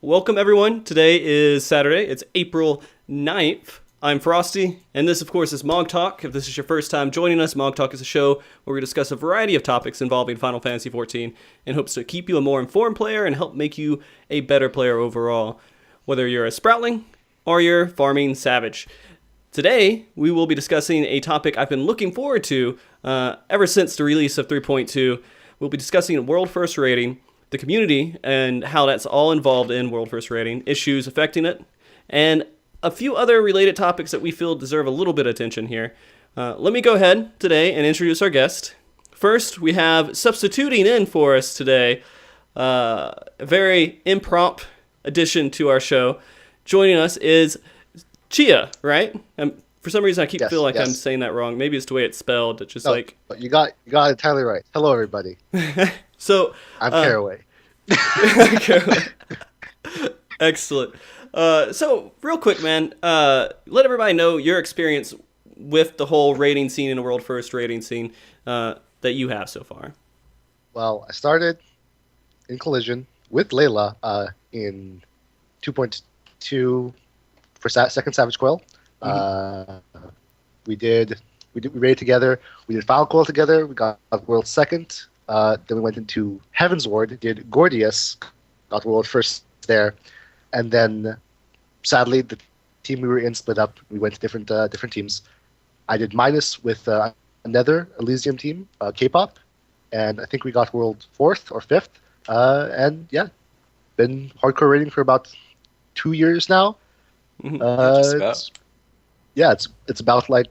Welcome everyone. Today is Saturday. It's April 9th. I'm Frosty, and this, of course, is MogTalk. If this is your first time joining us, MogTalk is a show where we discuss a variety of topics involving Final Fantasy XIV in hopes to keep you a more informed player and help make you a better player overall, whether you're a Sproutling or you're farming Savage. Today, we will be discussing a topic I've been looking forward to ever since the release of 3.2. We'll be discussing World First Rating, the community, and how that's all involved in World First Rating, issues affecting it, and a few other related topics that we feel deserve a little bit of attention here. Let me go ahead today and introduce our guest. First, we have substituting in for us today, a very impromptu addition to our show. Joining us is Chyea, right? For some reason, I keep feeling like I'm saying that wrong. Maybe it's the way it's spelled. It's just like you got it entirely right. Hello, everybody. So I'm Caraway. Caraway. Excellent. So real quick, man, let everybody know your experience with the whole rating scene and the World First Rating scene that you have so far. Well, I started in Collision with Layla in 2.2 for second Savage Coil. We raided together. We did Final Coil together. We got World Second. Then we went into Heaven's Ward, did Gordius, got World First there, and then sadly the team we were in split up. We went to different teams. I did Midas with another Elysium team, K-pop, and I think we got World Fourth or Fifth. And yeah, been hardcore rating for about 2 years now. It's about like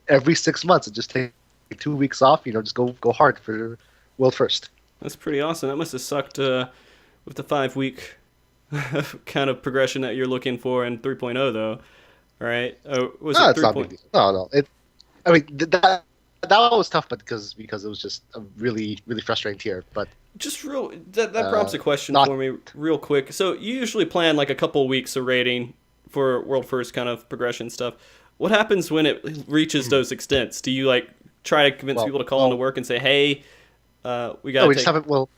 every 6 months. It just takes 2 weeks off, just go hard for World First. That's pretty awesome. That must have sucked with the 5 week kind of progression that you're looking for in 3.0 though, right? Was it 3. No. That was tough, but because it was just a really frustrating tier. But just that prompts a question for me real quick. So you usually plan like a couple weeks of rating for World First kind of progression stuff. What happens when it reaches those extents? Do you like try to convince people to call into work and say, "Hey, we got"? We just haven't. Well,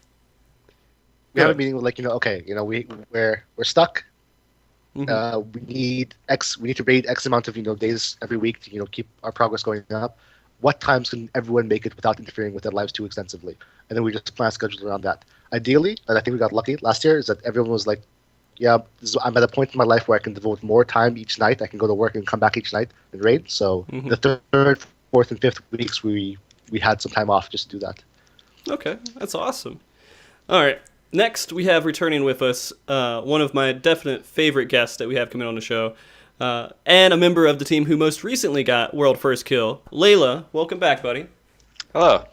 we have a meeting with we're stuck. We need X. We need to raid X amount of days every week to keep our progress going up. What times can everyone make it without interfering with their lives too extensively? And then we just plan a schedule around that. Ideally, and I think we got lucky last year, is that everyone was like, "Yeah, I'm at a point in my life where I can devote more time each night. I can go to work and come back each night and raid." So the third, fourth, and fifth weeks, we had some time off just to do that. Okay, that's awesome. All right, next we have returning with us one of my definite favorite guests that we have coming on the show, and a member of the team who most recently got World First Kill, Layla. Welcome back, buddy. Hello.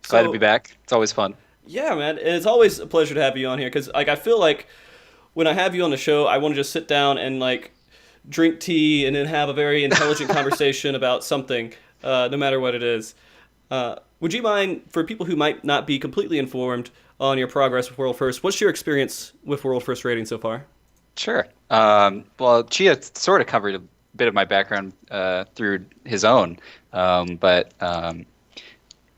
Glad to be back. It's always fun. Yeah, man, and it's always a pleasure to have you on here because I feel like when I have you on the show, I want to just sit down and drink tea and then have a very intelligent conversation about something, no matter what it is. Would you mind, for people who might not be completely informed on your progress with World First, what's your experience with World First Rating so far? Sure. Well, Chyea sort of covered a bit of my background through his own, but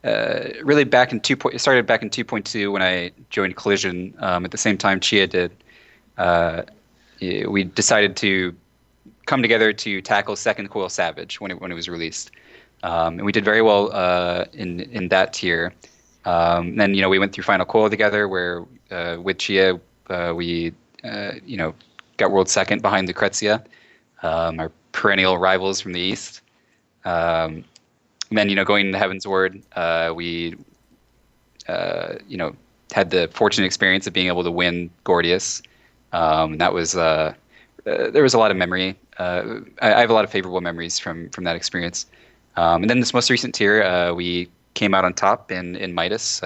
really started back in 2.2 when I joined Collision. At the same time Chyea did. We decided to come together to tackle Second Coil Savage when it was released. And we did very well in that tier. Then we went through Final Coil together, where with Chyea we got World Second behind Lucrezia, our perennial rivals from the East. And then going into Heaven's Ward, we had the fortunate experience of being able to win Gordius. That was there was a lot of memory. I have a lot of favorable memories from that experience. And then this most recent tier, we came out on top in Midas.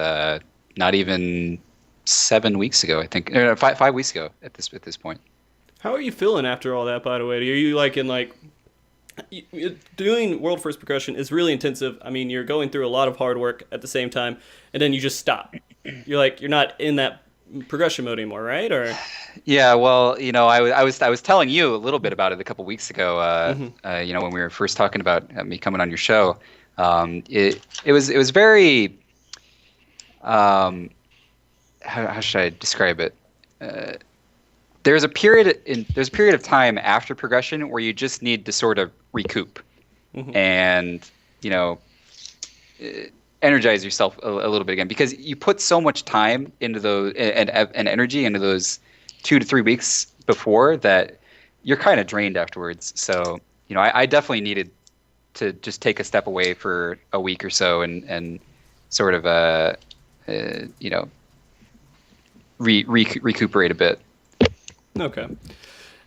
Not even 7 weeks ago, I think. 5 weeks ago at this point. How are you feeling after all that? By the way, are you doing World First progression is really intensive. I mean, you're going through a lot of hard work at the same time, and then you just stop. You're not in that progression mode anymore, right? Or yeah, well, I was telling you a little bit about it a couple weeks ago. When we were first talking about me coming on your show, it was very how should I describe it? there's a period of time after progression where you just need to sort of recoup and energize yourself a little bit again, because you put so much time into those and energy into those 2 to 3 weeks before that you're kind of drained afterwards. So I definitely needed to just take a step away for a week or so and sort of recuperate a bit. Okay.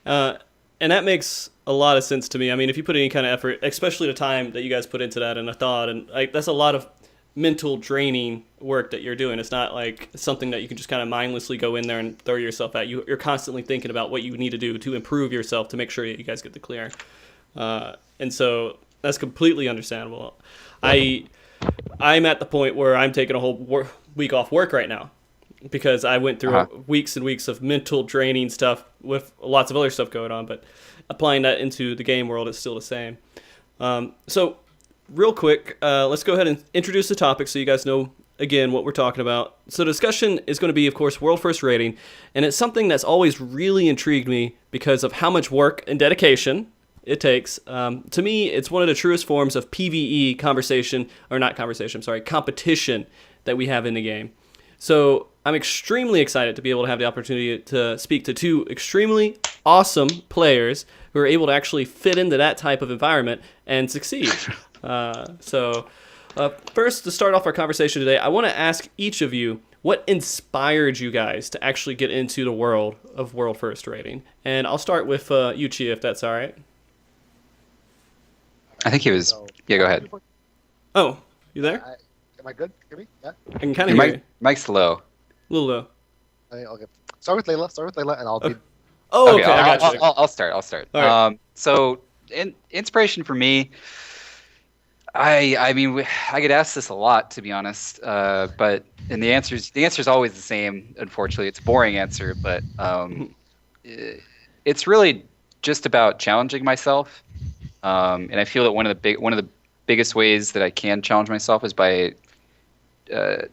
And that makes a lot of sense to me. I mean, if you put any kind of effort, especially the time that you guys put into that and a thought, and that's a lot of mental draining work that you're doing. It's not like something that you can just kind of mindlessly go in there and throw yourself at. You're constantly thinking about what you need to do to improve yourself to make sure that you guys get the clear. And so that's completely understandable. I'm at the point where I'm taking a whole week off work right now, because I went through weeks and weeks of mental draining stuff with lots of other stuff going on, but applying that into the game world is still the same. So real quick, let's go ahead and introduce the topic so you guys know, again, what we're talking about. So the discussion is going to be, of course, world first rating, and it's something that's always really intrigued me because of how much work and dedication it takes. To me, it's one of the truest forms of PvE competition that we have in the game. So I'm extremely excited to be able to have the opportunity to speak to two extremely awesome players who are able to actually fit into that type of environment and succeed. First, to start off our conversation today, I want to ask each of you what inspired you guys to actually get into the world of World First Rating. And I'll start with you, Chyea, if that's all right. I think he was... Yeah, go ahead. Oh, you there? Am I good? Hear me? Yeah. I can kind of hear you. Mike's low. A little low. Okay. Start with Layla, and I'll be... Oh, okay. I got you. I'll start. All right. So, inspiration for me... I mean, I get asked this a lot, to be honest, but the answer's always the same. Unfortunately, it's a boring answer, but it's really just about challenging myself, and I feel that one of the biggest ways that I can challenge myself is by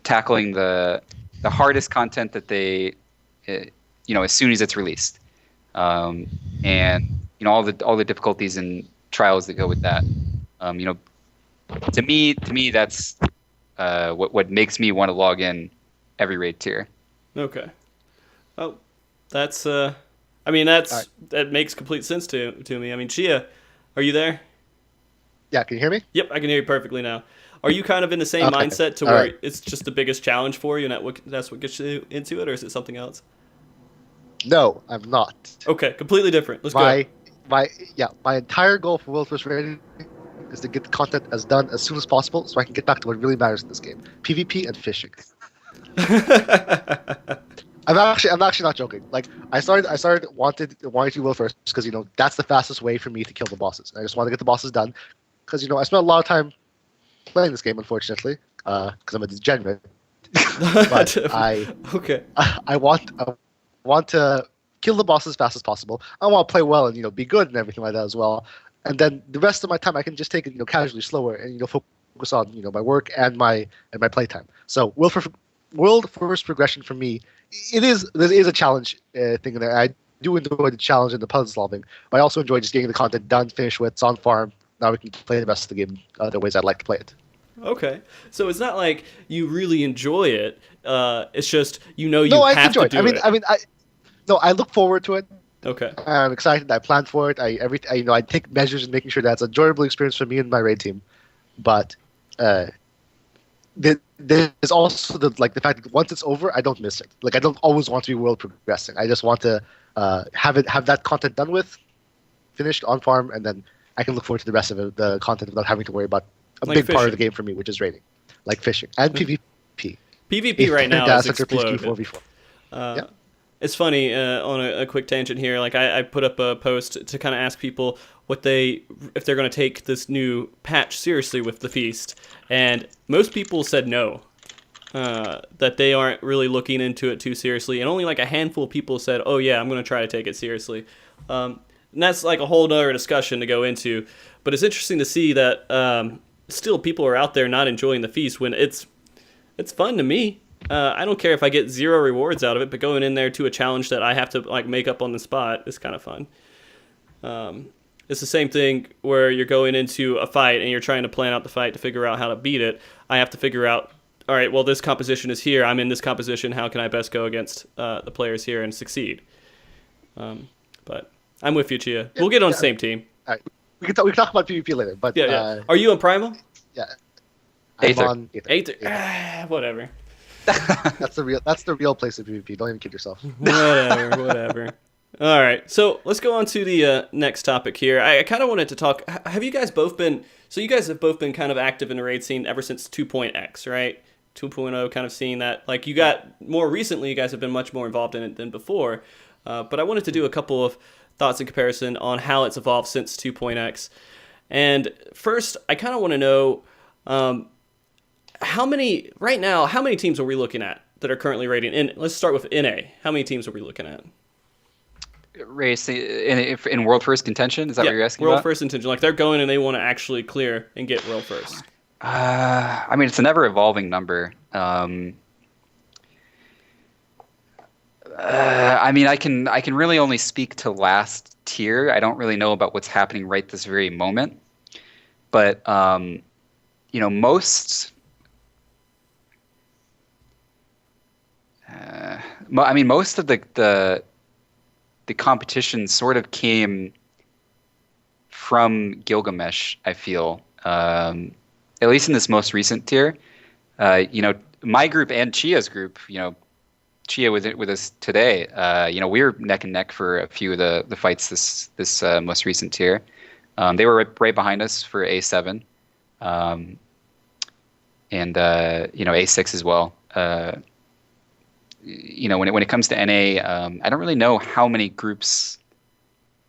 tackling the hardest content that they, as soon as it's released, and all the difficulties and trials that go with that. To me, that's what makes me want to log in every raid tier. Okay. Oh, that's that makes complete sense to me. I mean, Chyea, are you there? Yeah, can you hear me? Yep, I can hear you perfectly now. Are you kind of in the same mindset to where it's just the biggest challenge for you, and that's what gets you into it, or is it something else? No, I'm not. Okay, completely different. Let's go. My entire goal for World First Rating is to get the content done as soon as possible, so I can get back to what really matters in this game: PvP and fishing. I'm actually not joking. Like I started wanting to do World First because that's the fastest way for me to kill the bosses. I just want to get the bosses done because I spent a lot of time playing this game, unfortunately, because I'm a degenerate. But I want to kill the bosses as fast as possible. I want to play well and be good and everything like that as well. And then the rest of my time I can just take it casually, slower, and focus on my work and my playtime. So world first progression for me, there is a challenge thing in there. I do enjoy the challenge and the puzzle solving, but I also enjoy just getting the content done, finished with, it's on farm. Now we can play the rest of the game other ways I'd like to play it. Okay, so it's not like you really enjoy it. It's just you have to do it. I look forward to it. Okay. I'm excited. I planned for it. I take measures in making sure that's an enjoyable experience for me and my raid team. But there's also the fact that once it's over, I don't miss it. Like I don't always want to be world progressing. I just want to have that content done with, finished on farm, and then I can look forward to the rest of the content without having to worry about a big part of the game for me, which is raiding, like fishing and PvP. PvP right now is exploded. 4v4. Yeah. It's funny, on a quick tangent here, like I put up a post to kind of ask people if they're going to take this new patch seriously with the feast, and most people said no, that they aren't really looking into it too seriously, and only like a handful of people said, oh yeah, I'm going to try to take it seriously. And that's like a whole other discussion to go into, but it's interesting to see that still people are out there not enjoying the feast when it's fun to me. I don't care if I get 0 rewards out of it, but going in there to a challenge that I have to like make up on the spot is kind of fun. It's the same thing where you're going into a fight and you're trying to plan out the fight to figure out how to beat it. I have to figure out, all right, well, this composition is here. I'm in this composition. How can I best go against the players here and succeed? But I'm with you, Chyea. We'll get on the same team. All right. We can talk about PvP later. But yeah. Are you on Primal? Yeah. I'm Aether. on Aether. Whatever. That's the real place of PvP. Don't even kid yourself. Whatever. All right, so let's go on to the next topic here. I kind of wanted to talk. Have you guys both been? So you guys have both been kind of active in the raid scene ever since 2.x, right? 2.0, kind of seeing that. Like you got more recently, you guys have been much more involved in it than before. But I wanted to do a couple of thoughts in comparison on how it's evolved since 2.x. And first, I kind of want to know how many teams are we looking at that are currently raiding? Let's start with NA. How many teams are we looking at? Race in world first contention? Is that what you're asking world about? first contention. Like they're going and they want to actually clear and get world first. I mean, it's an ever evolving number. I mean, I can really only speak to last tier. I don't really know about what's happening right this very moment. But most. Most of the competition sort of came from Gilgamesh, I feel, at least in this most recent tier. My group and Chia's group, Chyea was with us today. We were neck and neck for a few of the fights this most recent tier. They were right behind us for A7, and A6 as well. When it comes to NA, I don't really know how many groups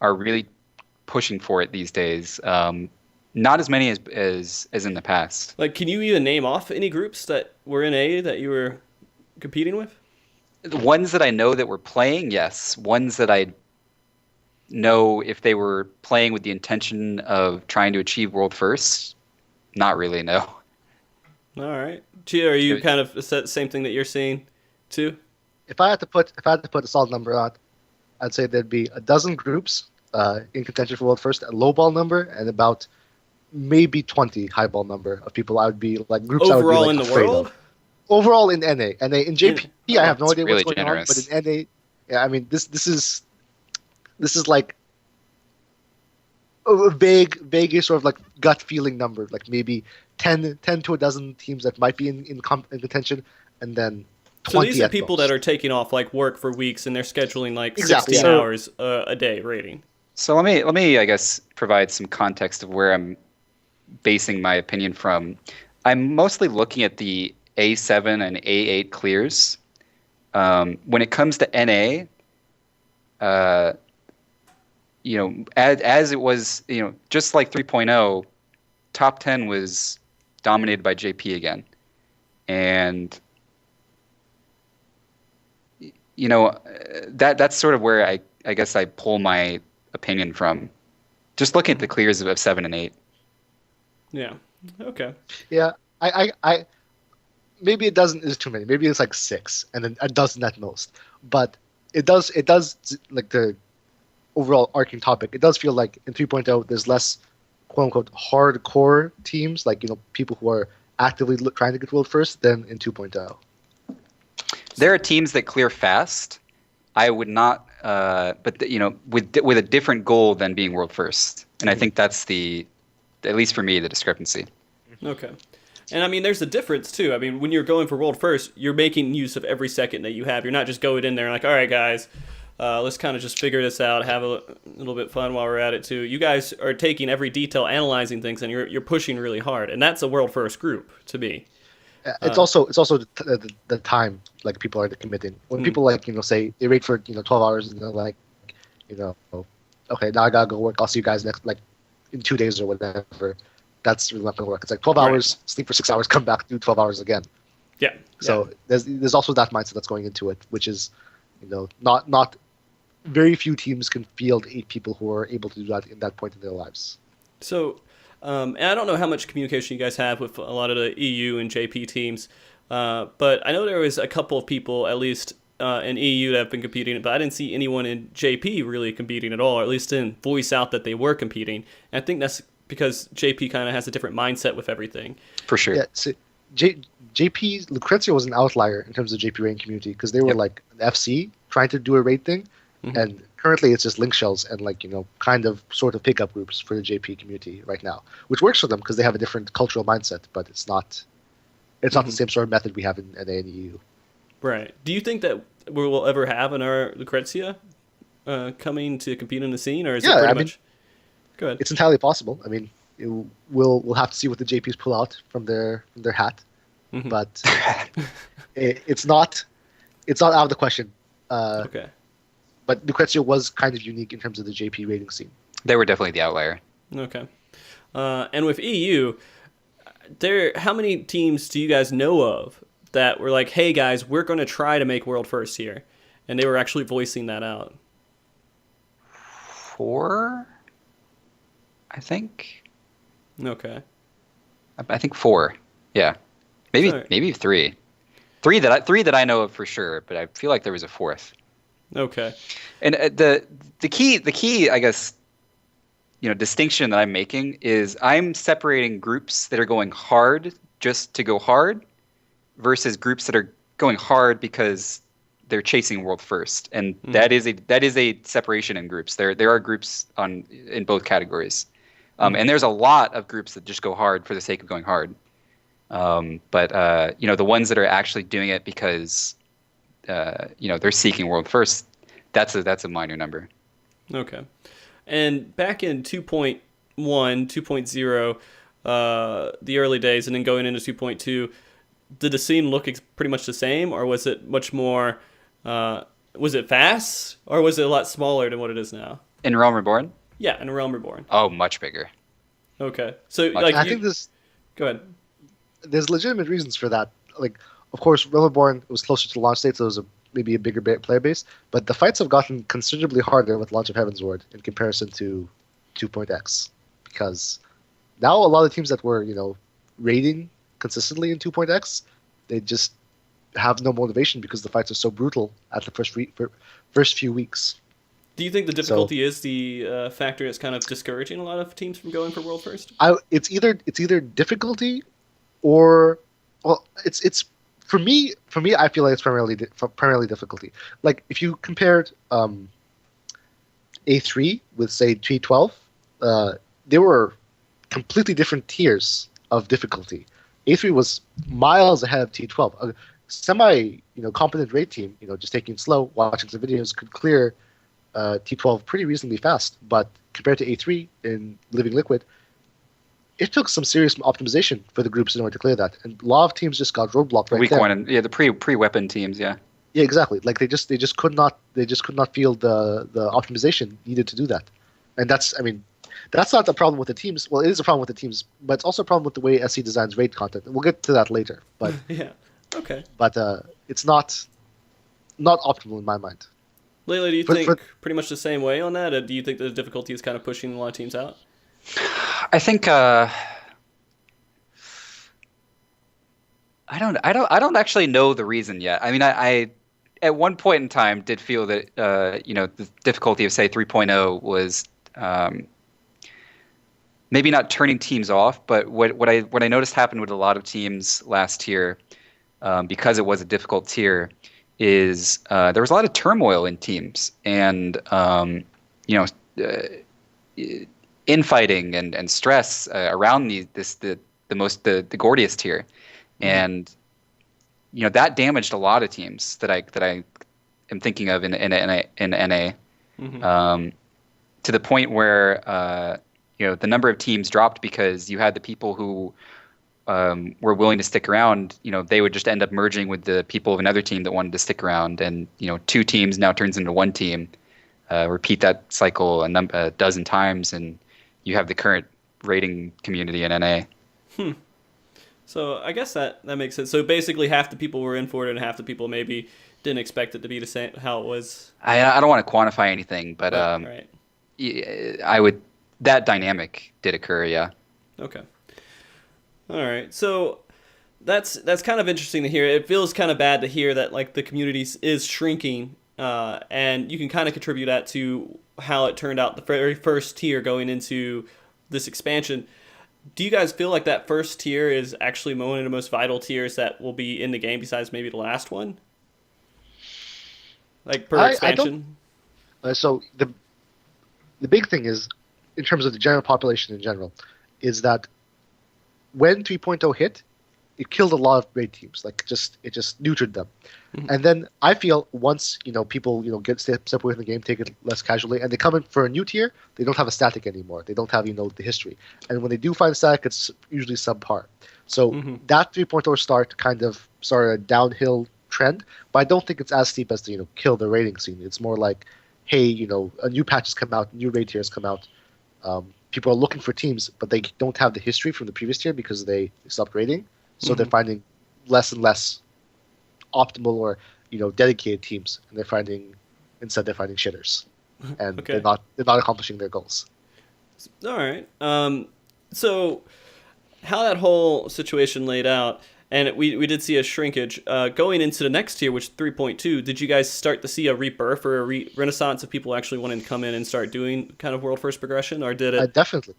are really pushing for it these days. Not as many as in the past. Like, can you even name off any groups that were in A that you were competing with? The ones that I know that were playing, yes. Ones that I know if they were playing with the intention of trying to achieve world first, not really, no. All right. Chyea, are you kind of the same thing that you're seeing too? If I had to put a solid number on, I'd say there'd be a dozen groups in contention for world first, a low ball number, and about maybe 20 high ball number of people I would be like groups overall I would be like in the afraid world. Of. Overall in NA, in JP, I have no idea really what's going generous. on, but in NA, yeah, I mean this is like a vague sort of like gut feeling number, like maybe 10 to a dozen teams that might be in contention, and then 20 so these are at people most. that are taking off like work for weeks and they're scheduling like Exactly, 16 yeah. hours a day raiding. So let me I guess provide some context of where I'm basing my opinion from. I'm mostly looking at the A7 and A8 clears. When it comes to NA, as it was, just like 3.0, top 10 was dominated by JP again. And that's sort of where I guess I pull my opinion from. Just looking at the clears of 7 and 8. Yeah. Okay. Yeah, I maybe a dozen is too many. Maybe it's like 6, and then a dozen at most. But it does like the overall arcing topic. It does feel like in 3.0 there's less quote unquote hardcore teams, like people who are actively trying to get world first, than in 2.0. There are teams that clear fast. I would not, but with a different goal than being world first, and I think that's at least for me, the discrepancy. Okay. And I mean, there's a difference too. I mean, when you're going for world first, you're making use of every second that you have. You're not just going in there and like, all right, guys, let's kind of just figure this out, have a little bit fun while we're at it too. You guys are taking every detail, analyzing things, and you're pushing really hard. And that's a world first group to me. It's also the time like people are committing. When people say they wait for 12 hours and they're like, okay, now I gotta go work. I'll see you guys next in 2 days or whatever. That's really not gonna work. It's like 12 hours, sleep for 6 hours, come back, do 12 hours again. Yeah. So there's also that mindset that's going into it, which is not very few teams can field 8 people who are able to do that in that point in their lives. So, and I don't know how much communication you guys have with a lot of the EU and JP teams, But I know there was a couple of people, at least in EU, that have been competing, but I didn't see anyone in JP really competing at all, or at least didn't voice out that they were competing. And I think that's because JP kind of has a different mindset with everything. For sure. Yeah, so JP Lucrezia was an outlier in terms of JP raiding community because they were like an FC trying to do a raid thing, and currently it's just link shells and kind of sort of pickup groups for the JP community right now, which works for them because they have a different cultural mindset, but it's not the same sort of method we have in NA and EU. Right. Do you think that we will ever have an our Lucrezia coming to compete in the scene, or is it pretty much? Go ahead. It's entirely possible. I mean, we'll have to see what the JPs pull out from their hat, but it's not out of the question. Okay. But Lucrezia was kind of unique in terms of the JP rating scene. They were definitely the outlier. Okay. And with EU, how many teams do you guys know of that were like, hey guys, we're going to try to make world first here, and they were actually voicing that out? 4, I think. Okay. I think 4. Yeah, maybe 3. 3 that I know of for sure, but I feel like there was a 4th. Okay. And the key, I guess, distinction that I'm making is I'm separating groups that are going hard just to go hard versus groups that are going hard because they're chasing world first, and that is a separation in groups. There are groups in both categories, and there's a lot of groups that just go hard for the sake of going hard. But the ones that are actually doing it because they're seeking world first, that's a minor number. Okay. And back in 2.1, 2.0, the early days, and then going into 2.2, did the scene look pretty much the same, or was it much more? Was it fast, or was it a lot smaller than what it is now? In Realm Reborn? Yeah, in Realm Reborn. Oh, much bigger. Okay, so I think this. Go ahead. There's legitimate reasons for that. Like, of course, Realm Reborn was closer to launch date, so there was maybe a bigger player base. But the fights have gotten considerably harder with launch of Heaven's Ward in comparison to 2.x, because now a lot of teams that were raiding consistently in 2.x, they just have no motivation because the fights are so brutal at the first few weeks. Do you think the difficulty is the factor that's kind of discouraging a lot of teams from going for world first? It's either difficulty, or it's for me. I feel like it's primarily difficulty. Like if you compared A3 with say T12, they were completely different tiers of difficulty. A3 was miles ahead of T12. A competent raid team, just taking it slow, watching some videos, could clear T12 pretty reasonably fast. But compared to A3 in Living Liquid, it took some serious optimization for the groups in order to clear that. And a lot of teams just got roadblocked right Week there. one, and the pre-weapon teams, yeah. Yeah, exactly. Like they just could not feel the optimization needed to do that. And that's not the problem with the teams. Well, it is a problem with the teams, but it's also a problem with the way SC designs raid content. We'll get to that later. But yeah, okay. But it's not optimal in my mind. Layla, do you think pretty much the same way on that? Or do you think the difficulty is kind of pushing a lot of teams out? I think I don't actually know the reason yet. I mean, I at one point in time did feel that the difficulty of say 3.0 was maybe not turning teams off, but what I noticed happened with a lot of teams last year, because it was a difficult tier, is there was a lot of turmoil in teams, and infighting and stress around the gordiest tier, and that damaged a lot of teams that I am thinking of in NA, to the point where the number of teams dropped because you had the people who were willing to stick around. They would just end up merging with the people of another team that wanted to stick around, and 2 teams now turns into 1 team. Repeat that cycle a dozen times, and you have the current rating community in NA. So I guess that makes sense. So basically half the people were in for it and half the people maybe didn't expect it to be the same how it was. I don't want to quantify anything, but right. that dynamic did occur, yeah. Okay. All right. So That's kind of interesting to hear. It feels kind of bad to hear that like the community is shrinking, and you can kind of contribute that to how it turned out the very first tier going into this expansion. Do you guys feel like that first tier is actually one of the most vital tiers that will be in the game besides maybe the last one? Like per expansion? So the big thing is, in terms of the general population in general, is that when 3.0 hit, it killed a lot of raid teams. Like it just neutered them. Mm-hmm. And then I feel once people get step away from the game, take it less casually, and they come in for a new tier, they don't have a static anymore. They don't have the history. And when they do find a static, it's usually subpar. So that 3.0 start kind of started a downhill trend, but I don't think it's as steep as to kill the raiding scene. It's more like, hey, a new patch has come out, new raid tiers come out. People are looking for teams, but they don't have the history from the previous tier because they stopped raiding. So they're finding less and less optimal or dedicated teams, and they're finding shitters, and they're not accomplishing their goals. All right. So how that whole situation laid out, and we did see a shrinkage going into the next tier, which is 3.2. Did you guys start to see a rebirth or a renaissance of people actually wanting to come in and start doing kind of world first progression, or did it? Definitely.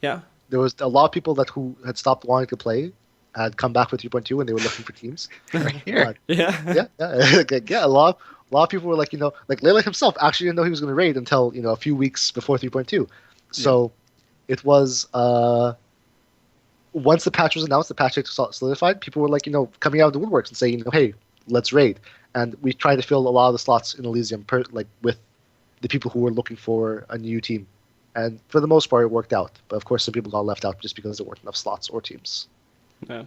Yeah. There was a lot of people who had stopped wanting to play had come back with 3.2 and they were looking for teams. Right here. Yeah. A lot of people were like, like Layla himself actually didn't know he was going to raid until a few weeks before 3.2. So it was once the patch was announced, the patch solidified, people were like, coming out of the woodworks and saying, hey, let's raid. And we tried to fill a lot of the slots in Elysium with the people who were looking for a new team. And for the most part, it worked out. But of course, some people got left out just because there weren't enough slots or teams. Yeah.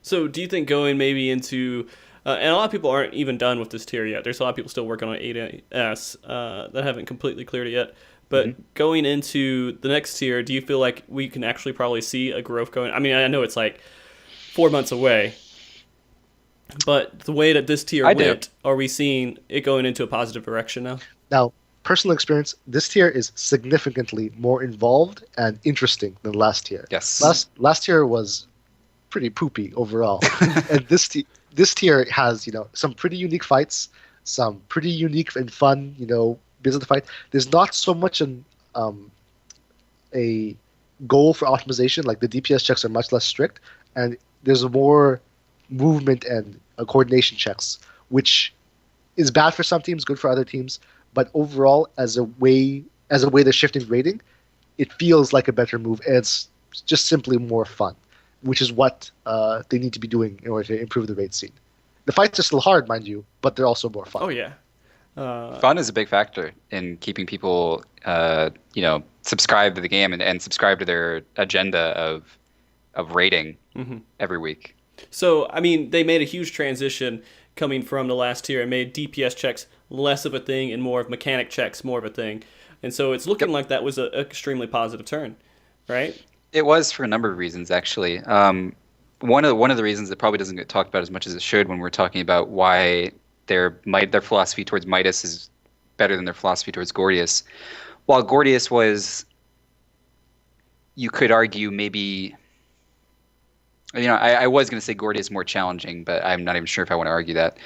So do you think going maybe into and a lot of people aren't even done with this tier yet. There's a lot of people still working on 8S that haven't completely cleared it yet. But going into the next tier, do you feel like we can actually probably see a growth going? I mean, I know it's like 4 months away, but the way that this tier went, are we seeing it going into a positive direction now? Now, personal experience, this tier is significantly more involved and interesting than last tier. Yes. Last tier was pretty poopy overall, and this tier has some pretty unique fights, some pretty unique and fun bits of the fight. There's not so much a goal for optimization. Like the DPS checks are much less strict, and there's more movement and coordination checks, which is bad for some teams, good for other teams. But overall, as a way they're shifting rating, it feels like a better move, and it's just simply more fun, which is what they need to be doing in order to improve the raid scene. The fights are still hard, mind you, but they're also more fun. Oh, yeah. Fun is a big factor in keeping people, subscribe to the game and subscribe to their agenda of raiding every week. So, I mean, they made a huge transition coming from the last tier and made DPS checks less of a thing and more of mechanic checks more of a thing. And so it's looking like that was an extremely positive turn, right? It was for a number of reasons, actually. One of the reasons that probably doesn't get talked about as much as it should when we're talking about why their philosophy towards Midas is better than their philosophy towards Gordius. While Gordius was, you could argue maybe, I was going to say Gordius more challenging, but I'm not even sure if I want to argue that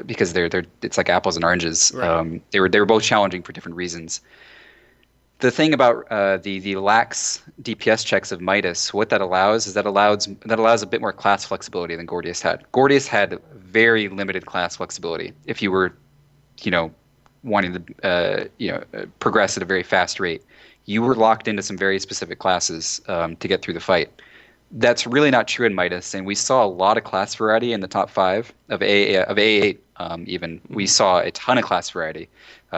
because it's like apples and oranges. Right. They were both challenging for different reasons. The thing about the lax DPS checks of Midas, what that allows is that allows a bit more class flexibility than Gordius had. Gordius had very limited class flexibility. If you were, wanting to, progress at a very fast rate, you were locked into some very specific classes to get through the fight. That's really not true in Midas, and we saw a lot of class variety in the top 5 of A8. Even we saw a ton of class variety.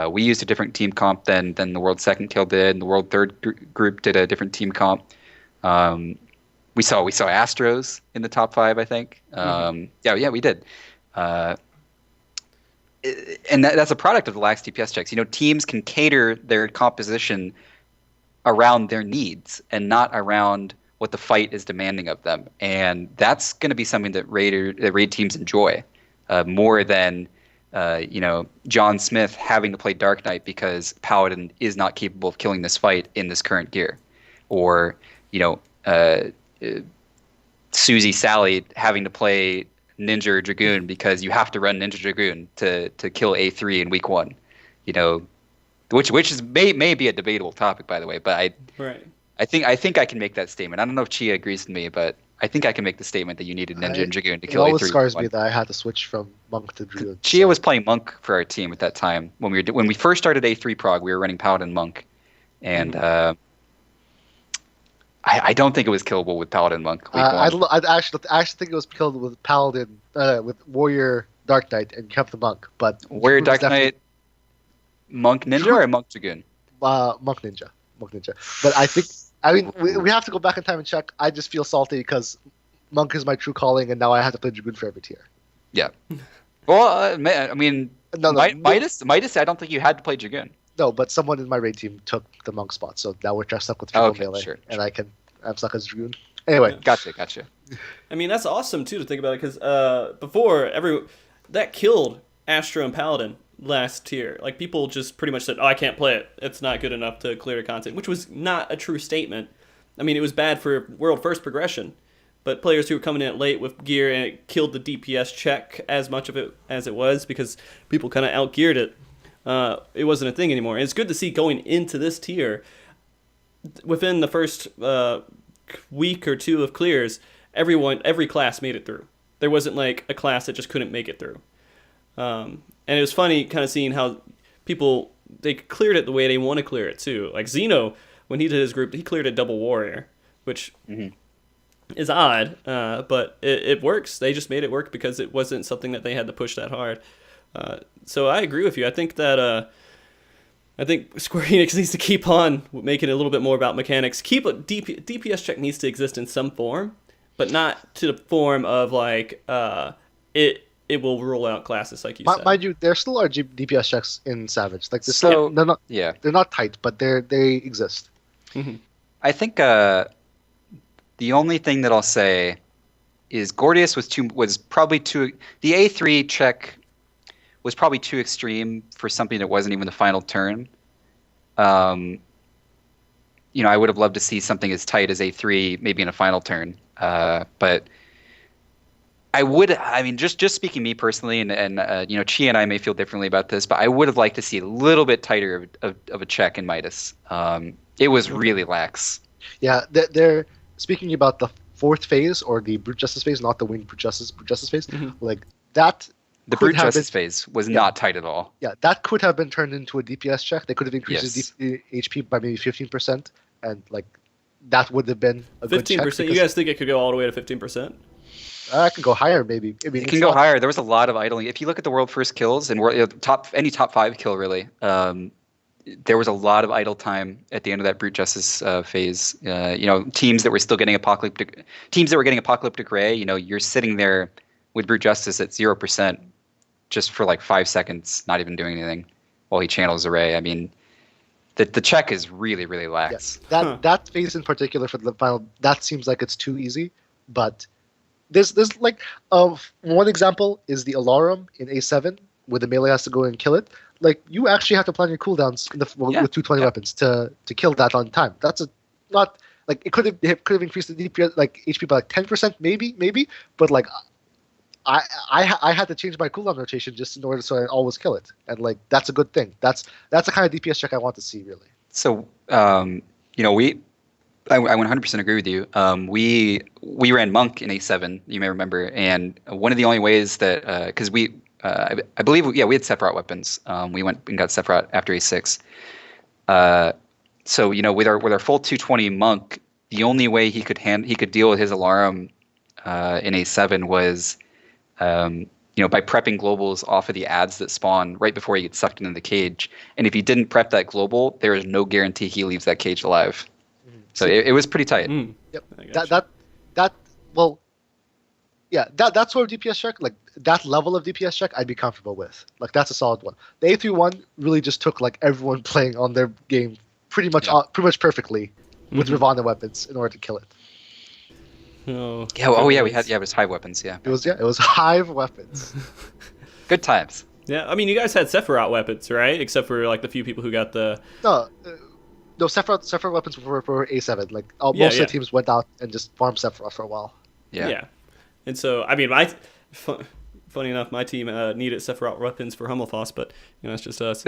We used a different team comp than the World Second Kill did, and the World Third group did a different team comp. We saw Astros in the top 5, I think. Yeah, we did. And that's a product of the lax DPS checks. Teams can cater their composition around their needs and not around what the fight is demanding of them, and that's going to be something that raid teams enjoy more than John Smith having to play Dark Knight because Paladin is not capable of killing this fight in this current gear, or so Susie Sally having to play Ninja or Dragoon because you have to run Ninja Dragoon to kill A3 in week 1. You know, which is may be a debatable topic, by the way, but I think I can make that statement. I don't know if Chyea agrees with me, but I think I can make the statement that you needed Ninja and Dragoon to kill A3. It always scars me that I had to switch from Monk to Dragoon. Chyea was playing Monk for our team at that time. When we first started A3 Prog, we were running Paladin Monk, and I don't think it was killable with Paladin Monk. I actually think it was killed with Paladin, with Warrior Dark Knight, and kept the Monk. But Warrior Dark Knight, Monk Ninja or Monk Dragoon? Monk Ninja. But we have to go back in time and check. I just feel salty because Monk is my true calling, and now I have to play Dragoon for every tier. Yeah. Well, I mean, Midas, I don't think you had to play Dragoon. No, but someone in my raid team took the Monk spot, so now we're just stuck with melee, and I'm stuck as Dragoon. Anyway, gotcha. I mean, that's awesome too to think about it, because before that killed Astro and Paladin last tier. Like, people just pretty much said, "Oh, I can't play it. It's not good enough to clear the content," which was not a true statement. I mean, it was bad for world first progression, but players who were coming in late with gear, and it killed the DPS check as much of it as it was because people kind of outgeared it. It wasn't a thing anymore. And it's good to see going into this tier, within the first week or two of clears, every class made it through. There wasn't like a class that just couldn't make it through. And it was funny kind of seeing how people, they cleared it the way they want to clear it too. Like Xeno, when he did his group, he cleared a double warrior, which is odd, but it works. They just made it work because it wasn't something that they had to push that hard. So I agree with you. I think that Square Enix needs to keep on making it a little bit more about mechanics. DPS check needs to exist in some form, but not to the form of like it will rule out classes like you said. Mind you, there still are DPS checks in Savage. Like they're not tight, but they exist. Mm-hmm. I think the only thing that I'll say is Gordius was probably too. The A3 check was probably too extreme for something that wasn't even the final turn. I would have loved to see something as tight as A3 maybe in a final turn. But I would, just speaking me personally, and Chyea and I may feel differently about this, but I would have liked to see a little bit tighter of a check in Midas. It was really lax. Yeah, they're speaking about the fourth phase, or the Brute Justice phase, not the Winged Brute Justice phase. Like that. The Brute Justice phase was not tight at all. Yeah, that could have been turned into a DPS check. They could have increased the HP by maybe 15%, and like that would have been a 15%. Good check. 15%. You guys think it could go all the way to 15%? I could go higher, maybe. I mean, it can go higher. There was a lot of idling. If you look at the world first kills and any top 5 kill, really, there was a lot of idle time at the end of that Brute Justice phase. Teams that were still getting apocalyptic ray. You're sitting there with Brute Justice at 0%. Just for like 5 seconds, not even doing anything while he channels the ray. I mean, the check is really, really lax. Yes. That phase in particular for the final, that seems like it's too easy. But there's like one example is the Alarum in A7, where the melee has to go and kill it. Like, you actually have to plan your cooldowns with 220 weapons to kill that on time. That's not like it could have increased the DPS like HP by like 10% maybe, but like. I had to change my cooldown rotation just in order so I always kill it, and like that's a good thing. That's the kind of DPS check I want to see, really. So I 100% agree with you. We ran Monk in A7, you may remember, and one of the only ways that because I believe we had Sephiroth weapons. We went and got Sephiroth after A6. So with our full 220 Monk, the only way he could deal with his Alarum in A7 was. By prepping globals off of the ads that spawn right before he gets sucked into the cage. And if he didn't prep that global, there is no guarantee he leaves that cage alive. Mm-hmm. So it was pretty tight. Mm. Yep. That sort of DPS check, like that level of DPS check, I'd be comfortable with. Like that's a solid one. The A31 really just took like everyone playing on their game pretty much perfectly with Ravana weapons in order to kill it. Oh, we had it was hive weapons, yeah. It was hive weapons. Good times. Yeah, I mean, you guys had Sephiroth weapons, right? Except for like the few people who got the no Sephiroth weapons were for A7. Like most of the teams went out and just farmed Sephiroth for a while. Yeah. And so, I mean, funny enough, my team needed Sephiroth weapons for Hummelfoss, but it's just us.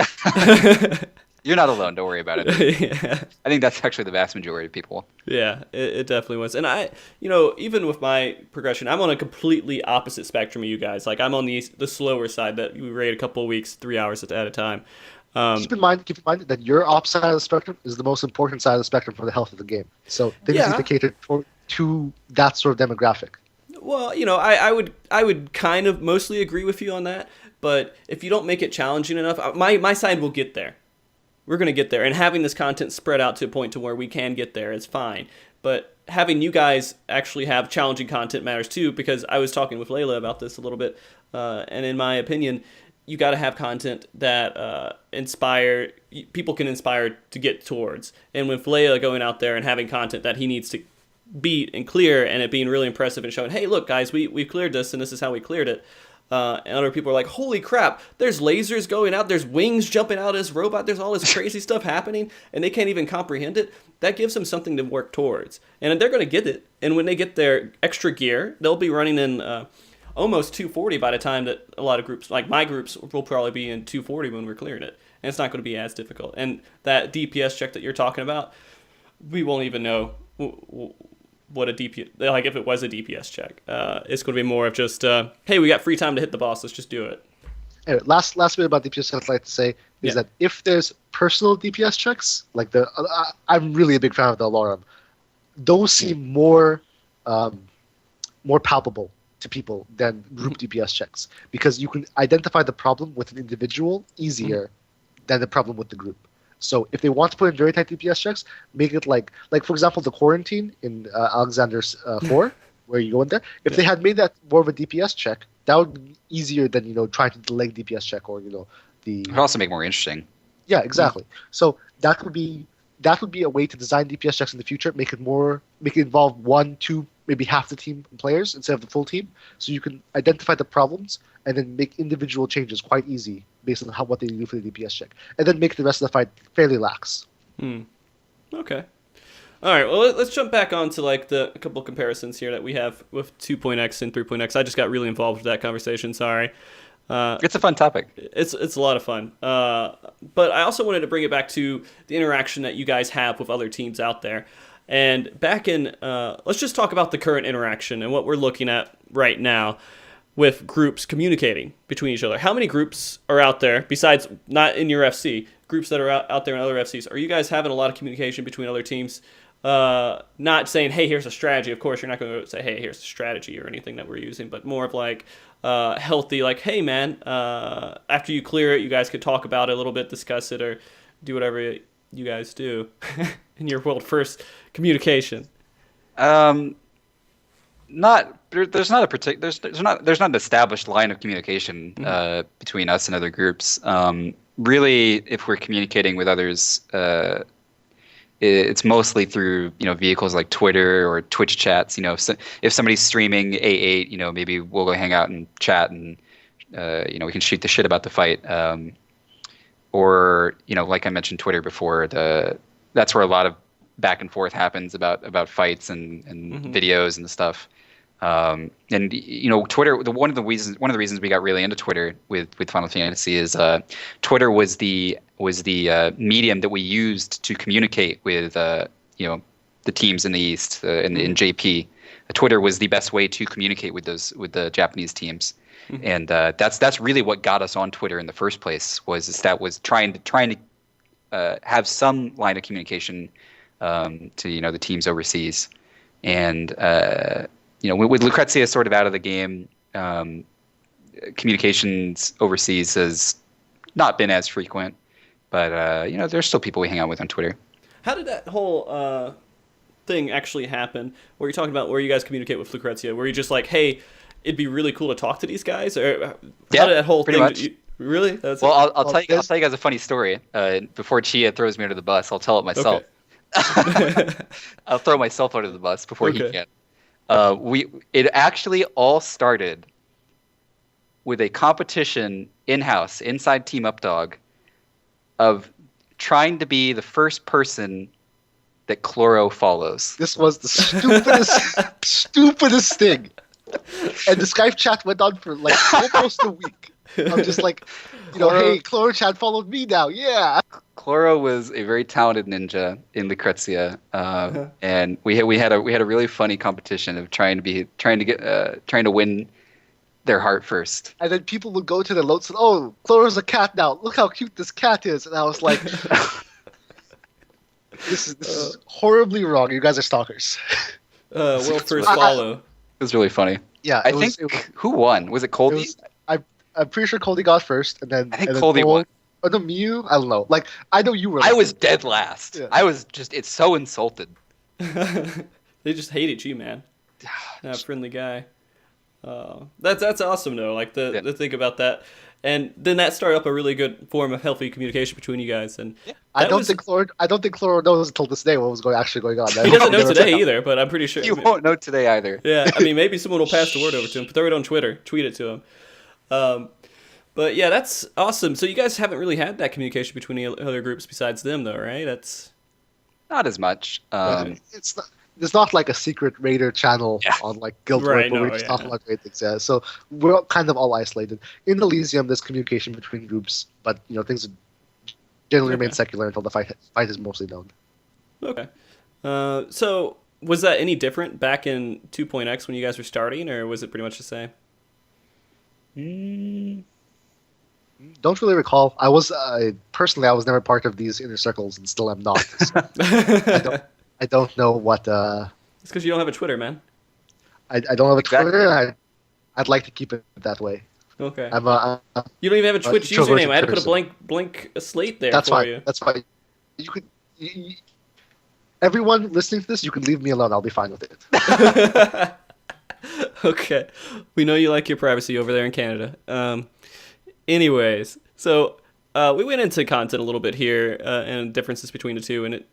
You're not alone. Don't worry about it. Yeah. I think that's actually the vast majority of people. Yeah, it definitely was. And even with my progression, I'm on a completely opposite spectrum of you guys. Like, I'm on the slower side that we raid a couple of weeks, 3 hours at a time. Keep in mind that your opposite side of the spectrum is the most important side of the spectrum for the health of the game. So things need to cater to that sort of demographic. Well, I would kind of mostly agree with you on that, but if you don't make it challenging enough, my side will get there. We're going to get there, and having this content spread out to a point to where we can get there is fine. But having you guys actually have challenging content matters too, because I was talking with Layla about this a little bit, and in my opinion, you got to have content that people can inspire to get towards. And with Layla going out there and having content that he needs to beat and clear, and it being really impressive and showing, hey, look, guys, we cleared this, and this is how we cleared it. And other people are like, holy crap, there's lasers going out, there's wings jumping out of this robot, there's all this crazy stuff happening, and they can't even comprehend it. That gives them something to work towards. And they're going to get it. And when they get their extra gear, they'll be running in almost 240 by the time that a lot of groups, like my groups, will probably be in 240 when we're clearing it. And it's not going to be as difficult. And that DPS check that you're talking about, we won't even know what a DPS, like if it was a DPS check. It's going to be more of just, hey, we got free time to hit the boss, let's just do it. Anyway, last bit about DPS I'd like to say is that if there's personal DPS checks, like I'm really a big fan of the Alarum, those seem more palpable to people than group DPS checks, because you can identify the problem with an individual easier than the problem with the group. So if they want to put in very tight DPS checks, make it like for example, the quarantine in Alexander's 4, where you go in there. If they had made that more of a DPS check, that would be easier than trying to delay DPS check, or the. It would also make it more interesting. Yeah, exactly. So that would be a way to design DPS checks in the future. Make it involve 1, 2, maybe half the team players instead of the full team, so you can identify the problems and then make individual changes quite easy based on what they do for the DPS check, and then make the rest of the fight fairly lax. Okay. All right. Well, let's jump back onto a couple comparisons here that we have with 2.x and 3.x. I just got really involved with that conversation. Sorry. It's a fun topic. It's a lot of fun. But I also wanted to bring it back to the interaction that you guys have with other teams out there. And back in, let's just talk about the current interaction and what we're looking at right now with groups communicating between each other. How many groups are out there, besides not in your FC, groups that are out there in other FCs? Are you guys having a lot of communication between other teams? Not saying, hey, here's a strategy. Of course, you're not going to say, hey, here's a strategy or anything that we're using, but more of healthy, hey, man, after you clear it, you guys could talk about it a little bit, discuss it, or do whatever you guys do in your world first communication. There's not an established line of communication between us and other groups. Really, if we're communicating with others, it's mostly through vehicles like Twitter or Twitch chats. If somebody's streaming A8, maybe we'll go hang out and chat, and we can shoot the shit about the fight. Or like I mentioned, Twitter before, that's where a lot of back and forth happens about fights and videos and stuff. And Twitter. One of the reasons we got really into Twitter with Final Fantasy is Twitter was the medium that we used to communicate with the teams in the East in JP. Twitter was the best way to communicate with the Japanese teams, and that's really what got us on Twitter in the first place. Was trying to have some line of communication to the teams overseas, and with Lucrezia sort of out of the game, communications overseas has not been as frequent, but there's still people we hang out with on Twitter. How did that whole thing actually happen? Where you're talking about where you guys communicate with Lucrezia? Were you just like, hey, it'd be really cool to talk to these guys, or how did that whole thing? Much. Really? I'll tell you guys a funny story. Before Chyea throws me under the bus, I'll tell it myself. Okay. I'll throw myself under the bus before he can. It actually all started with a competition in-house, inside Team Updog, of trying to be the first person that chloro follows. This was the stupidest thing. And the Skype chat went on for like almost a week. I'm just like, hey, Chloro chat followed me now. Yeah. Chloro was a very talented ninja in Lucrezia, and we had a really funny competition of trying to win their heart first. And then people would go to the notes and, oh, Chloro's a cat now. Look how cute this cat is. And I was like, this is horribly wrong. You guys are stalkers. World first follow. It was really funny. Yeah. I think who won? Was it Colby? I'm pretty sure Colby got first, and then I think Colby won. Or the Mew? I don't know. Like, I know you were. I was dead last. Yeah. I was it's so insulted. They just hated you, man. Friendly guy. That's awesome though. Like the thing about that, and then that started up a really good form of healthy communication between you guys. And I don't think Chloro knows until this day what was actually going on. He doesn't know today either, but I'm pretty sure you won't know today either. Yeah, I mean maybe someone will pass the word over to him. Throw it on Twitter, tweet it to him. But yeah, that's awesome. So you guys haven't really had that communication between the other groups besides them, though, right? That's not as much. There's not like a secret Raider channel on like Guild Wars where we just talk about great things. Yeah, so we're kind of all isolated. In Elysium, there's communication between groups, but things generally remain secular until the fight is mostly known. Okay. So was that any different back in 2.x when you guys were starting, or was it pretty much the same? Don't really recall. I was personally, I was never part of these inner circles, and still am not. So I don't know what. It's because you don't have a Twitter, man. I don't have a Twitter. I'd like to keep it that way. Okay. You don't even have a Twitch username. I had to put a blank slate there for you. That's fine. You could. Everyone listening to this, you can leave me alone. I'll be fine with it. Okay. We know you like your privacy over there in Canada. Anyways, so we went into content a little bit here and differences between the two. And,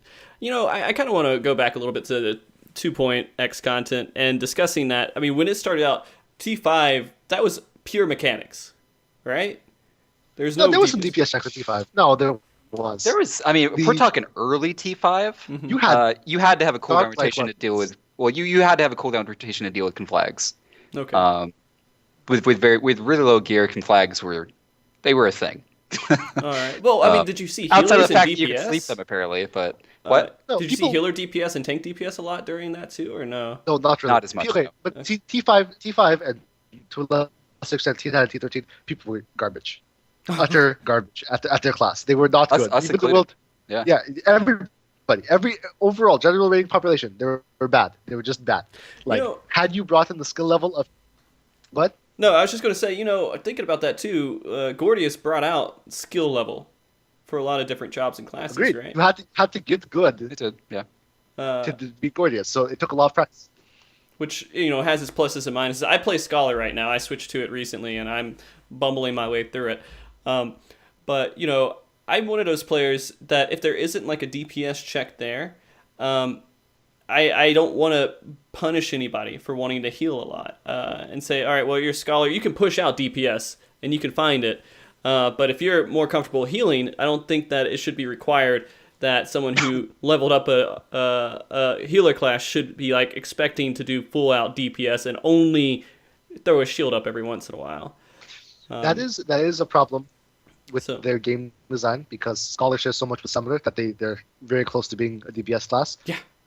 I kind of want to go back a little bit to the 2.x content and discussing that. I mean, when it started out, T5, that was pure mechanics, right? There was some DPS checks with T5. No, there was. There was, if we're talking early T5, you had to have a cooldown rotation to deal with. Well, you had to have a cooldown rotation to deal with conflags. Okay. With really low gear, conflags were a thing. All right. Well, did you see healers outside of the fact and DPS? You could sleep them apparently, but what? No, did you see healer DPS and tank DPS a lot during that too, or no? No, not really. Not as much. Okay, no. But T5, and to a lesser extent T9 and T13, people were garbage, utter garbage at their class. They were not good. Us included. Yeah. Every overall general rating population, they were bad. They were just bad. Like, had you brought in the skill level of what? No, I was just going to say, thinking about that too, Gordius brought out skill level for a lot of different jobs and classes, Agreed. right? You had to get good to beat Gordius, so it took a lot of practice. Which, has its pluses and minuses. I play Scholar right now. I switched to it recently, and I'm bumbling my way through it. But, I'm one of those players that if there isn't like a DPS check there, I don't want to punish anybody for wanting to heal a lot and say, all right, well, you're a Scholar. You can push out DPS and you can find it. But if you're more comfortable healing, I don't think that it should be required that someone who leveled up a healer class should be like expecting to do full out DPS and only throw a shield up every once in a while. That is a problem with their game design, because Scholar shares so much with Summoner that they're very close to being a DPS class.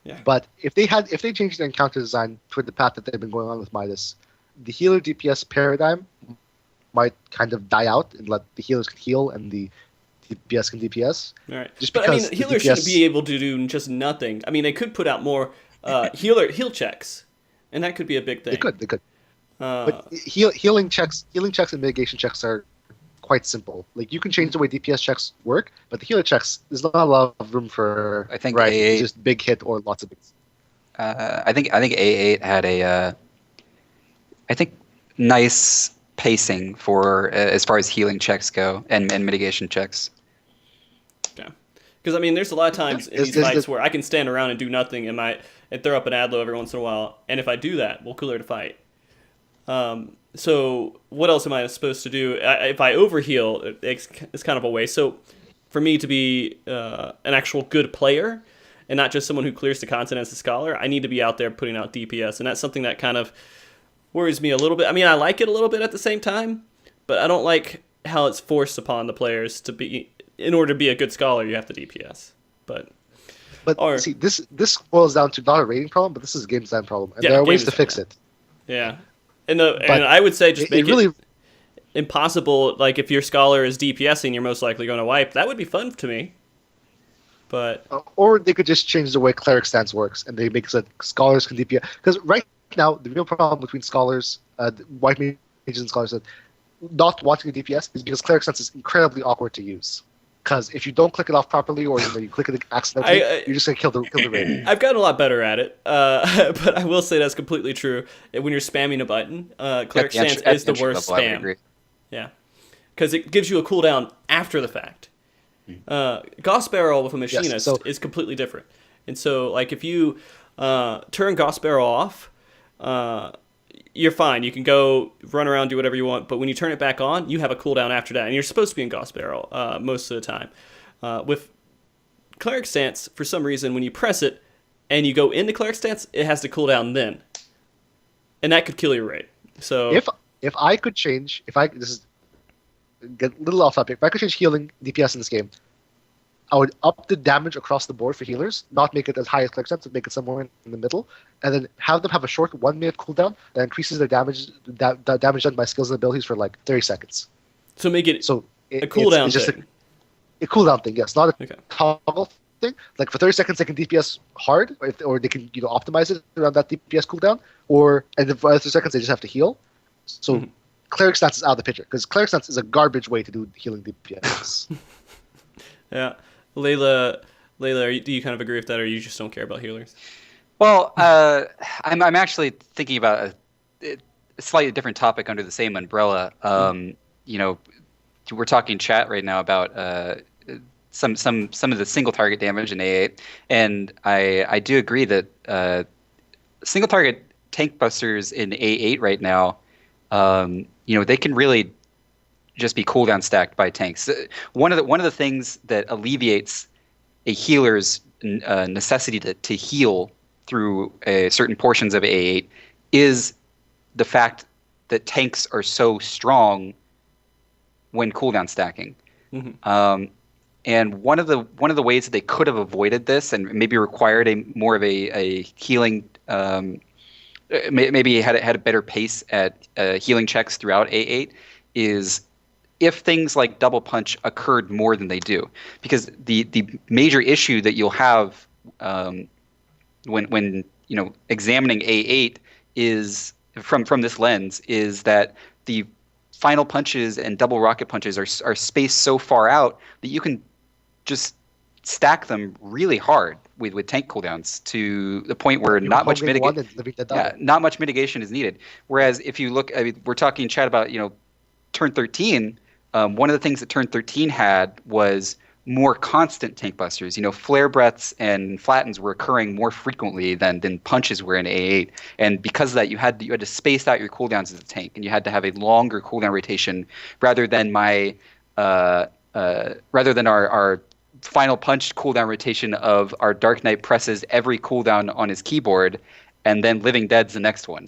Yeah. But if they changed their encounter design toward the path that they've been going on with Midas, the healer DPS paradigm might kind of die out and let the healers can heal and the DPS can DPS. All right. But healers shouldn't be able to do just nothing. I mean, they could put out more heal checks, and that could be a big thing. They could. But healing checks and mitigation checks are quite simple. Like, you can change the way DPS checks work, but the healer checks, there's not a lot of room for just big hit or lots of hits. I think A8 had a nice pacing for as far as healing checks go and mitigation checks. Yeah, because there's a lot of times in these fights where I can stand around and do nothing and throw up an Adlo every once in a while, and if I do that, we'll cooler to fight. So what else am I supposed to do? If I overheal, it's kind of a waste. So for me to be an actual good player and not just someone who clears the content as a scholar, I need to be out there putting out DPS, and that's something that kind of worries me a little bit. I mean, I like it a little bit at the same time, but I don't like how it's forced upon the players to be, in order to be a good scholar, you have to DPS. But see, this boils down to not a rating problem, but this is a game design problem, and there are ways to fix it. Yeah, and I would say just make it really impossible. Like if your scholar is DPSing, you're most likely going to wipe. That would be fun to me. But or they could just change the way cleric stance works, and they make it so that scholars can DPS. Because right now, the real problem between scholars, white mages and scholars, that not wanting to DPS is because cleric stance is incredibly awkward to use. Because if you don't click it off properly, or you click it accidentally, you're just gonna kill the raid. I've gotten a lot better at it, but I will say that's completely true. When you're spamming a button, cleric stance is the worst spam. Yeah, because it gives you a cooldown after the fact. Gauss Barrel with a machinist is completely different, and so like if you turn Gauss Barrel off, you're fine. You can go run around, do whatever you want, but when you turn it back on, you have a cooldown after that, and you're supposed to be in Gauss Barrel most of the time. With Cleric Stance, for some reason, when you press it and you go into Cleric Stance, it has to cooldown then, and that could kill your raid. So if I could change, this is get a little off topic. If I could change healing DPS in this game, I would up the damage across the board for healers, not make it as high as Cleric Stance, but make it somewhere in the middle, and then have them have a short 1 minute cooldown that increases their damage, damage done by skills and abilities for like 30 seconds. So make it a cooldown it's just thing. A cooldown thing, yes, not a toggle thing. Like for 30 seconds they can DPS hard, or they can optimize it around that DPS cooldown, and then for 30 seconds they just have to heal. So Cleric Stance is out of the picture, because Cleric Stance is a garbage way to do healing DPS. Yeah. Layla, do you kind of agree with that, or you just don't care about healers? Well, I'm actually thinking about a slightly different topic under the same umbrella. We're talking chat right now about some of the single target damage in A8, and I do agree that single target tank busters in A8 right now, they can really just be cooldown stacked by tanks. One of the things that alleviates a healer's necessity to heal through certain portions of A8 is the fact that tanks are so strong when cooldown stacking. And one of the ways that they could have avoided this and maybe required more of a healing, maybe had a better pace at healing checks throughout A8 is if things like double punch occurred more than they do. Because the major issue that you'll have when examining A8 is from this lens is that the final punches and double rocket punches are spaced so far out that you can just stack them really hard with tank cooldowns to the point where not much mitigation is needed. Whereas if you look, we're talking chat about turn 13. One of the things that turn 13 had was more constant tank busters. Flare breaths and flattens were occurring more frequently than punches were in A8, and because of that, you had to space out your cooldowns as a tank, and you had to have a longer cooldown rotation rather than our final punch cooldown rotation of our Dark Knight presses every cooldown on his keyboard, and then Living Dead's the next one.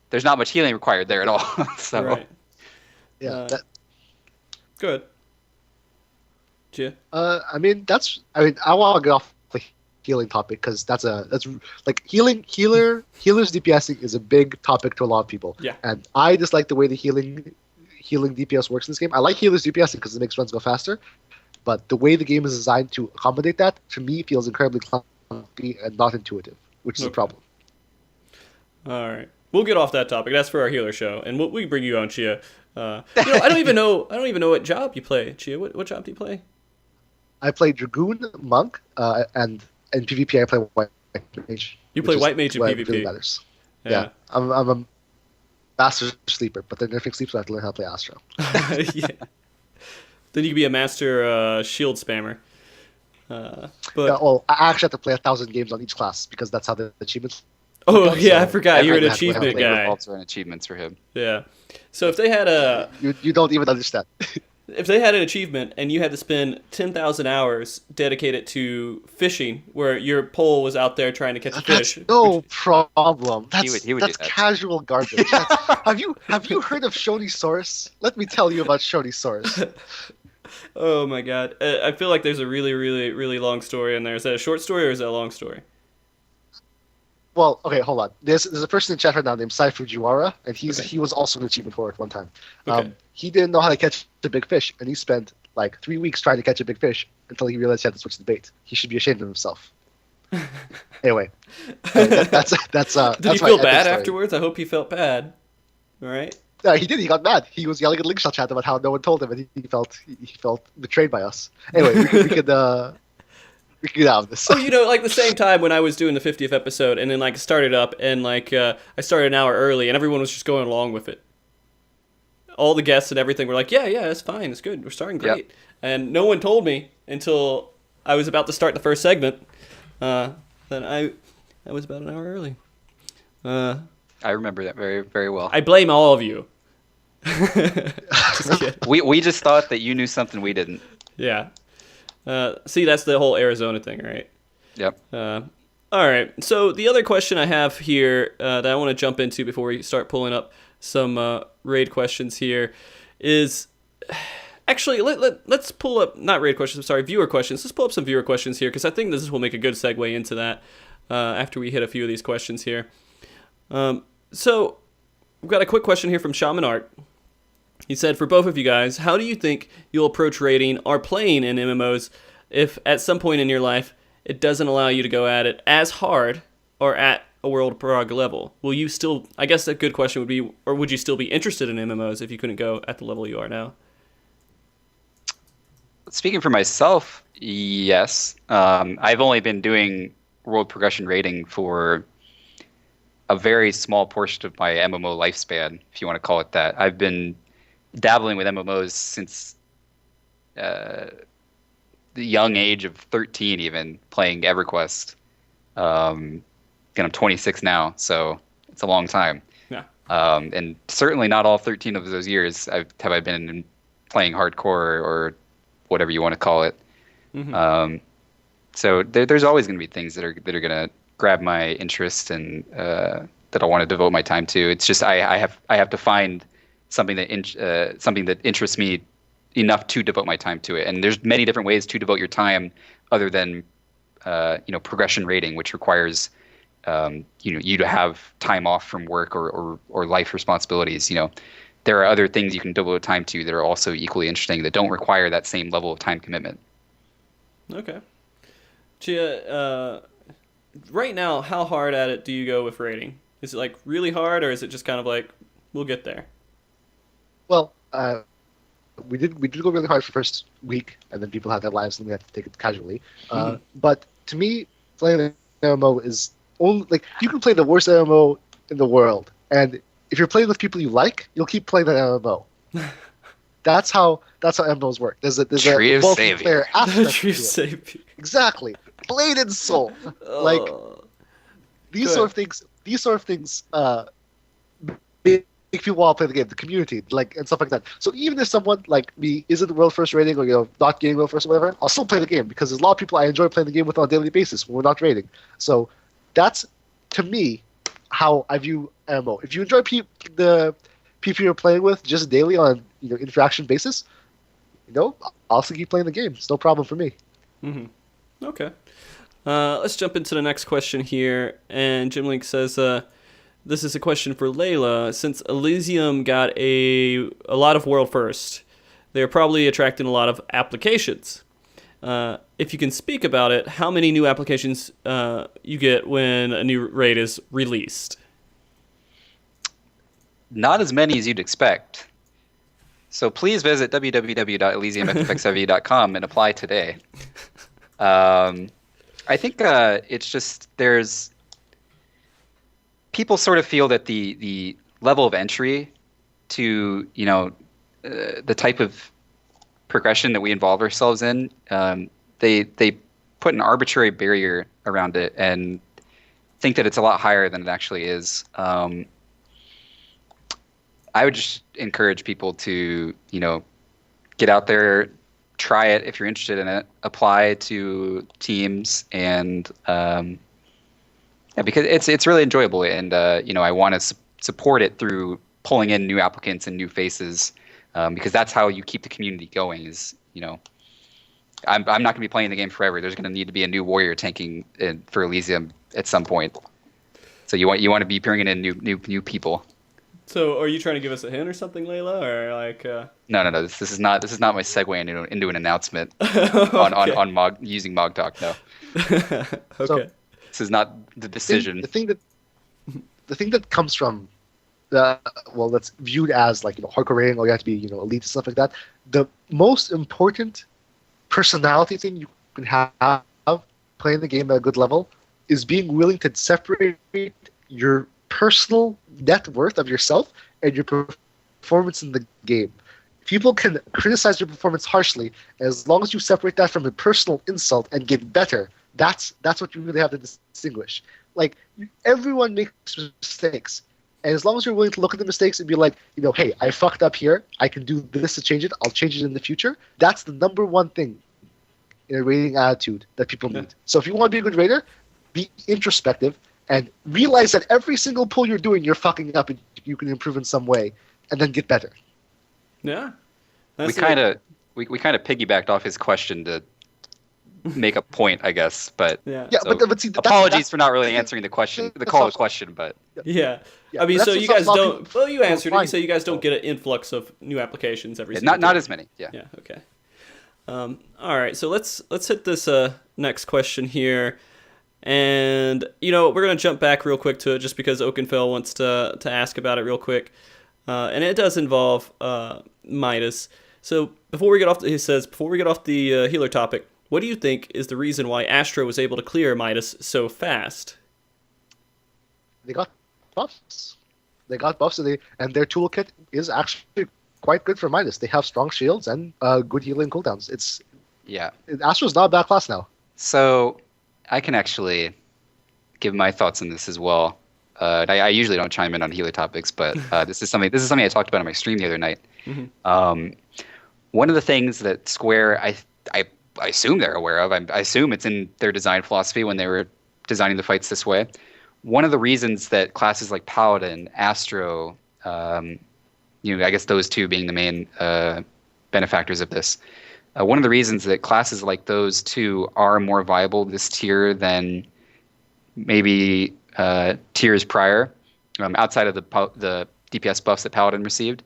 There's not much healing required there at all. So. Right. Yeah. Good. Chyea? I want to get off the healing topic because that's like healers DPSing is a big topic to a lot of people. Yeah. And I dislike the way the healing DPS works in this game. I like healers DPSing because it makes runs go faster, but the way the game is designed to accommodate that, to me, feels incredibly clunky and not intuitive, which is a problem. All right. We'll get off that topic. That's for our healer show, and we can bring you on, Chyea. I don't even know what job you play, Chyea. What job do you play? I play Dragoon, Monk, and in PvP I play White Mage. You play White Mage in PvP. Really matters. Yeah. I'm a master sleeper, but they're nerfing sleep, so I have to learn how to play Astro. Yeah. Then you can be a master shield spammer. Well, I actually have to play 1,000 games on each class because that's how the achievements. Oh yeah, I forgot you're an achievement guy. Also, achievements for him. Yeah. So if they had a, you don't even understand. if they had an achievement and you had to spend 10,000 hours dedicated to fishing, where your pole was out there trying to catch a fish, no problem. He would do That's that. casual garbage. Have you heard of Shonisaurus? Let me tell you about Shonisaurus. oh my god, I feel like there's a really, really, really long story in there. Is that a short story or is that a long story? Well, okay, hold on. There's a person in chat right now named Sai Fujiwara, and Okay. he was also an achievement for it one time. Okay. He didn't know how to catch a big fish, and he spent like 3 weeks trying to catch a big fish until he realized he had to switch the bait. He should be ashamed of himself. Anyway, that's Did that's he my feel epic bad story. afterwards? I hope he felt bad. All right. No, he did. He got mad. He was yelling at Linkshot chat about how no one told him, and he felt betrayed by us. Anyway, we could get out of this. Oh, like the same time when I was doing the 50th episode, and then like started up, and like I started an hour early, and everyone was just going along with it. All the guests and everything were like, yeah, it's fine, it's good, we're starting great. Yep. And no one told me until I was about to start the first segment that I was about an hour early. I remember that very, very well. I blame all of you. Just kidding. We just thought that you knew something we didn't. Yeah. See, that's the whole Arizona thing, right? Yep. All right. So the other question I have here that I want to jump into before we start pulling up some raid questions here is actually let's pull up not raid questions. I'm sorry, viewer questions. Let's pull up some viewer questions here because I think this will make a good segue into that after we hit a few of these questions here. So we've got a quick question here from Shaman Art. He said, for both of you guys, how do you think you'll approach raiding or playing in MMOs if at some point in your life it doesn't allow you to go at it as hard or at a world prog level? Will you still, I guess a good question would be, or would you still be interested in MMOs if you couldn't go at the level you are now? Speaking for myself, yes. I've only been doing world progression rating for a very small portion of my MMO lifespan, if you want to call it that. I've been dabbling with MMOs since the young age of 13, even playing EverQuest. And I'm 26 now, so it's a long time. Yeah. And certainly not all 13 of those years have I been playing hardcore or whatever you want to call it. Mm-hmm. So there's always going to be things that are going to grab my interest and that I want to devote my time to. It's just I have to find something that interests me enough to devote my time to it. And there's many different ways to devote your time other than progression rating, which requires you to have time off from work or life responsibilities. There are other things you can devote time to that are also equally interesting that don't require that same level of time commitment. Okay. Chyea, right now, how hard at it do you go with rating? Is it like really hard, or is it just kind of like we'll get there? Well, we did go really hard for the first week, and then people had their lives, and we had to take it casually. But to me, playing an MMO is only like you can play the worst MMO in the world, and if you're playing with people you like, you'll keep playing that MMO. That's how MMOs work. There's a Tree of multiplayer Savior. aspect Tree to of it. Savior. Exactly, blade and soul. Like these Good. sort of things make people want to play the game, the community, and stuff like that. So even if someone like me isn't world first rating or not getting world first or whatever, I'll still play the game because there's a lot of people I enjoy playing the game with on a daily basis when we're not rating. So that's to me how I view MMO. If you enjoy the people you're playing with just daily on interaction basis, I'll still keep playing the game. It's no problem for me. Mm-hmm. Okay. Let's jump into the next question here. And Jim Link says, this is a question for Layla. Since Elysium got a lot of world first, they're probably attracting a lot of applications. If you can speak about it, how many new applications you get when a new raid is released? Not as many as you'd expect. So please visit www.elysiumffxiv.com and apply today. I think it's just there's people sort of feel that the level of entry to the type of progression that we involve ourselves in, they put an arbitrary barrier around it and think that it's a lot higher than it actually is. I would just encourage people to get out there, try it if you're interested in it, apply to teams, and because it's really enjoyable, and I want to support it through pulling in new applicants and new faces, because that's how you keep the community going. I'm not going to be playing the game forever. There's going to need to be a new warrior tanking for Elysium at some point. So you want to be bringing in new people. So are you trying to give us a hint or something, Layla, or like? No. This is not my segue into an announcement Okay. on using MogTalk. No. Okay. So, This is not the decision. The thing that comes from that's viewed as like hardcore rating, or you have to be elite and stuff like that. The most important personality thing you can have playing the game at a good level is being willing to separate your personal net worth of yourself and your performance in the game. People can criticize your performance harshly, as long as you separate that from a personal insult and get better. That's what you really have to distinguish. Like, everyone makes mistakes, and as long as you're willing to look at the mistakes and be like, hey, I fucked up here, I can do this to change it, I'll change it in the future. That's the number one thing in a rating attitude that people need. So if you want to be a good rater, be introspective and realize that every single pull you're doing, you're fucking up, and you can improve in some way, and then get better. Yeah. We kind of piggybacked off his question to make a point, I guess. But yeah. Yeah, so but see, apologies for not really answering the question, the call of the question. But Yeah. Yeah, I mean, but so that's you what guys some don't. people Well, you answered it. You find. say you guys don't get an influx of new applications every. yeah, single not day. as many. Yeah. Yeah. Okay. All right. So let's hit this next question here, and we're gonna jump back real quick to it just because Oakenfell wants to ask about it real quick, and it does involve Midas. So before we get off the healer topic, what do you think is the reason why Astro was able to clear Midas so fast? They got buffs. And their toolkit is actually quite good for Midas. They have strong shields and good healing cooldowns. Astro's not a bad class now. So I can actually give my thoughts on this as well. I usually don't chime in on healer topics, but this is something I talked about on my stream the other night. Mm-hmm. One of the things that Square, I assume they're aware of. I assume it's in their design philosophy when they were designing the fights this way. One of the reasons that classes like Paladin, Astro, I guess those two being the main benefactors of this. One of the reasons that classes like those two are more viable this tier than maybe tiers prior, outside of the DPS buffs that Paladin received,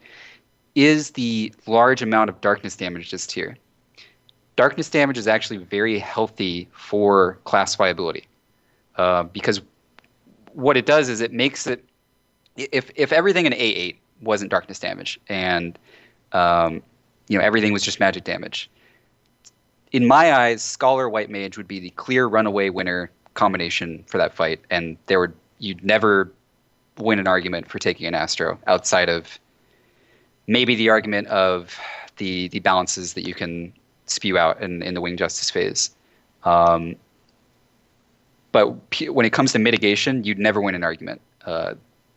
is the large amount of darkness damage this tier. Darkness damage is actually very healthy for class viability, because what it does is it makes it, if everything in A8 wasn't darkness damage and everything was just magic damage, in my eyes, Scholar White Mage would be the clear runaway winner combination for that fight, and you'd never win an argument for taking an Astro outside of maybe the argument of the balances that you can spew out in the Wing Justice phase. But when it comes to mitigation, you'd never win an argument.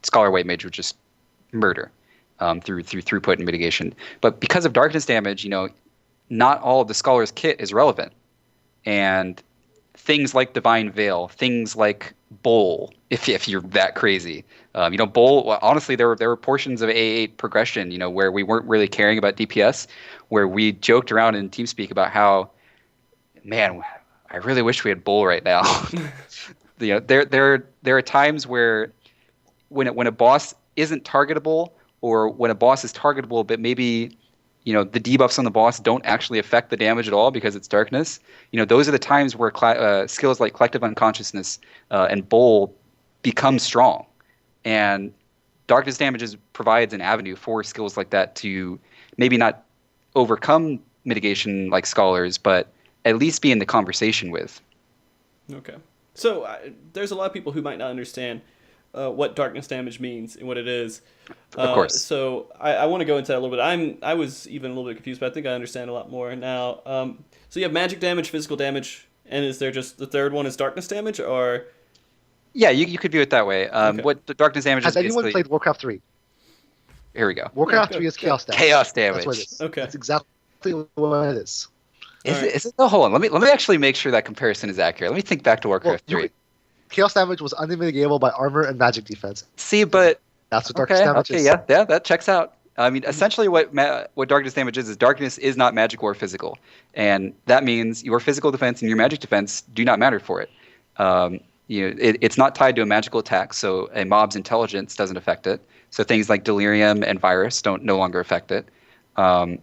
Scholar White Mage would just murder through throughput and mitigation. But because of darkness damage, not all of the Scholar's kit is relevant. And things like Divine Veil, things like Bowl, if you're that crazy. Bowl, well, honestly, there were portions of A8 progression, where we weren't really caring about DPS, where we joked around in TeamSpeak about how, man, I really wish we had Bowl right now. There are times where when a boss isn't targetable, or when a boss is targetable, but maybe the debuffs on the boss don't actually affect the damage at all because it's darkness. Those are the times where skills like Collective Unconsciousness and Bowl become strong. And darkness damage provides an avenue for skills like that to maybe not overcome mitigation like Scholars, but at least be in the conversation with. Okay. So there's a lot of people who might not understand what darkness damage means and what it is. Of course. So I want to go into that a little bit. I was even a little bit confused, but I think I understand a lot more now. So you have magic damage, physical damage, and is there just the third one is darkness damage, or? Yeah, you could view it that way. Okay. What the darkness damage Has is anyone basically... played Warcraft 3? Here we go. Warcraft 3 is chaos damage. Chaos damage. That's what it is. Okay. That's exactly exactly what it is. Is it? No, hold on. Let me actually make sure that comparison is accurate. Let me think back to Well, Warcraft 3. Chaos damage was unmitigatable by armor and magic defense. See, but That's what darkness damage is. yeah, that checks out. I mean, essentially, what darkness damage is darkness is not magic or physical, and that means your physical defense and your magic defense do not matter for it. It's not tied to a magical attack, so a mob's intelligence doesn't affect it. So things like delirium and virus don't no longer affect it. The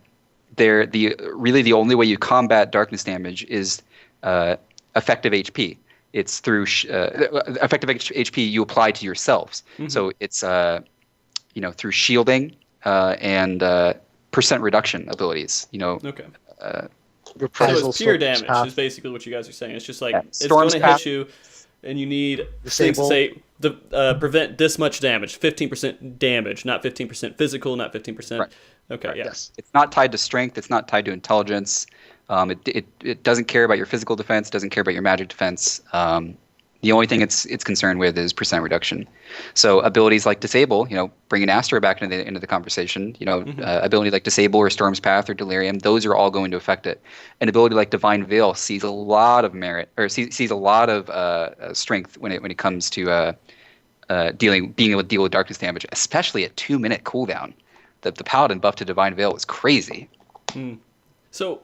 only way you combat darkness damage is effective HP. It's through effective HP you apply to yourselves. Mm-hmm. So it's through shielding and percent reduction abilities. Okay. Reprisal, so it's pure damage is basically what you guys are saying. It's just like it's Storm's going to hit you, and you need things to say prevent this much damage, 15% damage, not 15% physical, not 15%. Right. Okay, right. Yes. It's not tied to strength. It's not tied to intelligence. It doesn't care about your physical defense. It doesn't care about your magic defense. The only thing it's concerned with is percent reduction. So abilities like Disable, bringing Astra back into the conversation, ability like Disable or Storm's Path or Delirium, those are all going to affect it. An ability like Divine Veil sees a lot of merit, or sees a lot of strength when it comes to being able to deal with darkness damage, especially at 2-minute cooldown. The Paladin buff to Divine Veil is crazy. So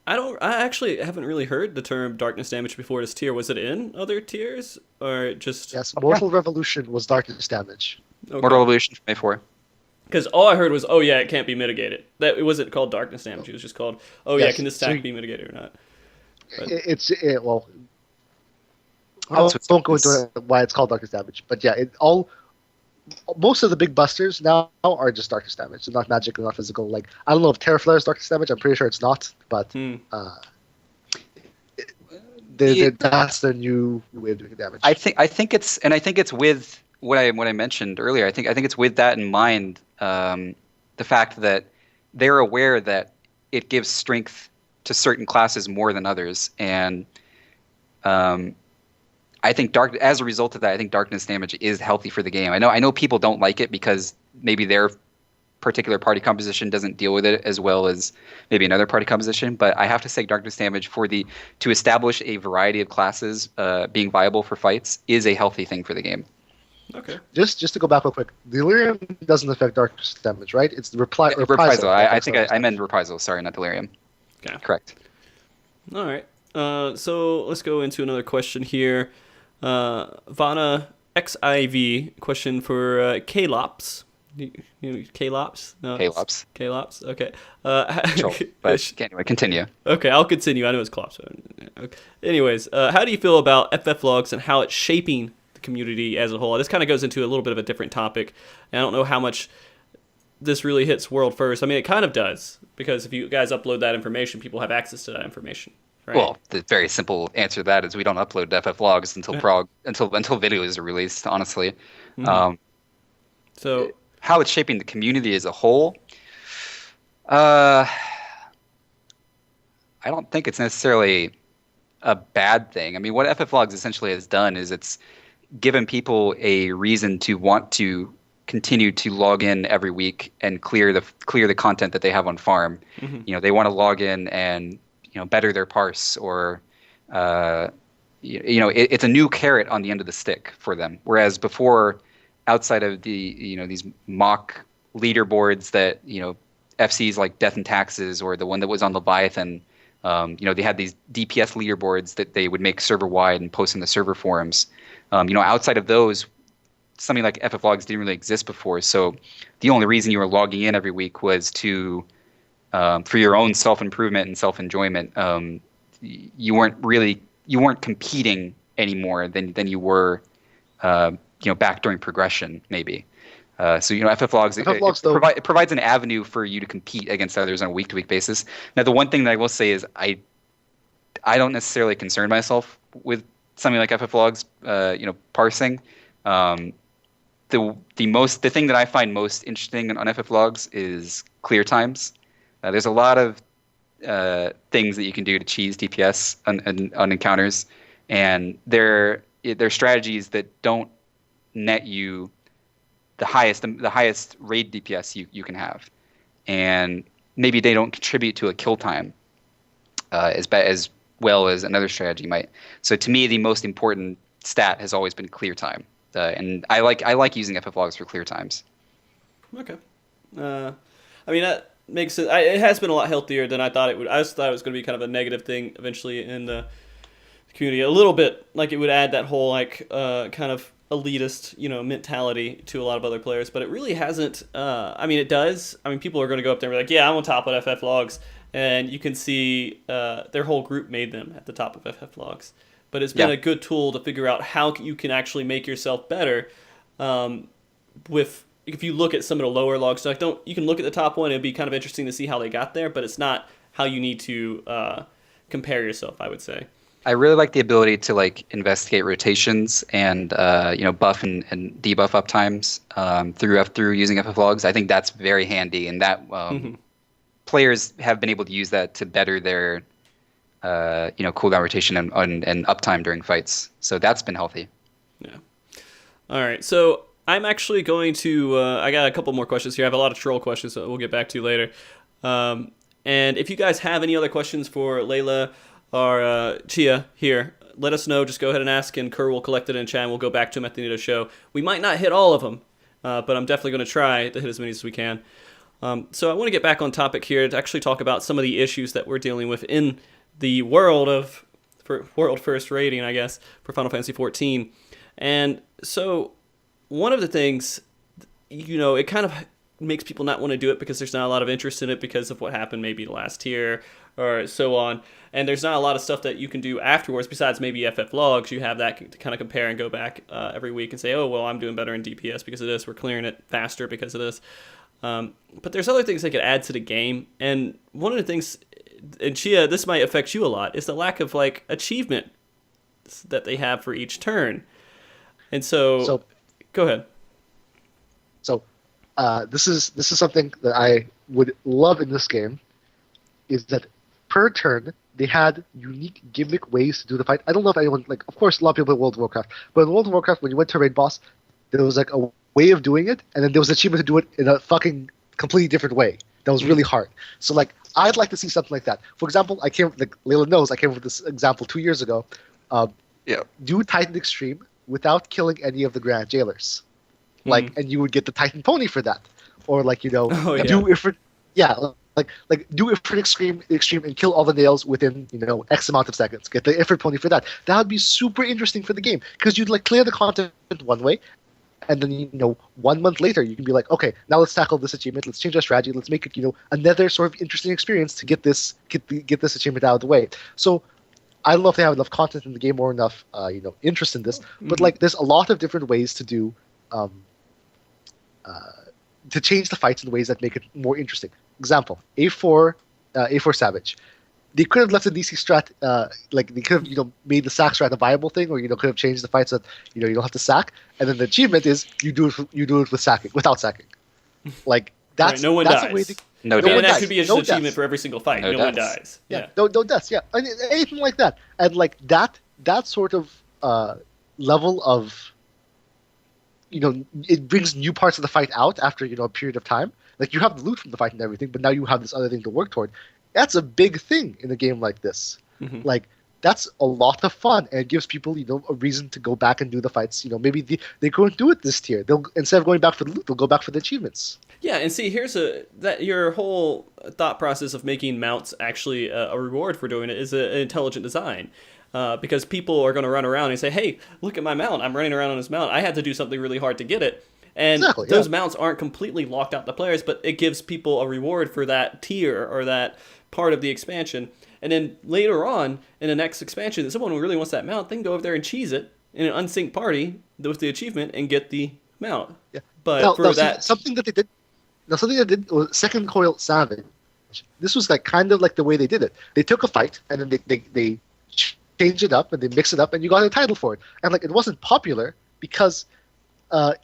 I actually haven't really heard the term darkness damage before this tier. Was it in other tiers or just? Yes, Mortal Revolution was darkness damage. Okay. Mortal Revolution from A4. Because all I heard was, it can't be mitigated. That it wasn't called darkness damage. It was just called, can this attack be mitigated or not? But I won't go into why it's called darkness damage, but yeah, most of the big busters now are just darkness damage. They're not magic, they're not physical. Like, I don't know if Terra Flare is darkness damage. I'm pretty sure it's not, but that's the new way of doing damage. I think it's with what I mentioned earlier. I think it's with that in mind. The fact that they're aware that it gives strength to certain classes more than others, and I think as a result of that, I think darkness damage is healthy for the game. I know people don't like it because maybe their particular party composition doesn't deal with it as well as maybe another party composition, but I have to say darkness damage to establish a variety of classes being viable for fights is a healthy thing for the game. Okay. Just to go back real quick, Delirium doesn't affect darkness damage, right? It's the reprisal. I think I meant reprisal. Sorry, not Delirium. Okay. Correct. All right. So let's go into another question here. Vana XIV question for K-Lops. K-Lops? No, K-Lops. K-Lops, okay. Sure, but anyway, continue. Okay, I'll continue. I know it's Klops. Okay. Anyways, how do you feel about FF logs and how it's shaping the community as a whole? This kind of goes into a little bit of a different topic. And I don't know how much this really hits world first. I mean, it kind of does, because if you guys upload that information, people have access to that information. Right. Well, the very simple answer to that is we don't upload FF logs until videos are released. Honestly, so how it's shaping the community as a whole, I don't think it's necessarily a bad thing. I mean, what FF logs essentially has done is it's given people a reason to want to continue to log in every week and clear the content that they have on farm. Mm-hmm. They want to log in and better their parse, or it's a new carrot on the end of the stick for them. Whereas before, outside of the these mock leaderboards that FCs like Death and Taxes, or the one that was on Leviathan, they had these DPS leaderboards that they would make server wide and post in the server forums. Outside of those, something like FF logs didn't really exist before. So the only reason you were logging in every week was to for your own self-improvement and self-enjoyment. You weren't competing anymore than you were, back during progression, maybe. FF logs, it provides an avenue for you to compete against others on a week-to-week basis. Now, the one thing that I will say is I don't necessarily concern myself with something like FF logs, parsing. The thing that I find most interesting on FF logs is clear times. There's a lot of things that you can do to cheese DPS on encounters, and they're strategies that don't net you the highest raid DPS you can have. And maybe they don't contribute to a kill time as well as another strategy might. So to me, the most important stat has always been clear time, and I like using FF logs for clear times. Okay. I mean, that makes it. It has been a lot healthier than I thought it would. I just thought it was going to be kind of a negative thing eventually in the community. A little bit, like it would add that whole like kind of elitist, mentality to a lot of other players. But it really hasn't. I mean, it does. I mean, people are going to go up there and be like, "Yeah, I'm on top of FF logs," and you can see their whole group made them at the top of FF logs. But it's been a good tool to figure out how you can actually make yourself better with. If you look at some of the lower logs, like you can look at the top one. It'd be kind of interesting to see how they got there, but it's not how you need to compare yourself, I would say. I really like the ability to like investigate rotations and buff and debuff uptimes through using FF logs. I think that's very handy, and that players have been able to use that to better their cooldown rotation and uptime during fights. So that's been healthy. Yeah. All right. So I'm actually going to. I got a couple more questions here. I have a lot of troll questions that we'll get back to later. And if you guys have any other questions for Layla or Chyea here, let us know. Just go ahead and ask, and Kerr will collect it in chat, and we'll go back to them at the end of the show. We might not hit all of them, but I'm definitely going to try to hit as many as we can. So I want to get back on topic here to actually talk about some of the issues that we're dealing with in the world of world first rating, I guess, for Final Fantasy XIV. And so one of the things, it kind of makes people not want to do it because there's not a lot of interest in it because of what happened maybe last tier or so on. And there's not a lot of stuff that you can do afterwards besides maybe FF logs. You have that to kind of compare and go back every week and say, oh, well, I'm doing better in DPS because of this. We're clearing it faster because of this. But there's other things they could add to the game. And one of the things, and Chyea, this might affect you a lot, is the lack of like achievement that they have for each turn. And so go ahead. So this is something that I would love in this game, is that per turn they had unique gimmick ways to do the fight. I don't know if anyone, like, of course a lot of people in World of Warcraft, but in World of Warcraft when you went to raid boss, there was like a way of doing it, and then there was an achievement to do it in a fucking completely different way that was really hard. So like I'd like to see something like that. For example, like Layla knows, I came up with this example 2 years ago. Do Titan Extreme without killing any of the Grand Jailers. Like, and you would get the Titan Pony for that. Or like, do Ifrit, do Ifrit Extreme and kill all the nails within, X amount of seconds. Get the Ifrit Pony for that. That would be super interesting for the game, because you'd like clear the content one way, and then 1 month later you can be like, okay, now let's tackle this achievement. Let's change our strategy. Let's make it another sort of interesting experience to get this achievement out of the way. So I don't know if they have enough content in the game or enough interest in this, but like there's a lot of different ways to do to change the fights in ways that make it more interesting. Example: A4 Savage. They could have left the DC strat, like they could have made the sack strat a viable thing, or could have changed the fights so that you don't have to sack. And then the achievement is you do it with sacking, without sacking. Like that's right, no one that's dies. A way to, no and that deaths. could be an achievement for every single fight. No one dies. Yeah, no deaths. Yeah, I mean, anything like that, and like that sort of level of it brings new parts of the fight out after a period of time. Like you have the loot from the fight and everything, but now you have this other thing to work toward. That's a big thing in a game like this. Like that's a lot of fun, and it gives people a reason to go back and do the fights. Maybe they couldn't do it this tier. They'll, instead of going back for the loot, they'll go back for the achievements. Yeah, and see, here's your whole thought process of making mounts actually a reward for doing it is an intelligent design. Because people are going to run around and say, hey, look at my mount. I'm running around on this mount. I had to do something really hard to get it. And those mounts aren't completely locked out to players, but it gives people a reward for that tier or that part of the expansion. And then later on, in the next expansion, if someone who really wants that mount, they can go over there and cheese it in an unsynced party with the achievement and get the mount. Yeah. But something that they did was Second Coil Savage. This was like kind of like the way they did it. They took a fight and then they change it up and they mix it up and you got a title for it. And like it wasn't popular because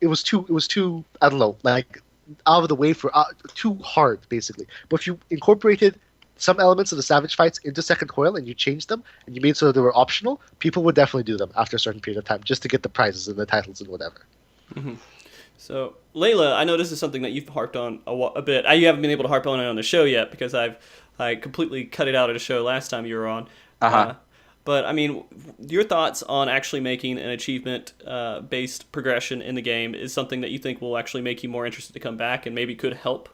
it was too I don't know, like out of the way for too hard basically. But if you incorporated some elements of the Savage fights into Second Coil and you changed them and you made so they were optional, people would definitely do them after a certain period of time just to get the prizes and the titles and whatever. So, Layla, I know this is something that you've harped on a bit. You haven't been able to harp on it on the show yet because I completely cut it out of the show last time you were on. Uh-huh. But I mean, your thoughts on actually making an achievement-based progression in the game is something that you think will actually make you more interested to come back and maybe could help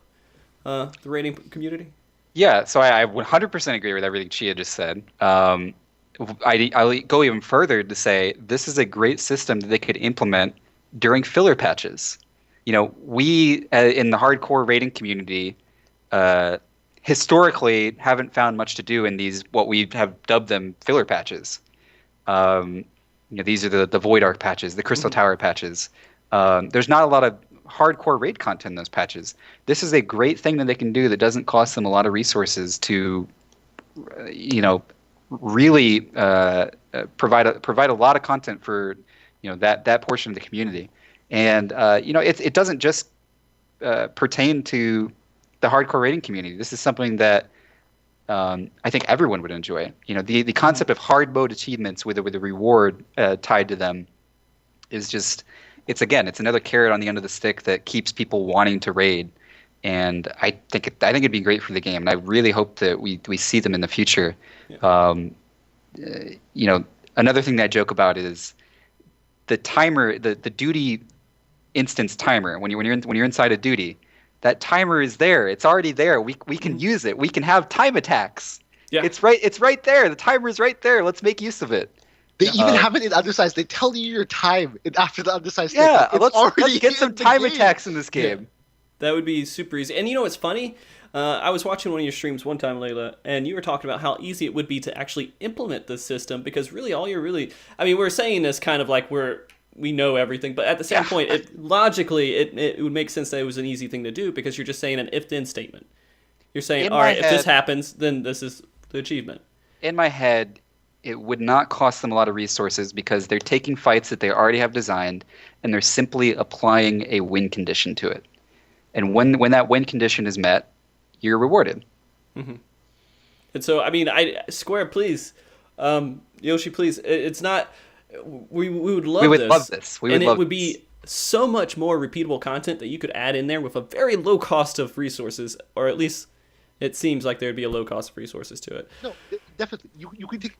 the rating community? Yeah, so I 100% agree with everything Chyea just said. I'll go even further to say this is a great system that they could implement during filler patches. We in the hardcore rating community historically haven't found much to do in these what we have dubbed them filler patches. These are the Void Arc patches, the Crystal Tower patches. There's not a lot of hardcore raid content in those patches. This is a great thing that they can do that doesn't cost them a lot of resources to, really provide a lot of content for that portion of the community. And it doesn't just pertain to the hardcore raiding community. This is something that I think everyone would enjoy. The concept of hard mode achievements with a reward tied to them is just it's another carrot on the end of the stick that keeps people wanting to raid. And I think it'd be great for the game, and I really hope that we see them in the future. Yeah. Another thing that I joke about is the timer, the duty instance timer. When you're inside a duty, that timer is there. It's already there. We can use it. We can have time attacks. Yeah. It's right there. The timer is right there. Let's make use of it. They even have it in undersize. They tell you your time after the undersize. Yeah, let's get some time attacks in this game. Yeah. That would be super easy. And what's funny? I was watching one of your streams one time, Layla, and you were talking about how easy it would be to actually implement this system because really we're saying this kind of like we know everything, but at the same point, it would make sense that it was an easy thing to do because you're just saying an if-then statement. You're saying, all right, if this happens, then this is the achievement. In my head, it would not cost them a lot of resources because they're taking fights that they already have designed and they're simply applying a win condition to it. And when that win condition is met, you're rewarded. Mm-hmm. And so, Square, please, Yoshi, please. It's not. We would love this. We would love this. It would be so much more repeatable content that you could add in there with a very low cost of resources, or at least it seems like there'd be a low cost of resources to it. No, definitely. You could take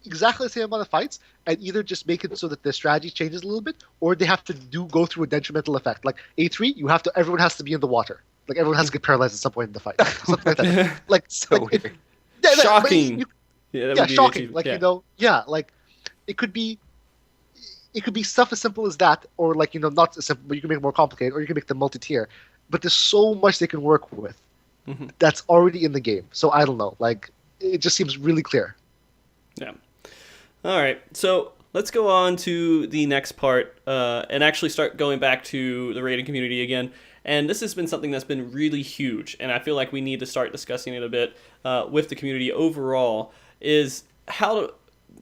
exactly the same amount of fights and either just make it so that the strategy changes a little bit, or they have to go through a detrimental effect. Like A3, everyone has to be in the water. Like everyone has to get paralyzed at some point in the fight. Something like that. Like so weird. Shocking. Shocking. Like it could be stuff as simple as that, or not as simple, but you can make it more complicated, or you can make them multi-tier. But there's so much they can work with that's already in the game. So I don't know. Like it just seems really clear. Yeah. All right. So let's go on to the next part and actually start going back to the rating community again. And this has been something that's been really huge, and I feel like we need to start discussing it a bit with the community overall, is how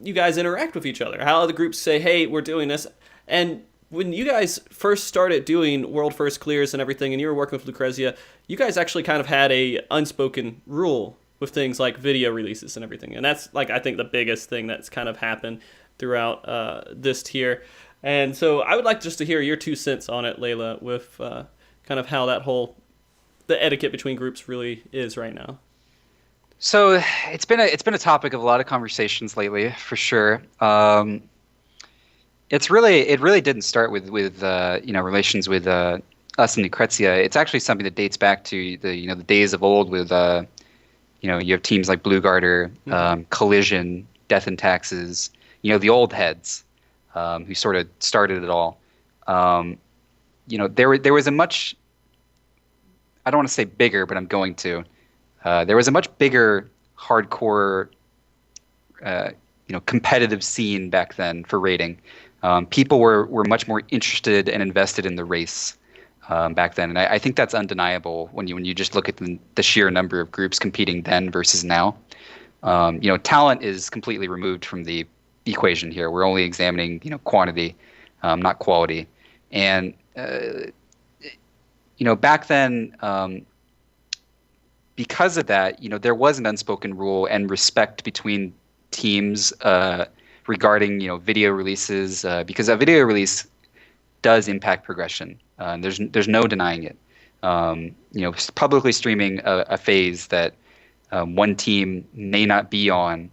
you guys interact with each other. How the groups say, hey, we're doing this. And when you guys first started doing World First Clears and everything, and you were working with Lucrezia, you guys actually kind of had a unspoken rule with things like video releases and everything. And that's, I think the biggest thing that's kind of happened throughout this tier. And so I would like just to hear your 2 cents on it, Layla, with kind of how the etiquette between groups really is right now. So it's been a topic of a lot of conversations lately, for sure. It really didn't start with relations with us and Lucrezia. It's actually something that dates back to the days of old with you have teams like Blue Garter, Collision, Death and Taxes, the old heads who sort of started it all. There was a much, I don't want to say bigger, but I'm going to. There was a much bigger hardcore, competitive scene back then for raiding. People were much more interested and invested in the race back then, and I think that's undeniable when you just look at the sheer number of groups competing then versus now. Talent is completely removed from the equation here. We're only examining quantity, not quality, and back then. Because of that, there was an unspoken rule and respect between teams regarding, video releases, because a video release does impact progression. There's no denying it. Publicly streaming a phase that one team may not be on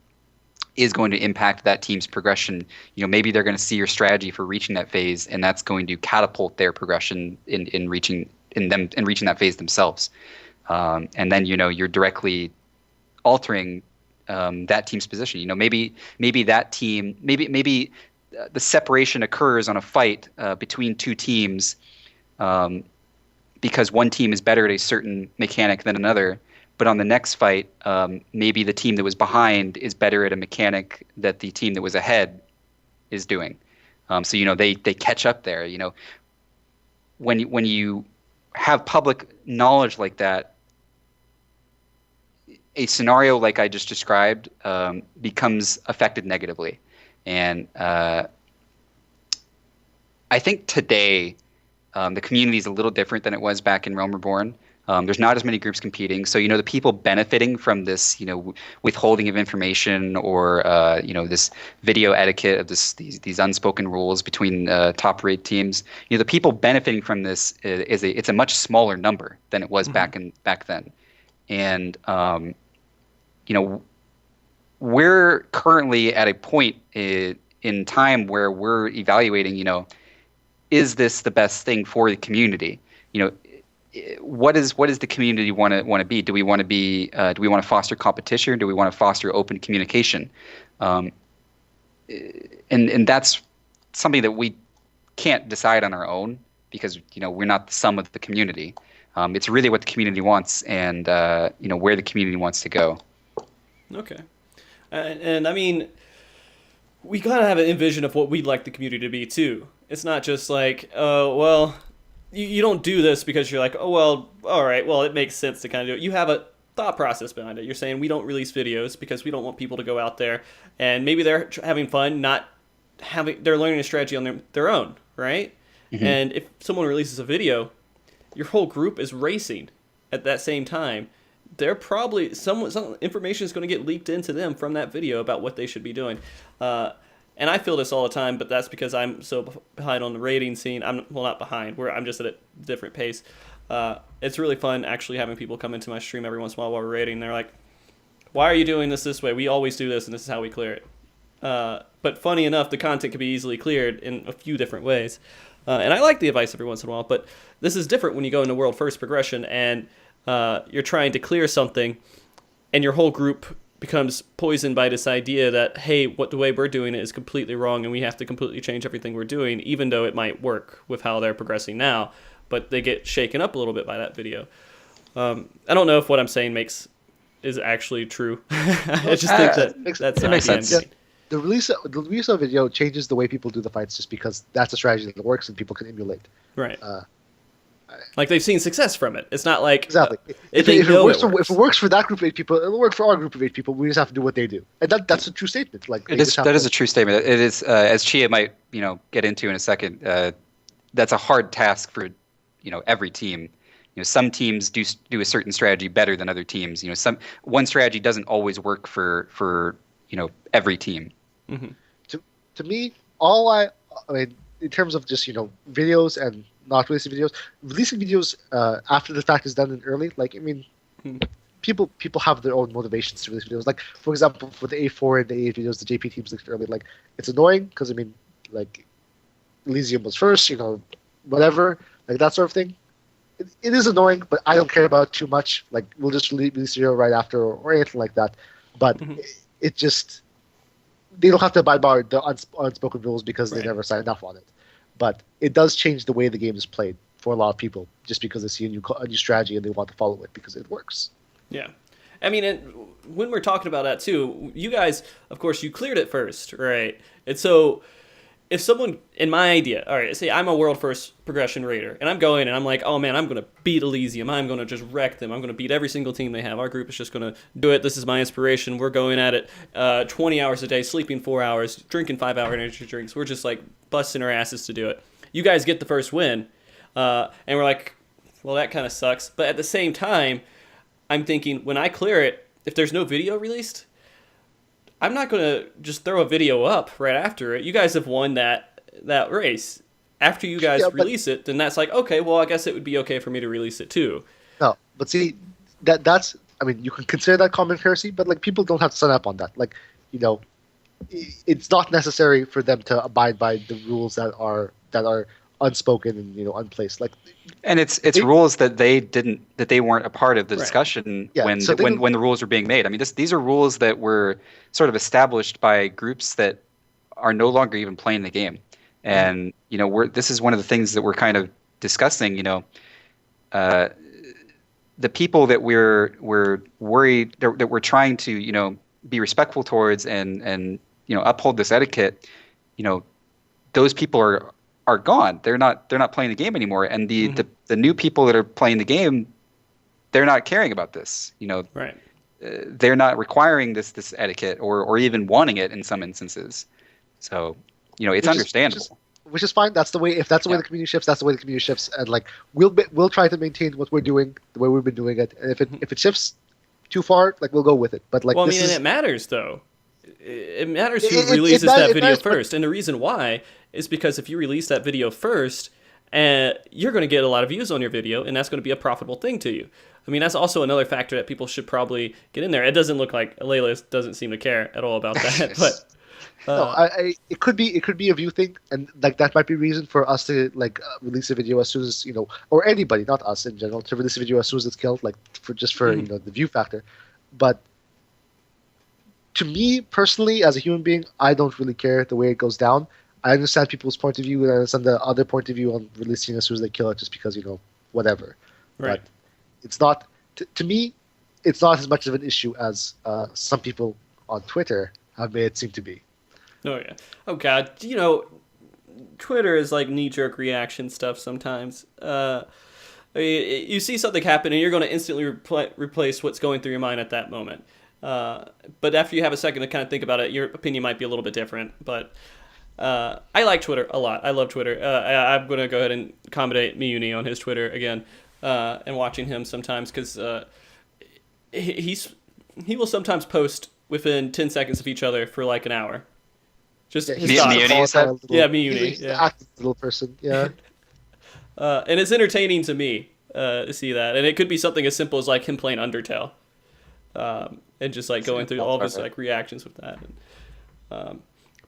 is going to impact that team's progression. Maybe they're going to see your strategy for reaching that phase, and that's going to catapult their progression in reaching that phase themselves. And then you're directly altering that team's position. Maybe that team, maybe the separation occurs on a fight between two teams because one team is better at a certain mechanic than another. But on the next fight, maybe the team that was behind is better at a mechanic that the team that was ahead is doing. So they catch up there. When you have public knowledge like that, a scenario like I just described becomes affected negatively. And I think today the community is a little different than it was back in Realm Reborn. There's not as many groups competing. So, the people benefiting from this, withholding of information or, this video etiquette of these unspoken rules between top-rate teams, the people benefiting from this it's a much smaller number than it was back then. And, we're currently at a point in time where we're evaluating, is this the best thing for the community? What is the community want to be? Do we want to be? Do we want to foster competition? Or do we want to foster open communication? And that's something that we can't decide on our own because we're not the sum of the community. It's really what the community wants and where the community wants to go. Okay, and I mean, we gotta have an vision of what we'd like the community to be too. It's not just like, well. You don't do this because you're like, oh, well, all right, well, it makes sense to kind of do it. You have a thought process behind it. You're saying we don't release videos because we don't want people to go out there and maybe they're having fun, they're learning a strategy on their own, right? Mm-hmm. And if someone releases a video, your whole group is racing at that same time. They're probably, some information is going to get leaked into them from that video about what they should be doing. And I feel this all the time, but that's because I'm so behind on the rating scene. Not behind. I'm just at a different pace. It's really fun actually having people come into my stream every once in a while we're rating. They're like, why are you doing this way? We always do this, and this is how we clear it. But funny enough, the content can be easily cleared in a few different ways. And I like the advice every once in a while, but this is different when you go into World First Progression and you're trying to clear something, and your whole group becomes poisoned by this idea that, hey, the way we're doing it is completely wrong and we have to completely change everything we're doing, even though it might work with how they're progressing now. But they get shaken up a little bit by that video. I don't know if what I'm saying is actually true. I just think that makes sense. Yeah. The release of video changes the way people do the fights just because that's a strategy that works and people can emulate. Right. Like they've seen success from it. It's not like exactly. If it works for that group of 8 people, it'll work for our group of 8 people. We just have to do what they do, and that's a true statement. Like that is a true statement. It is, as Chyea might get into in a second. That's a hard task for every team. Some teams do a certain strategy better than other teams. One strategy doesn't always work for every team. Mm-hmm. To me, I mean, in terms of just videos and not releasing videos after the fact is done in early. Like, I mean, people have their own motivations to release videos. Like, for example, for the A4 and the A8 videos, the JP teams released early. Like, it's annoying because I mean, like, Elysium was first, whatever, like that sort of thing. It is annoying, but I don't care about it too much. Like, we'll just release video right after or anything like that. But it just, they don't have to abide by the unspoken rules because they never signed off on it. But it does change the way the game is played for a lot of people, just because they see a new strategy and they want to follow it because it works. Yeah. I mean, when we're talking about that too, you guys, of course, you cleared it first, right? And so if someone, in my idea, all right, say I'm a world first progression raider, and I'm going and I'm like, oh man, I'm going to beat Elysium. I'm going to just wreck them. I'm going to beat every single team they have. Our group is just going to do it. This is my inspiration. We're going at it 20 hours a day, sleeping 4 hours, drinking 5-hour energy drinks. We're just like busting our asses to do it. You guys get the first win, and we're like, well, that kind of sucks. But at the same time, I'm thinking, when I clear it, if there's no video released, I'm not going to just throw a video up right after it. You guys have won that race. after you guys release it, then that's like, okay, well, I guess it would be okay for me to release it too. No, but see, that's I mean, you can consider that common courtesy, but like people don't have to sign up on that. Like, you know, it's not necessary for them to abide by the rules that are unspoken and unplaced. Like, and it's rules that they weren't a part of the discussion when the rules were being made. I mean, these are rules that were sort of established by groups that are no longer even playing the game, and this is one of the things that we're kind of discussing. The people that we're worried that we're trying to be respectful towards and uphold this etiquette, those people are gone. They're not playing the game anymore, and the new people that are playing the game, they're not caring about this. Right. They're not requiring this etiquette or even wanting it in some instances. So it's understandable. Which is fine. That's the way. If that's the way the community shifts, that's the way the community shifts. And like we'll try to maintain what we're doing the way we've been doing it. And if it shifts too far, like we'll go with it. But like, well, I mean, and it matters though. It matters who releases that video first, and the reason why is because if you release that video first, you're going to get a lot of views on your video, and that's going to be a profitable thing to you. I mean, that's also another factor that people should probably get in there. It doesn't look like Layla doesn't seem to care at all about that, but. No, it could be a view thing, and like that might be a reason for us to release a video as soon as or anybody, not us in general, to release a video as soon as it's killed, like for the view factor. But to me personally, as a human being, I don't really care the way it goes down. I understand people's point of view, and I understand the other point of view on releasing as soon as they kill it, just because whatever. Right. But it's not to me. It's not as much of an issue as some people on Twitter have made it seem to be. Oh yeah. Oh god. Twitter is like knee-jerk reaction stuff sometimes. You see something happen and you're going to instantly replace what's going through your mind at that moment. But after you have a second to kind of think about it, your opinion might be a little bit different. But I like Twitter a lot. I love Twitter. I'm going to go ahead and accommodate Miyuni on his Twitter again, and watching him sometimes because he will sometimes post within 10 seconds of each other for like an hour. Just his thoughts. Miyuni, is that? Yeah, Miyuni. He's an active little person. Yeah. And it's entertaining to me to see that, and it could be something as simple as like him playing Undertale, and just like going through all of his like reactions with that.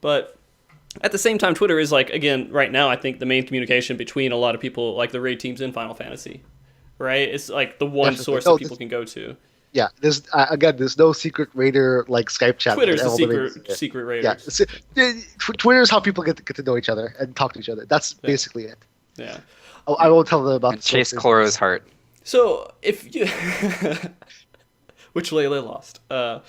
But at the same time, Twitter is like, again, right now I think the main communication between a lot of people, like the raid teams in Final Fantasy, right? It's like the one source that people can go to. Yeah, there's no secret raider like Skype chat. Twitter's the secret raider. Yeah, Twitter is how people get to know each other and talk to each other. That's basically it. Yeah. I won't tell them about. And chase Chloro's heart. So if you, which Layla lost. What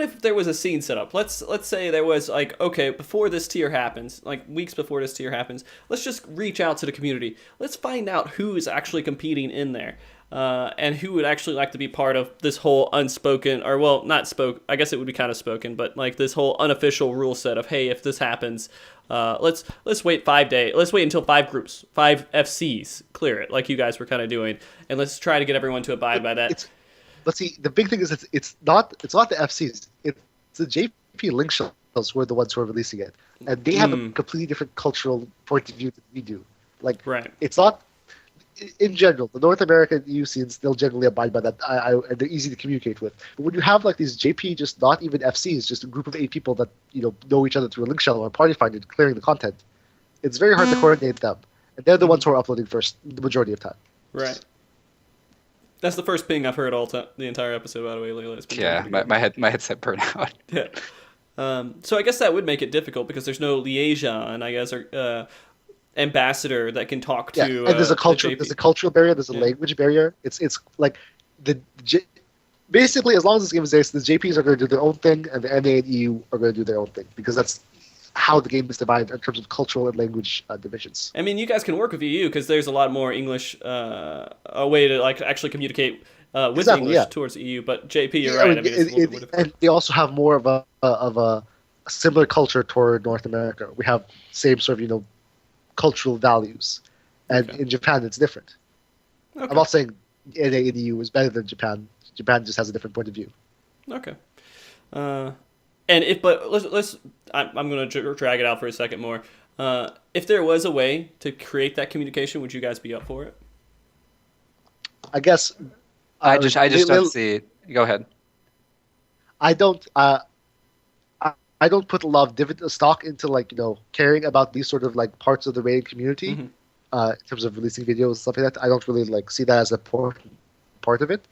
if there was a scene set up? Let's say there was like, okay, before this tier happens, like weeks before this tier happens, let's just reach out to the community. Let's find out who is actually competing in there. And who would actually like to be part of this whole unspoken, or well, not spoken, I guess it would be kind of spoken, but like this whole unofficial rule set of, hey, if this happens, let's wait 5 days, let's wait until 5 groups, 5 FCs clear it, like you guys were kind of doing, and let's try to get everyone to abide by that. But see, the big thing is it's not the FCs, it's the JP link shells who are the ones who are releasing it, and they have a completely different cultural point of view than we do. Like, right. It's not. In general, the North American EU scenes, they'll generally abide by that, and they're easy to communicate with. But when you have like these JP, just not even FCs, just a group of 8 people that know each other through a link shell or Party Finder, clearing the content, it's very hard to coordinate them, and they're the ones who are uploading first the majority of time. Right. That's the first ping I've heard the entire episode. By the way, Layla. Yeah, my headset burned out. Yeah. So I guess that would make it difficult because there's no liaison, I guess, or ambassador that can talk to. And there's a cultural barrier. There's a language barrier. It's like basically, as long as this game is there, the JPs are going to do their own thing, and the NA and EU are going to do their own thing because that's how the game is divided in terms of cultural and language divisions. I mean, you guys can work with EU because there's a lot more English, a way to like actually communicate with English towards the EU. But JP, you're right. I mean, and they also have more of a similar culture toward North America. We have same sort of cultural values, and in Japan it's different. I'm not saying NA and EU is better than Japan. Japan just has a different point of view. Okay. And but let's I'm going to drag it out for a second more. If there was a way to create that communication, would you guys be up for it? I guess. I just don't see. Go ahead. I don't. I don't put a lot of stock into caring about these sort of parts of the rating community, in terms of releasing videos and stuff like that. I don't really see that as a important part of it.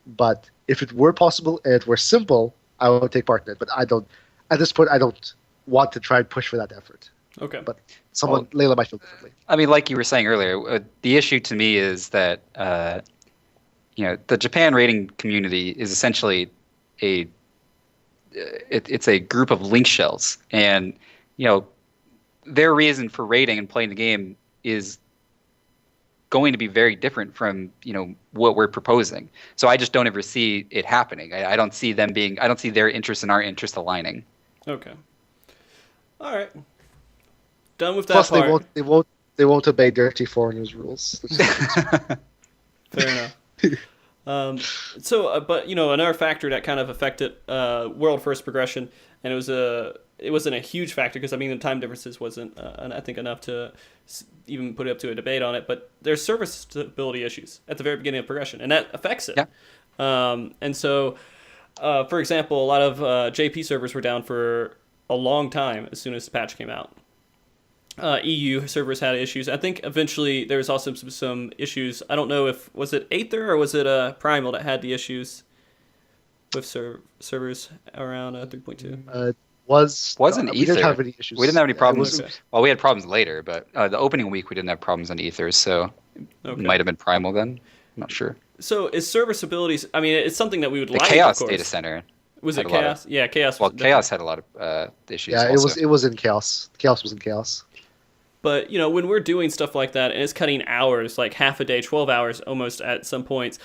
But if it were possible and it were simple, I would take part in it. But I don't. At this point, I don't want to try and push for that effort. Okay. But Layla might feel differently. I mean, like you were saying earlier, the issue to me is that the Japan rating community is essentially it's a group of link shells, and their reason for rating and playing the game is going to be very different from what we're proposing. So I just don't ever see it happening. I don't see I don't see their interest and our interest aligning. Okay. All right. Done with that part. Plus, they won't obey Dirty Foreigners rules. Fair enough. But another factor that kind of affected world first progression, and it wasn't a huge factor because the time differences wasn't I think enough to even put it up to a debate on it. But there's server stability issues at the very beginning of progression, and that affects it. Yeah. And so, for example, a lot of JP servers were down for a long time as soon as the patch came out. EU servers had issues. I think eventually there was also some issues. I don't know if was it Aether or was it Primal that had the issues with servers around 3.2. Wasn't Ether. We didn't have any issues. We didn't have any problems. Okay. Well, we had problems later, but the opening week we didn't have problems on Ether, so it might have been Primal then. I'm not sure. So is server stability? I mean, it's something that we would like. The Chaos of course. data center. Was it Chaos? Yeah, Chaos. Well, Chaos had a lot of issues. Yeah, also. it was in Chaos. Chaos was in Chaos. But when we're doing stuff like that and it's cutting hours, like half a day, 12 hours almost at some points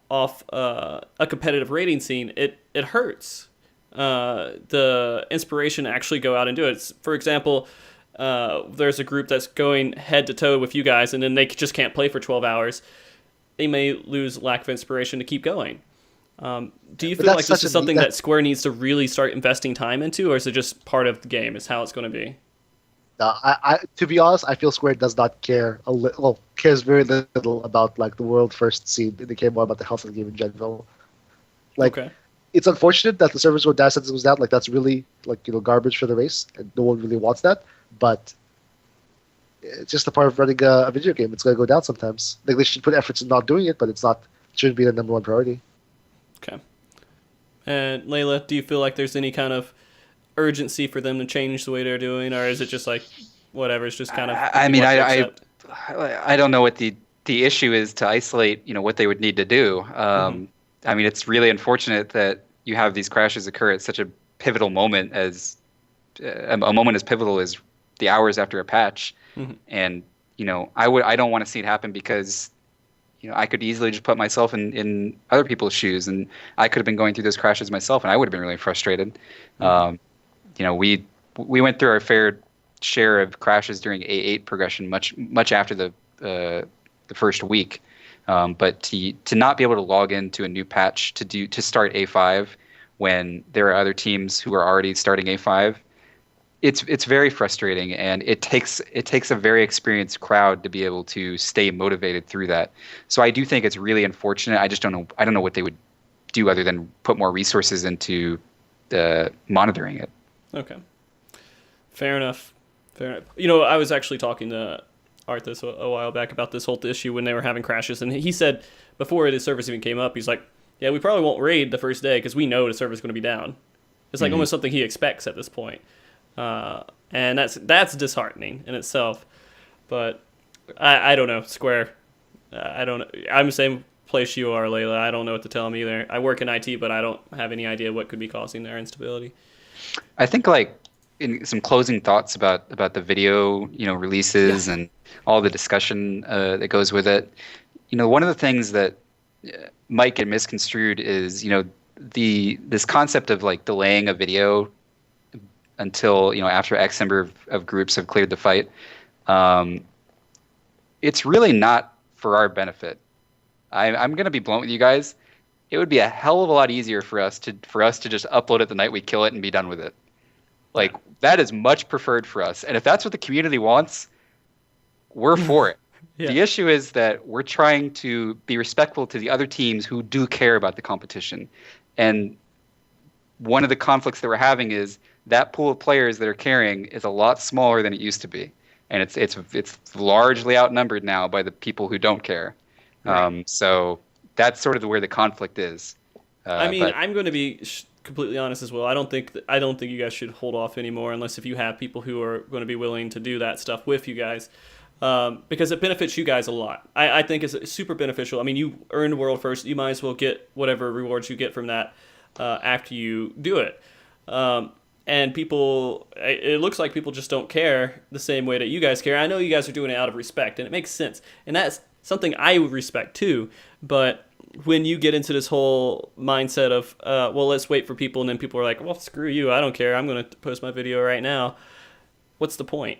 off a competitive rating scene, it hurts. The inspiration to actually go out and do it. For example, there's a group that's going head to toe with you guys and then they just can't play for 12 hours. They may lose lack of inspiration to keep going. Do you feel like this is something that Square needs to really start investing time into, or is it just part of the game, is how it's going to be? I to be honest, I feel Square does not care cares very little about the world first scene. They care more about the health of the game in general. Okay. It's unfortunate that the servers go down since it was down. That's really garbage for the race, and no one really wants that. But it's just a part of running a video game. It's going to go down sometimes. They should put efforts in not doing it, but it shouldn't be the number one priority. Okay. And Layla, do you feel like there's any kind of urgency for them to change the way they're doing, or is it just whatever? It's just kind of. I mean, I don't know what the issue is to isolate. What they would need to do. I mean, it's really unfortunate that you have these crashes occur at such a pivotal moment as a moment as pivotal as the hours after a patch, and I don't want to see it happen because. I could easily just put myself in other people's shoes, and I could have been going through those crashes myself, and I would have been really frustrated. We went through our fair share of crashes during A8 progression, much after the first week. But to not be able to log into a new patch to start A5 when there are other teams who are already starting A5. It's very frustrating, and it takes a very experienced crowd to be able to stay motivated through that. So I do think it's really unfortunate. I just don't know. I don't know what they would do other than put more resources into monitoring it. Okay, fair enough. I was actually talking to Arthas a while back about this whole issue when they were having crashes, and he said before his service even came up, he's like, "Yeah, we probably won't raid the first day because we know the server's going to be down." It's almost something he expects at this point. And that's disheartening in itself, but I don't know, Square. I don't know. I'm the same place you are, Layla. I don't know what to tell them either. I work in IT, but I don't have any idea what could be causing their instability. I think in some closing thoughts about the video, releases and all the discussion that goes with it. One of the things that might get misconstrued is this concept of delaying a video until after X number of groups have cleared the fight. It's really not for our benefit. I'm going to be blunt with you guys. it would be a hell of a lot easier for us to just upload it the night we kill it and be done with it. Like, that is much preferred for us. And if that's what the community wants, we're for it. Yeah. The issue is that we're trying to be respectful to the other teams who do care about the competition. And one of the conflicts that we're having is that pool of players that are caring is a lot smaller than it used to be. And it's largely outnumbered now by the people who don't care. Right. So that's sort of where the conflict is. I'm going to be completely honest as well. I don't think you guys should hold off anymore unless if you have people who are going to be willing to do that stuff with you guys. Because it benefits you guys a lot. I think it's super beneficial. I mean, you earned world first. You might as well get whatever rewards you get from that after you do it. And people, it looks like people just don't care the same way that you guys care. I know you guys are doing it out of respect, and it makes sense. And that's something I would respect too. But when you get into this whole mindset of, well, let's wait for people, and then people are like, well, screw you, I don't care. I'm going to post my video right now. What's the point?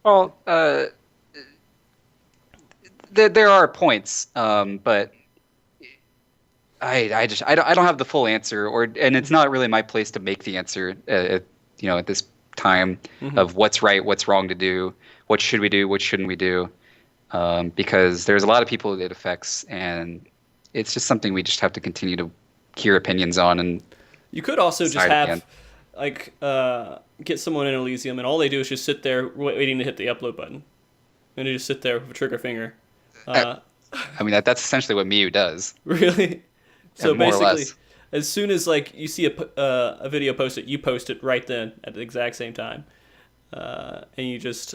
Well, there are points, but I don't have the full answer, and it's not really my place to make the answer. At this time of what's right, what's wrong to do, what should we do, what shouldn't we do, because there's a lot of people that it affects, and it's just something we just have to continue to hear opinions on. And you could also just have get someone in Elysium, and all they do is just sit there waiting to hit the upload button, and they just sit there with a trigger finger. I mean, that's essentially what Miu does. Really? So more or basically, less. as soon as like you see a video posted, you post it right then at the exact same time, and you just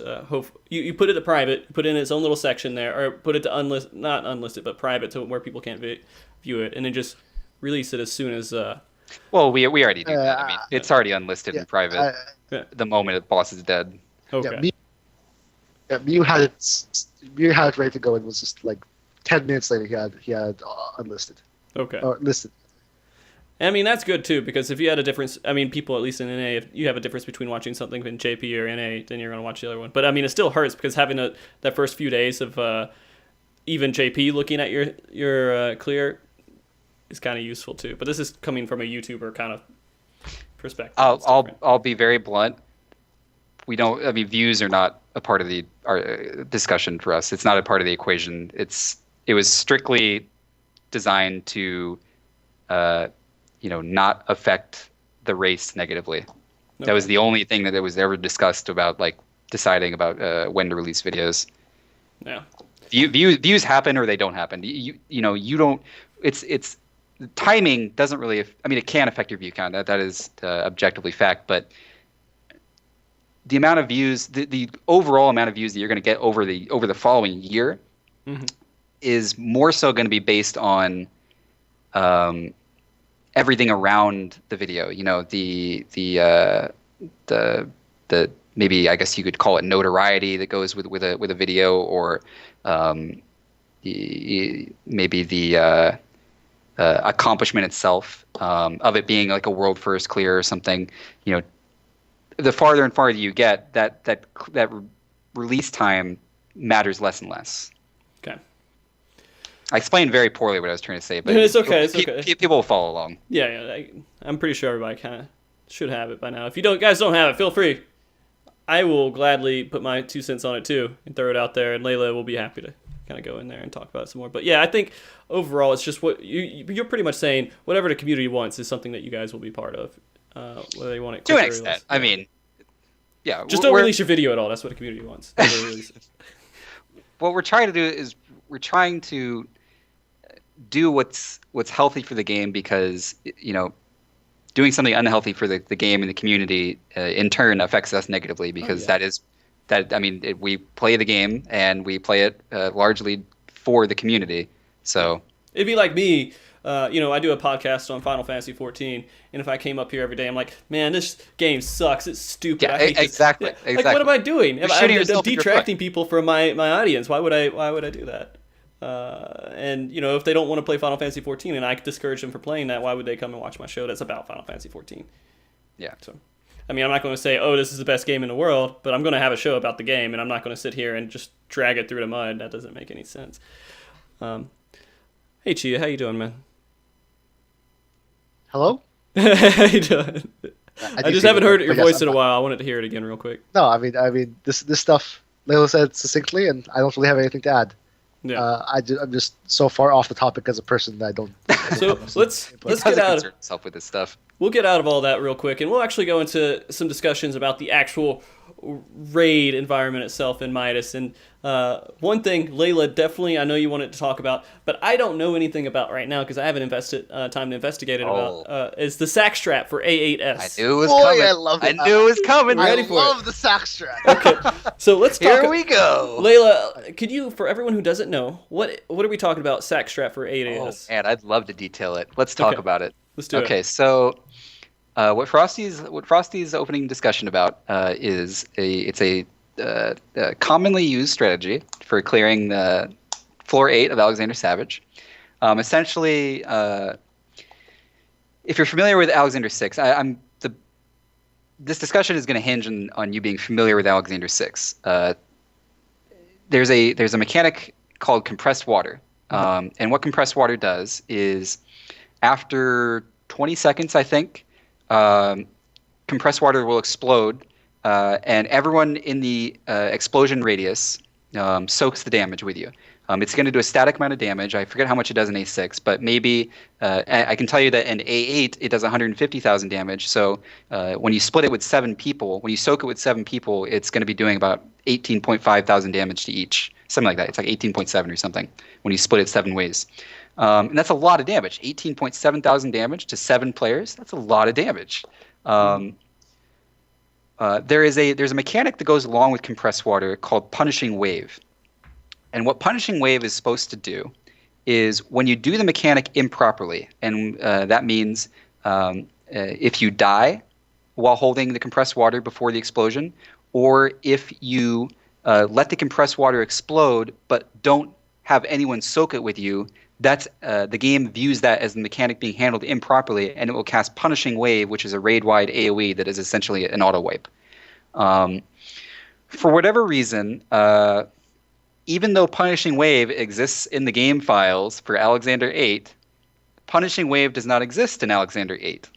you put it to private, put it in its own little section there, or put it to not unlisted, but private, to where people can't view it, and then just release it as soon as. Well, we already do that. I mean, it's already unlisted in private the moment the boss is dead. Okay. Miu had it ready to go, and was just like 10 minutes later he had unlisted. Okay. Or listed. I mean, that's good too, because if you had a difference, I mean, people at least in NA, if you have a difference between watching something in JP or NA, then you're going to watch the other one. But I mean, it still hurts because having that first few days of even JP looking at your clear is kind of useful too. But this is coming from a YouTuber kind of perspective. I'll be very blunt. Views are not a part of our discussion for us. It's not a part of the equation. It was strictly designed to not affect the race negatively. Okay. That was the only thing that was ever discussed about like deciding about when to release videos. Yeah. Views happen or they don't happen. You don't. It's timing doesn't really. I mean, it can affect your view count. That is objectively fact, but the amount of views, the overall amount of views that you're going to get over the following year is more so going to be based on everything around the video. The maybe I guess you could call it notoriety that goes with a video, or maybe the accomplishment itself of it being like a world first clear or something. The farther and farther you get, that release time matters less and less. Okay. I explained very poorly what I was trying to say, but it's okay. It's okay. People will follow along. Yeah. I'm pretty sure everybody kind of should have it by now. If you guys don't have it, feel free. I will gladly put my 2 cents on it too and throw it out there, and Layla will be happy to kind of go in there and talk about it some more. But yeah, I think overall it's just what you're pretty much saying. Whatever the community wants is something that you guys will be part of. Whether they want it to an quicker extent. or less. I mean, yeah. Just don't release your video at all. That's what the community wants. What we're trying to do is we're trying to do what's healthy for the game, because doing something unhealthy for the game and the community in turn affects us negatively, because we play the game and we play it largely for the community. So it'd be like me. I do a podcast on Final Fantasy 14, and if I came up here every day, I'm like, man, this game sucks. It's stupid. Yeah, I hate exactly. This. Like, what am I doing? I'm detracting people from my audience. Why would I do that? And if they don't want to play Final Fantasy 14 and I discourage them from playing that, why would they come and watch my show that's about Final Fantasy 14? Yeah. So, I mean, I'm not going to say, oh, this is the best game in the world, but I'm going to have a show about the game, and I'm not going to sit here and just drag it through the mud. That doesn't make any sense. Hey, Chyea, how you doing, man? Hello? How you doing? I do just see haven't you, heard your but yes, voice in a while. I wanted to hear it again real quick. No, I mean, this stuff Layla said succinctly, and I don't really have anything to add. Yeah. I'm just so far off the topic as a person that I don't. So let's He get doesn't out. concern himself with this stuff. We'll get out of all that real quick, and we'll actually go into some discussions about the actual raid environment itself in Midas. And one thing, Layla, definitely I know you wanted to talk about, but I don't know anything about right now because I haven't invested time to investigate it about, is the sack strat for A8S. I knew it was Boy, coming. I love it. I knew it was coming. Ready I for love it. the sack strat. Okay, so let's talk. Here we go. Layla, could you, for everyone who doesn't know, what are we talking about sack strat for A8S? And I'd love to detail it. Let's talk Okay. about it. Let's do it. Okay, so what Frosty's opening discussion about is a commonly used strategy for clearing the floor 8 of Alexander Savage. Essentially, if you're familiar with Alexander 6, this discussion is going to hinge on you being familiar with Alexander 6. There's a mechanic called compressed water, and what compressed water does is after 20 seconds, I think, compressed water will explode, and everyone in the explosion radius soaks the damage with you. It's going to do a static amount of damage. I forget how much it does in A6, but maybe I can tell you that in A8 it does 150,000 damage. So when you split it with 7 people, when you soak it with 7 people, it's going to be doing about 18.5 thousand damage to each, something like that. It's like 18.7 or something when you split it 7 ways. And that's a lot of damage. 18.7 thousand damage to 7 players. That's a lot of damage. There's a mechanic that goes along with compressed water called punishing wave. And what punishing wave is supposed to do is when you do the mechanic improperly, and that means if you die while holding the compressed water before the explosion, or if you let the compressed water explode but don't have anyone soak it with you, that's the game views that as the mechanic being handled improperly, and it will cast punishing wave, which is a raid-wide AoE that is essentially an auto wipe. For whatever reason, even though punishing wave exists in the game files for Alexander 8, punishing wave does not exist in Alexander 8.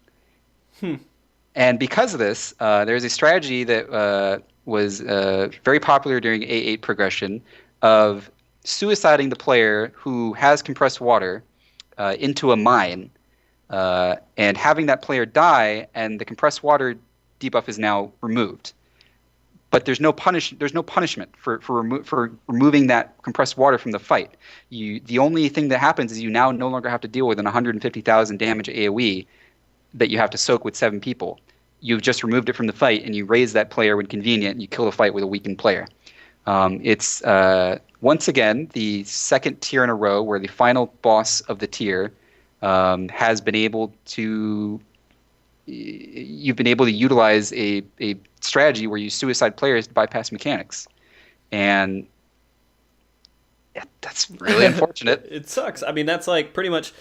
And because of this, there's a strategy that was very popular during A8 progression of suiciding the player who has compressed water into a mine, and having that player die, and the compressed water debuff is now removed. But there's no punishment for removing that compressed water from the fight. The only thing that happens is you now no longer have to deal with an 150,000 damage AoE that you have to soak with 7 people. You've just removed it from the fight, and you raise that player when convenient, and you kill the fight with a weakened player. It's once again the second tier in a row where the final boss of the tier has been able to. You've been able to utilize a strategy where you suicide players to bypass mechanics, and that's really unfortunate. It sucks. I mean, that's like pretty much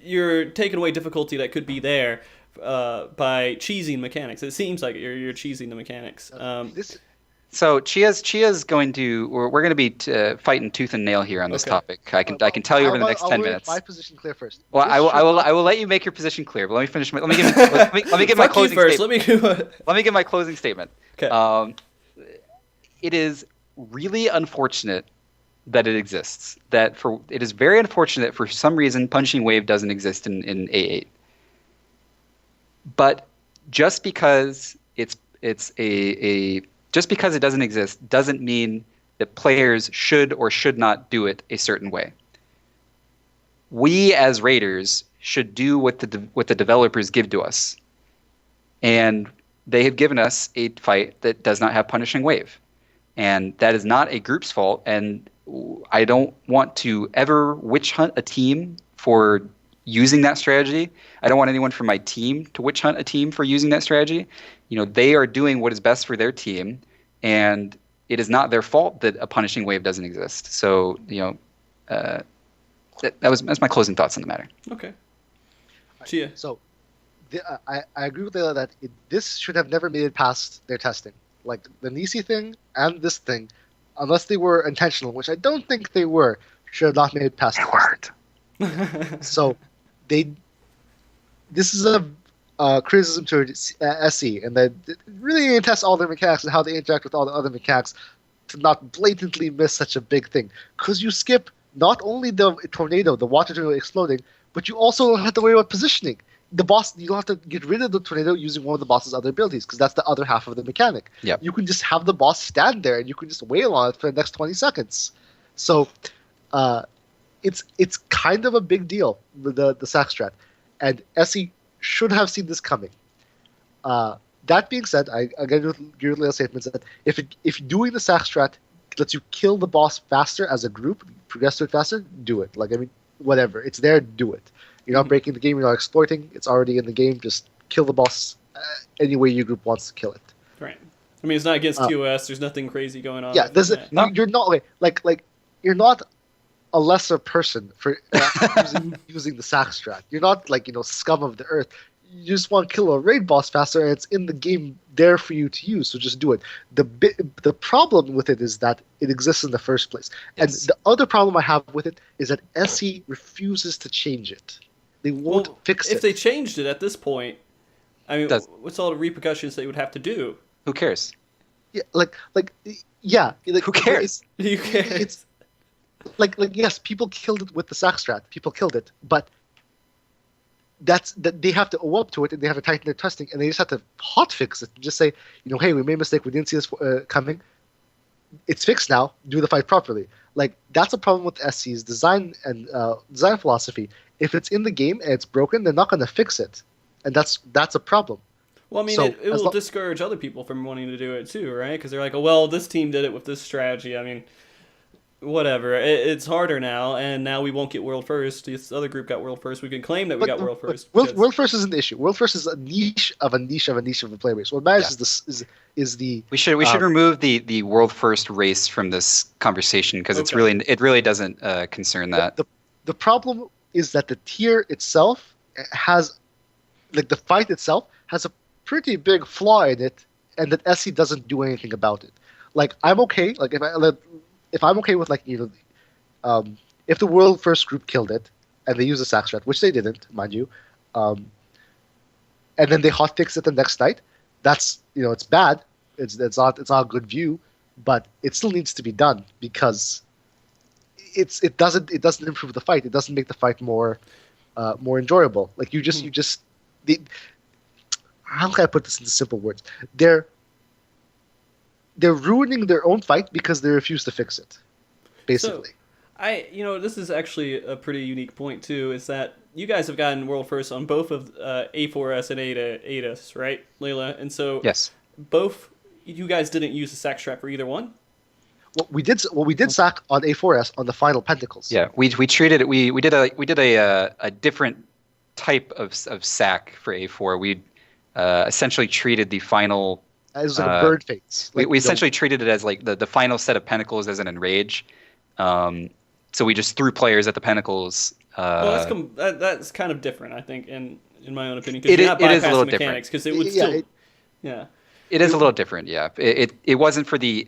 you're taking away difficulty that could be there by cheesing mechanics. It seems like you're cheesing the mechanics. So Chyaa's going to we're going to be fighting tooth and nail here on this topic. I can tell you over the next 10 minutes. My position clear first. Well, I will let you make your position clear, but let me finish. Let me give my closing first. statement. Let me give my closing statement. Okay. It is really unfortunate that it exists. It is very unfortunate for some reason punching wave doesn't exist in A8. But just because just because it doesn't exist doesn't mean that players should or should not do it a certain way. We as raiders should do what the developers give to us, and they have given us a fight that does not have punishing wave, and that is not a group's fault. And I don't want to ever witch hunt a team for using that strategy. I don't want anyone from my team to witch hunt a team for using that strategy. They are doing what is best for their team, and it is not their fault that a punishing wave doesn't exist. So, that's my closing thoughts on the matter. Okay. Chyea. So, I agree with Layla that this should have never made it past their testing. Like the Nisi thing and this thing, unless they were intentional, which I don't think they were, should have not made it past the testing. So, this is a criticism to SE, and that it really didn't test all their mechanics and how they interact with all the other mechanics to not blatantly miss such a big thing. Because you skip not only the tornado, the water tornado exploding, but you also don't have to worry about positioning. The boss, you don't have to get rid of the tornado using one of the boss's other abilities, because that's the other half of the mechanic. Yep. You can just have the boss stand there, and you can just wail on it for the next 20 seconds. So, it's kind of a big deal with the sack strat, and SE should have seen this coming. That being said, I agree with Layla's statements that if doing the sack strat lets you kill the boss faster as a group, progress to it faster, do it. Like, I mean, whatever. It's there, do it. You're not breaking the game, you're not exploiting. It's already in the game. Just kill the boss any way your group wants to kill it. Right. I mean, it's not against TOS. There's nothing crazy going on. Yeah, you're not like you're not a lesser person for using the sack strat. You're not like, scum of the earth. You just want to kill a raid boss faster, and it's in the game there for you to use. So just do it. The problem with it is that it exists in the first place, and the other problem I have with it is that SE refuses to change it. They won't fix it. If they changed it at this point, I mean, what's all the repercussions they would have to do? Who cares? Yeah, who cares? Who cares? It's like yes, people killed it with the sack strat. People killed it, but that they have to owe up to it, and they have to tighten their testing, and they just have to hotfix it. Just say, hey, we made a mistake. We didn't see this coming. It's fixed now. Do the fight properly. Like, that's a problem with SC's design and design philosophy. If it's in the game and it's broken, they're not going to fix it, and that's a problem. Well, I mean, it will discourage other people from wanting to do it too, right? Because they're like, oh, well, this team did it with this strategy. I mean, whatever. It's harder now, and now we won't get world first. This other group got world first. We can claim that we got world first. World first isn't the issue. World first is a niche of a niche of a niche of a player base. What matters is the. We should remove the world first race from this conversation, because it really doesn't concern that. The problem is that the tier itself has, like, the fight itself has a pretty big flaw in it, and that SC doesn't do anything about it. Like, I'm okay. Like, if I'm okay with, like, if the world first group killed it and they use a sack strat, which they didn't, mind you, and then they hotfix it the next night, that's, it's bad. It's not a good view, but it still needs to be done, because it doesn't improve the fight. It doesn't make the fight more enjoyable. Like, how can I put this into simple words? They're ruining their own fight because they refuse to fix it, basically. So, this is actually a pretty unique point too, is that you guys have gotten world first on both of A4S and ADAS, right, Layla? And so yes, both you guys didn't use the sack strap for either one? Well, we did sack on A4S on the final Pentacles. Yeah, we treated it. We did a different type of sack for A4. We essentially treated the final. It was like a bird face. Like, we essentially treated it as like the final set of Pentacles as an enrage. So we just threw players at the Pentacles. Well, that's kind of different, I think, in my own opinion, because you're not is a little bypassing mechanics, because it would It is a little different, yeah. It wasn't for the.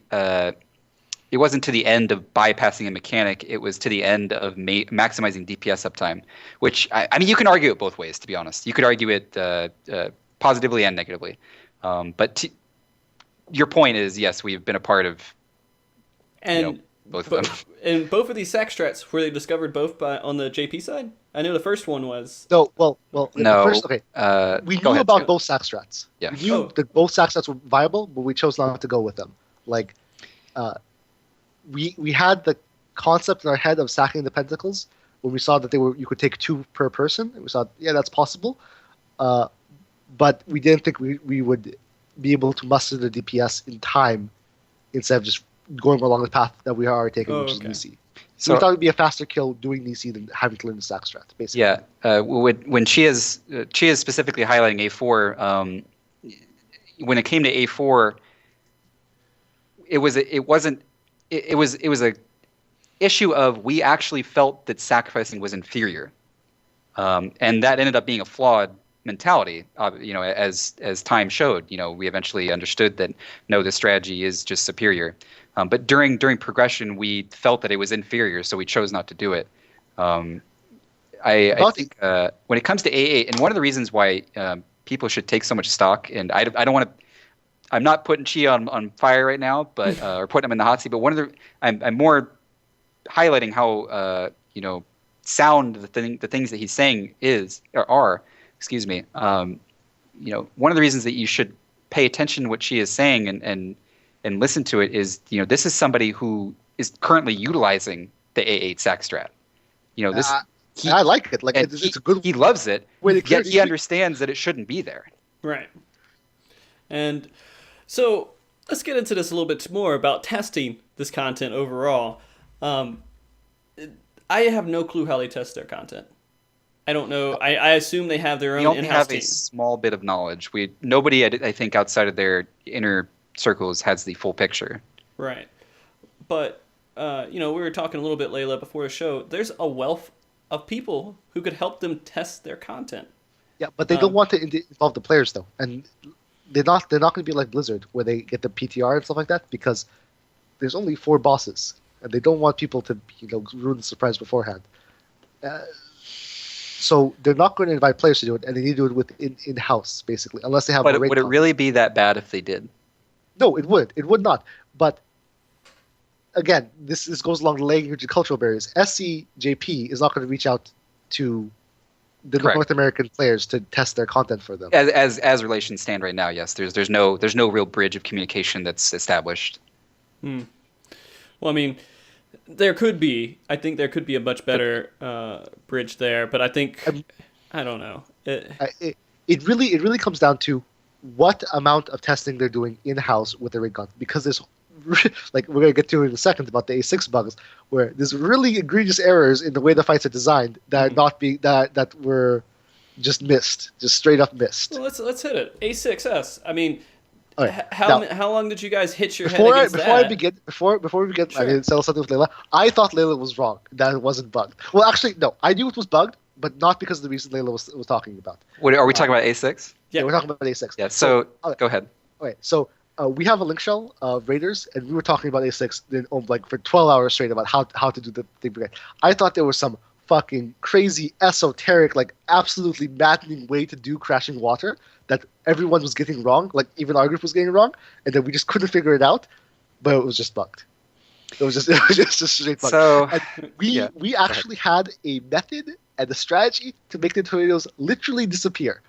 It wasn't to the end of bypassing a mechanic. It was to the end of maximizing DPS uptime, which I mean, you can argue it both ways. To be honest, you could argue it positively and negatively. But your point is, yes, we've been a part of both of them. And both of these sack strats, were they discovered both on the JP side? I know the first one was. No, well, no. First, okay. We knew about both sack strats. Yeah. We knew that both sack strats were viable, but we chose not to go with them. Like, we had the concept in our head of sacking the Pentacles when we saw that you could take 2 per person, and we thought, yeah, that's possible. But we didn't think we would be able to muster the DPS in time instead of just going along the path that we are already taking, which is DC. So we thought it would be a faster kill doing DC than having to learn the sack strat, basically. Yeah. When Chyea's specifically highlighting A4, when it came to A4, it was a issue of we actually felt that sacrificing was inferior, and that ended up being a flawed mentality. As time showed, we eventually understood that no, this strategy is just superior. But during progression, we felt that it was inferior, so we chose not to do it. I think when it comes to AA, and one of the reasons why people should take so much stock, and I don't want to, I'm not putting Chyea on fire right now, but or putting him in the hot seat. But I'm more highlighting how sound the things that he's saying are. Excuse me. One of the reasons that you should pay attention to what she is saying and listen to it is, this is somebody who is currently utilizing the A8 sack strat. I like it. Like it's a good. He loves it. Yet he understands that it shouldn't be there. Right. And so let's get into this a little bit more about testing this content overall. I have no clue how they test their content. I don't know. I assume they have their own in-house team. We only have a small bit of knowledge. Nobody, I think, outside of their inner circles has the full picture. Right. But, we were talking a little bit, Layla, before the show. There's a wealth of people who could help them test their content. Yeah, but they don't want to involve the players, though. And they're not going to be like Blizzard, where they get the PTR and stuff like that, because there's only 4 bosses. And they don't want people to, ruin the surprise beforehand. So they're not going to invite players to do it, and they need to do it in-house, basically, unless they have. But would it really be that bad if they did? No, it would. It would not. But again, this goes along the language and cultural barriers. SCJP is not going to reach out to the North American players to test their content for them. As relations stand right now, yes, there's no real bridge of communication that's established. Well, I mean, I think there could be a much better bridge there, but I think I don't know. It really comes down to what amount of testing they're doing in-house with the rig gun, because there's like we're gonna get to in a second about the A6 bugs, where there's really egregious errors in the way the fights are designed that are not being that were just missed, just straight up missed. Well, let's hit it. A6S. I mean, right. How long did you guys hit your head against that? Before we begin, sure. I didn't settle something with Layla. I thought Layla was wrong. That it wasn't bugged. Well, actually, no. I knew it was bugged, but not because of the reason Layla was talking about. What, are we talking about A6? Yeah, we're talking about A6. Yeah. So go ahead. Okay. So we have a link shell of Raiders, and we were talking about A6 for 12 hours straight about how to do the thing. I thought there was some fucking crazy esoteric, like absolutely maddening way to do crashing water that everyone was getting wrong, like even our group was getting wrong, and then we just couldn't figure it out, but it was just bugged. It was just straight bugged. So and we actually had a method and a strategy to make the tornadoes literally disappear.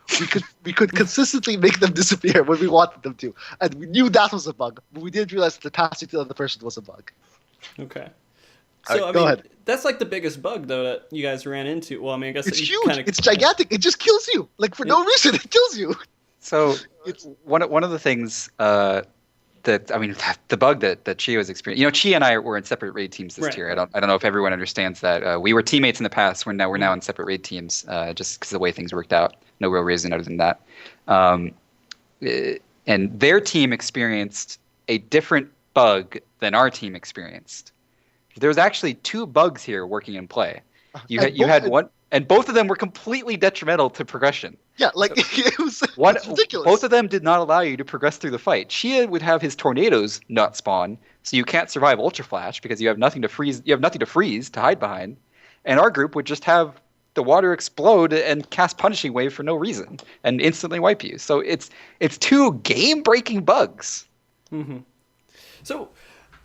We could consistently make them disappear when we wanted them to, and we knew that was a bug, but we didn't realize that the passing to the other person was a bug. Okay. So go ahead. That's like the biggest bug though that you guys ran into. Well, I mean, I guess it's huge. It's gigantic. It just kills you. Like for no reason, it kills you. So it's one of the things the bug that Chyea was experiencing. Chyea and I were in separate raid teams this tier. I don't know if everyone understands that. We were teammates in the past. We're now in separate raid teams, just because of the way things worked out. No real reason other than that. And their team experienced a different bug than our team experienced. There was actually 2 bugs here working in play. You had one, and both of them were completely detrimental to progression. Yeah, like it was ridiculous. Both of them did not allow you to progress through the fight. Chyea would have his tornadoes not spawn, so you can't survive Ultra Flash because you have nothing to freeze. You have nothing to freeze to hide behind, and our group would just have the water explode and cast Punishing Wave for no reason and instantly wipe you. So it's 2 game-breaking bugs. Mm-hmm. So,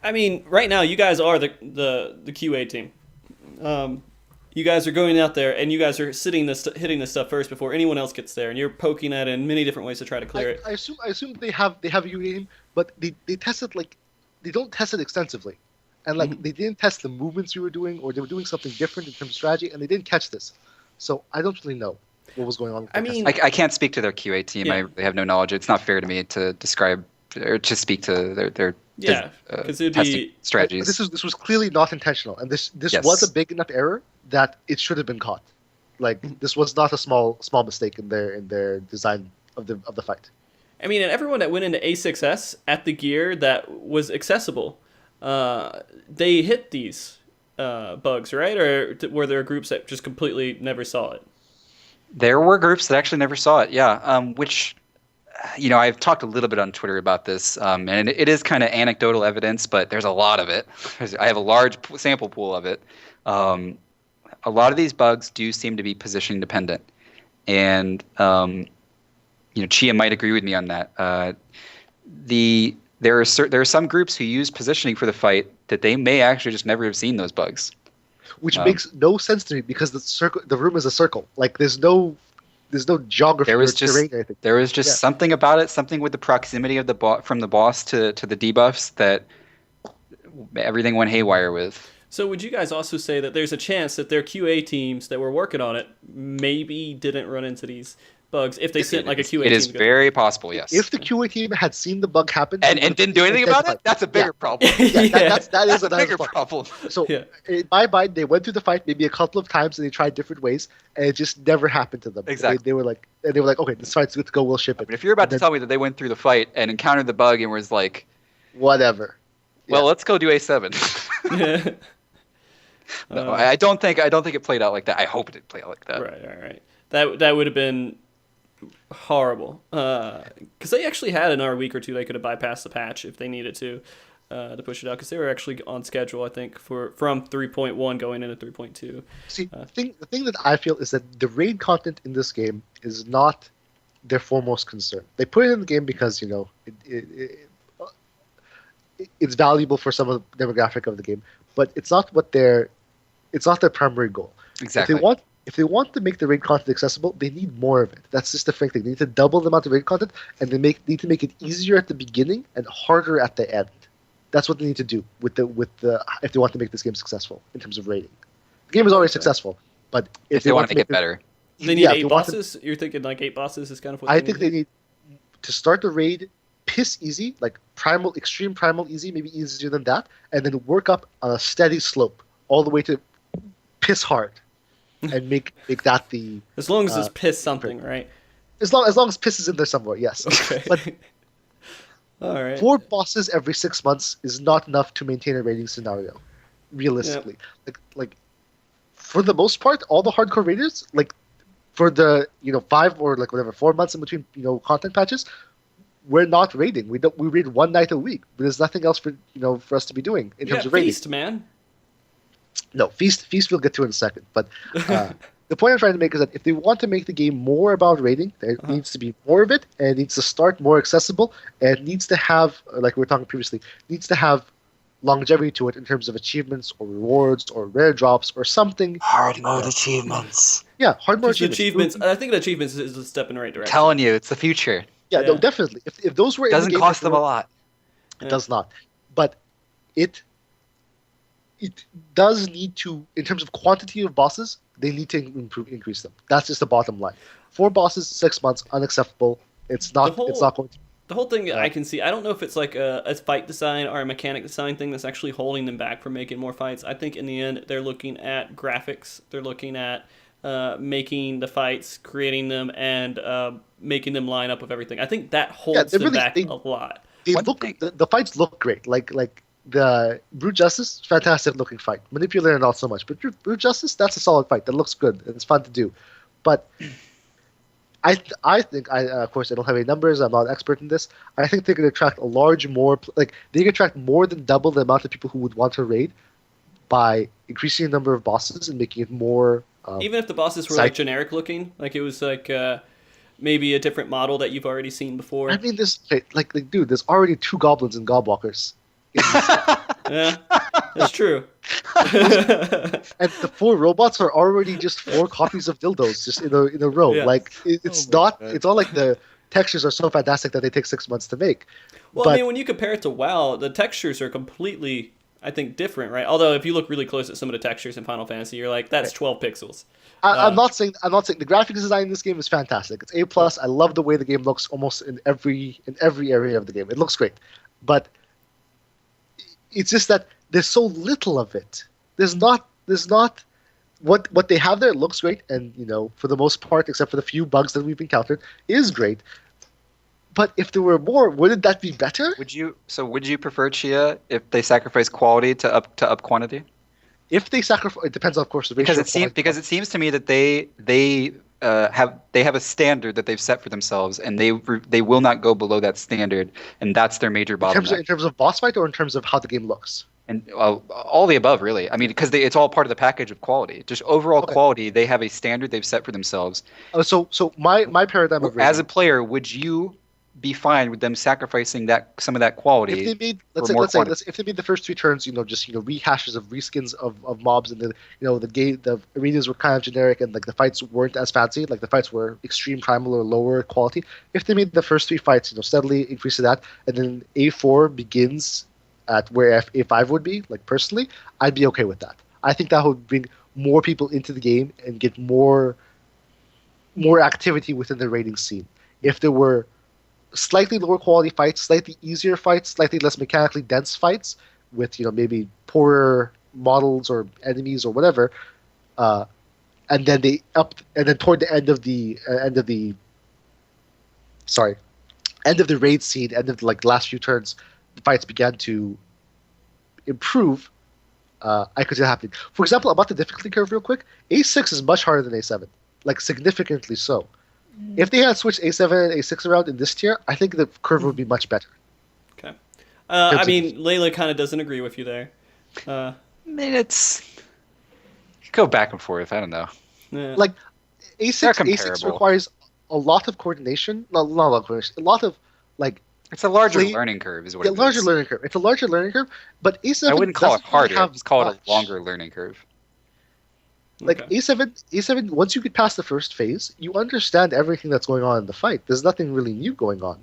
I mean, right now you guys are the QA team. You guys are going out there and you guys are hitting this stuff first before anyone else gets there, and you're poking at it in many different ways to try to clear it. I assume they have a QA team, but they test it they don't test it extensively, and they didn't test the movements we were doing, or they were doing something different in terms of strategy, and they didn't catch this. So I don't really know what was going on. I can't speak to their QA team. Yeah. I have no knowledge. It's not fair to me to describe or to speak to their testing strategies. But this was clearly not intentional, and this was a big enough error that it should have been caught. Like this was not a small mistake in their design of the fight. I mean, and everyone that went into A6S at the gear that was accessible, they hit these bugs, right? Or were there groups that just completely never saw it? There were groups that actually never saw it, yeah. Which, I've talked a little bit on Twitter about this, and it is kind of anecdotal evidence, but there's a lot of it. I have a large sample pool of it. a lot of these bugs do seem to be positioning dependent, and Chyea might agree with me on that. There are some groups who use positioning for the fight that they may actually just never have seen those bugs, which makes no sense to me because the room is a circle. Like there's no geography or terrain or anything. There was just something about it, something with the proximity of from the boss to the debuffs that everything went haywire with. So would you guys also say that there's a chance that their QA teams that were working on it maybe didn't run into these bugs if they sent like a QA team? It is very possible, yes. If the QA team had seen the bug happen and didn't do anything about it, that's a bigger problem. That is a bigger problem. So in my mind, they went through the fight maybe a couple of times and they tried different ways, and it just never happened to them. Exactly. They were like, okay, this fight's good to go. We'll ship it. But if you're about to tell me that they went through the fight and encountered the bug and was like, whatever. Well, let's go do A7. No, I don't think it played out like that. I hope it didn't play out like that. Right. That would have been horrible. Because they actually had another week or two they could have bypassed the patch if they needed to push it out. Because they were actually on schedule, I think, from 3.1 going into 3.2. See, the thing that I feel is that the raid content in this game is not their foremost concern. They put it in the game because it's valuable for some of the demographic of the game, but it's not their primary goal. Exactly. If they want to make the raid content accessible, they need more of it. That's just the frank thing. They need to double the amount of raid content, and they need to make it easier at the beginning and harder at the end. That's what they need to do with the if they want to make this game successful in terms of raiding. The game is already successful, but if they want to make it better, they need 8 bosses. You're thinking like 8 bosses is kind of what I think they need to start the raid piss easy, like extreme primal easy, maybe easier than that, and then work up on a steady slope all the way to piss hard, and make that the. As long as it's piss something, right? As long as piss is in there somewhere, yes. Okay. But all right. 4 bosses every 6 months is not enough to maintain a raiding scenario, realistically. Yep. Like for the most part, all the hardcore raiders, like for the 5 or 4 months in between content patches, we're not raiding. We raid one night a week. But there's nothing else for us to be doing in terms of raiding. Feast, man. No, feast we'll get to in a second. But the point I'm trying to make is that if they want to make the game more about raiding, there needs to be more of it, and it needs to start more accessible, and it needs to have, like we were talking previously, needs to have longevity to it in terms of achievements or rewards or rare drops or something. Hard mode achievements. Yeah, hard mode achievements. I think achievements is a step in the right direction. I'm telling you, it's the future. Yeah, no, definitely. If those were it doesn't cost them a lot. It does not, but it does need to, in terms of quantity of bosses, they need to increase them. That's just the bottom line. 4 bosses, 6 months, unacceptable. It's not going to. The whole thing I can see, I don't know if it's like a fight design or a mechanic design thing that's actually holding them back from making more fights. I think in the end they're looking at graphics. They're looking at making the fights, creating them, and making them line up with everything. I think that holds them back a lot. The fights look great. Like the Brute Justice, fantastic looking fight. Manipulator not so much, but Brute Justice, that's a solid fight. That looks good and it's fun to do. But I think of course I don't have any numbers. I'm not an expert in this. I think they could attract they could attract more than double the amount of people who would want to raid by increasing the number of bosses and making it more. Even if the bosses were like generic looking, like it was like maybe a different model that you've already seen before. I mean, dude, there's already 2 goblins and gobwalkers. Yeah, that's true. And the 4 robots are already just 4 copies of dildos just in a row. Yeah. Like it's not like the textures are so fantastic that they take 6 months to make. Well, I mean, when you compare it to WoW, the textures are completely, I think, different, right? Although if you look really close at some of the textures in Final Fantasy, you're like, that's 12 pixels. I'm not saying the graphics design in this game is fantastic. It's A+. I love the way the game looks almost in every area of the game. It looks great, but it's just that there's so little of it. There's not what they have there looks great, and for the most part, except for the few bugs that we've encountered, is great. But if there were more, wouldn't that be better? Would you prefer Chyea if they sacrifice quality to up quantity? If they sacrifice, it depends, of course. Because it seems to me that they have a standard that they've set for themselves, and they will not go below that standard, and that's their major bottleneck. In terms of boss fight, or in terms of how the game looks? And all the above, really. I mean, because it's all part of the package of quality. Just overall quality, they have a standard they've set for themselves. So my paradigm of As a rating, player, would you be fine with them sacrificing some of that quality? if they made if they made the first 3 turns, just rehashes of reskins of mobs, and the arenas were kind of generic, and like the fights weren't as fancy, like the fights were extreme primal or lower quality. If they made the first 3 fights, steadily increase that, and then A4 begins at where A5 would be, like personally, I'd be okay with that. I think that would bring more people into the game and get more activity within the rating scene. If there were slightly lower quality fights, slightly easier fights, slightly less mechanically dense fights with maybe poorer models or enemies or whatever, and then toward the end of the raid scene, end of the last few turns, the fights began to improve. I could see that happening. For example, about the difficulty curve, real quick, A6 is much harder than A7, like significantly so. If they had switched A7 and A6 around in this tier, I think the curve would be much better. Okay. I mean, Layla kind of doesn't agree with you there. I mean, it's go back and forth. I don't know. Yeah. Like A6 requires a lot of coordination. Not a lot of coordination. A lot of it's a larger learning curve, is what it is. Larger learning curve. It's a larger learning curve, but A7 I wouldn't call it harder. I'd just call it a longer learning curve. Like Okay. A7, once you get past the first phase, you understand everything that's going on in the fight. There's nothing really new going on.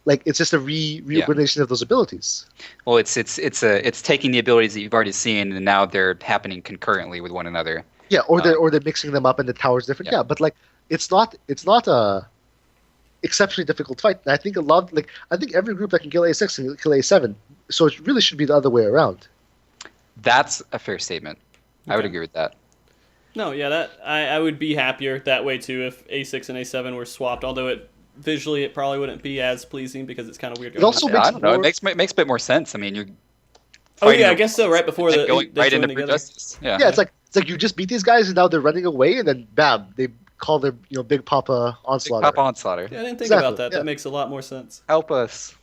Like it's just a reorganization of those abilities. Well, it's taking the abilities that you've already seen, and now they're happening concurrently with one another. Yeah, or they're mixing them up, and the tower's different. Yeah, but like it's not a exceptionally difficult fight. And I think I think every group that can kill A6 can kill A7. So it really should be the other way around. That's a fair statement. I would agree with that. No, yeah, I would be happier that way too if A6 and A7 were swapped. Although visually it probably wouldn't be as pleasing because it's kind of weird. It also Yeah, I don't know. It makes a bit more sense. I mean, you're. Oh yeah, I guess so. Right before Like going they right join into together. justice. Yeah. Yeah, it's like you just beat these guys and now they're running away, and then bam, they call their Big Papa Onslaughter. Pop Onslaughter. Yeah, I didn't think Exactly, about that. yeah. That makes a lot more sense. Help us.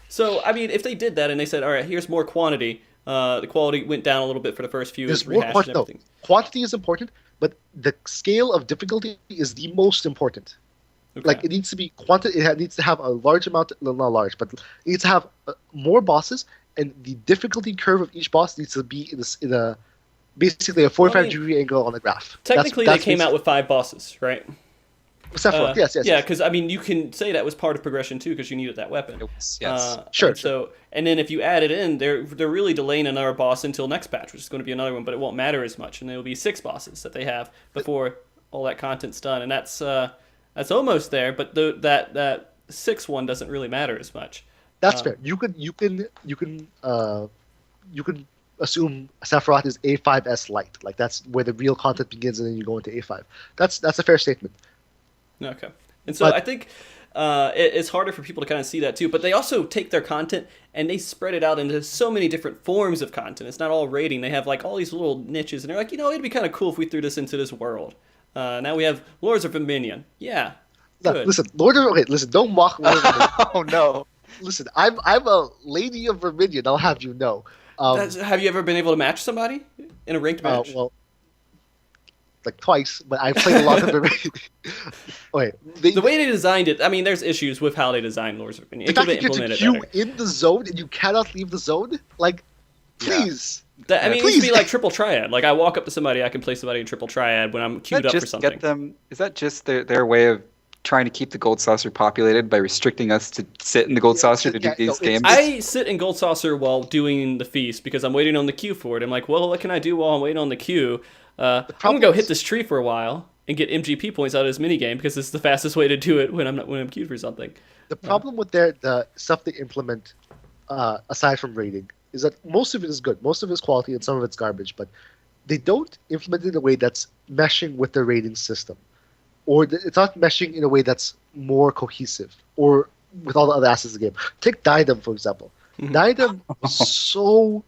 So I mean, if they did that and they said, all right, here's more quantity. The quality went down a little bit for the first few. There's It's more rehashed and everything. Quantity is important, but the scale of difficulty is the most important. Okay. Like it needs to be quantity. It needs to have a large amount, not large, but it needs to have more bosses, and the difficulty curve of each boss needs to be in a basically a 45-degree angle on the graph. Technically, they came out with 5 bosses, right? Sephiroth, yes. Yeah, because I mean, you can say that was part of progression too, because you needed that weapon. Yes. Sure. And then if you add it in, they're really delaying another boss until next patch, which is going to be another one, but it won't matter as much, and there will be 6 bosses that they have before all that content's done, and that's almost there. But that 6th one doesn't really matter as much. That's fair. You can assume Sephiroth is A5S light. Like that's where the real content begins, and then you go into A5. That's a fair statement. Okay. And so I think it's harder for people to kind of see that too. But they also take their content and they spread it out into so many different forms of content. It's not all raiding. They have like all these little niches, and they're like, it'd be kind of cool if we threw this into this world. Now we have Lords of Dominion. Yeah. Good. Listen, don't mock Lord of Verminion. Oh no. Listen, I'm a lady of Verminion, I'll have you know. Have you ever been able to match somebody in a ranked match? Well, like twice, but I played a lot of Verminion. Okay, the way they designed it, I mean, there's issues with how they designed Lords of Dominion. the fact that you get to queue in the zone and you cannot leave the zone, like, please. It needs to be like triple triad. Like I walk up to somebody, I can play somebody in triple triad when I'm queued up for something. Is that just their way of trying to keep the gold saucer populated by restricting us to sit in the gold saucer to do these games? I sit in gold saucer while doing the feast because I'm waiting on the queue for it. I'm like, well, what can I do while I'm waiting on the queue? I'm gonna go hit this tree for a while and get MGP points out of this minigame because it's the fastest way to do it when I'm queued for something. The problem with the stuff they implement, aside from rating, is that most of it is good. Most of it is quality and some of it's garbage, but they don't implement it in a way that's meshing with the rating system. Or it's not meshing in a way that's more cohesive or with all the other assets of the game. Take Diadem, for example. Diadem is so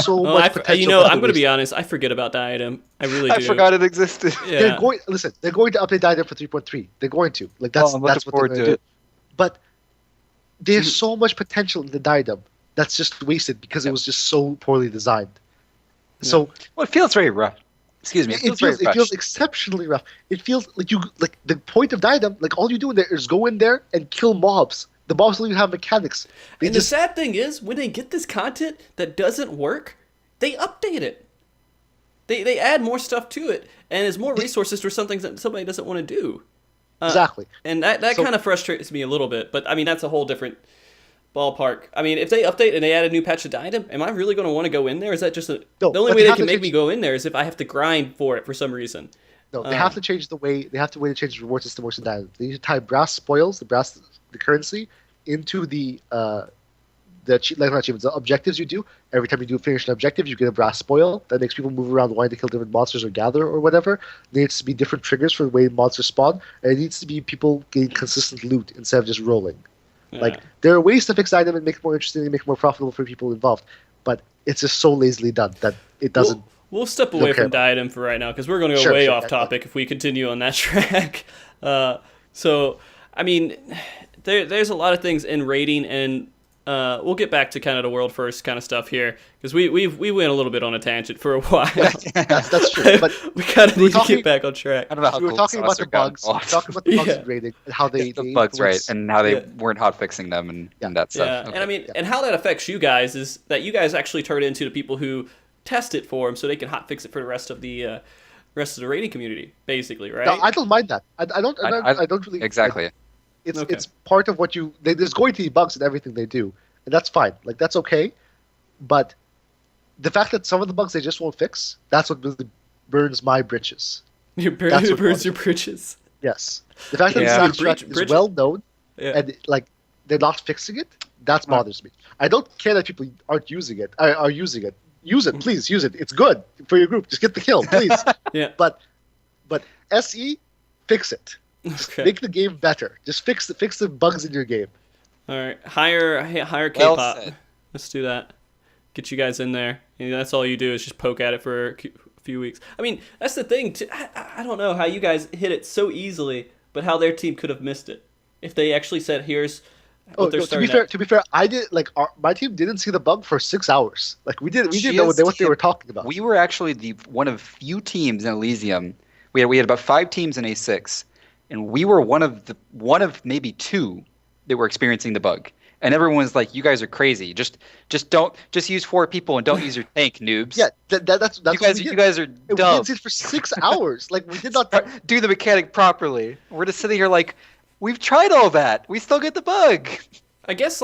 much potential. I'm going to be honest. I forget about Diadem. I really do. I forgot it existed. Yeah. They're going to update Diadem for 3.3. They're going to. Like that's what they're going to do. But there's so much potential in the Diadem. that's just wasted because it was just so poorly designed. So Well, it feels very rough. Excuse me. it feels exceptionally rough. It feels like the point of Diadem, like all you do in there is go in there and kill mobs. The mobs don't even have mechanics. The sad thing is, when they get this content that doesn't work, they update it. They add more stuff to it, and it's more resources for something that somebody doesn't want to do. Exactly. And that kind of frustrates me a little bit, but I mean, that's a whole different ballpark. I mean, if they update and they add a new patch of Diadem, am I really going to want to go in there? Is that just the only way they can make me go in there is if I have to grind for it for some reason? No, they have to change the way to change the reward system works in Diadem. They need to tie brass spoils, the currency, into the objectives you do. Every time you finish an objective, you get a brass spoil that makes people move around wanting to kill different monsters or gather or whatever. There needs to be different triggers for the way monsters spawn, and it needs to be people getting consistent loot instead of just rolling. Yeah. Like, there are ways to fix Diadem and make it more interesting and make it more profitable for people involved, but it's just so lazily done that it doesn't. We'll step away from Diadem for right now because we're going to go way off topic if we continue on that track. So, I mean, there's a lot of things in raiding, and we'll get back to kind of the world first kind of stuff here because we went a little bit on a tangent for a while. That's true. But we kind of need to get back on track. We were talking about the bugs. In raiding and how they the bugs, right? And how they weren't hot fixing them and that stuff. Yeah, okay. And I mean, and how that affects you guys is that you guys actually turn into the people who test it for them so they can hot fix it for the rest of the raiding community, basically, right? No, I don't mind that. I don't really exactly. Like, it's part of what there's going to be bugs in everything they do, and that's fine. Like, that's okay. But the fact that some of the bugs they just won't fix, that's what really burns my britches. Burns your britches. Yes. The fact that the strat is well known and like they're not fixing it, that bothers me. I don't care that people aren't using it. Are using it. Use it, please. Use it. It's good for your group. Just get the kill, please. Yeah. But SE, fix it. Okay. Make the game better. Just fix the bugs in your game. All right, hire K-pop. Well, let's do that. Get you guys in there. And that's all you do is just poke at it for a few weeks. I mean, that's the thing. I don't know how you guys hit it so easily, but how their team could have missed it if they actually said, "Here's what they're starting." To be fair, I did my team didn't see the bug for 6 hours. Like we didn't know what they were talking about. We were actually one of few teams in Elysium. We had about 5 teams in A6. And we were one of maybe 2 that were experiencing the bug. And everyone was like, "You guys are crazy. Just use 4 people and don't use your tank, noobs." Yeah, that's you guys are dumb. We did it for 6 hours. Like we did not do the mechanic properly. We're just sitting here like, we've tried all that. We still get the bug. I guess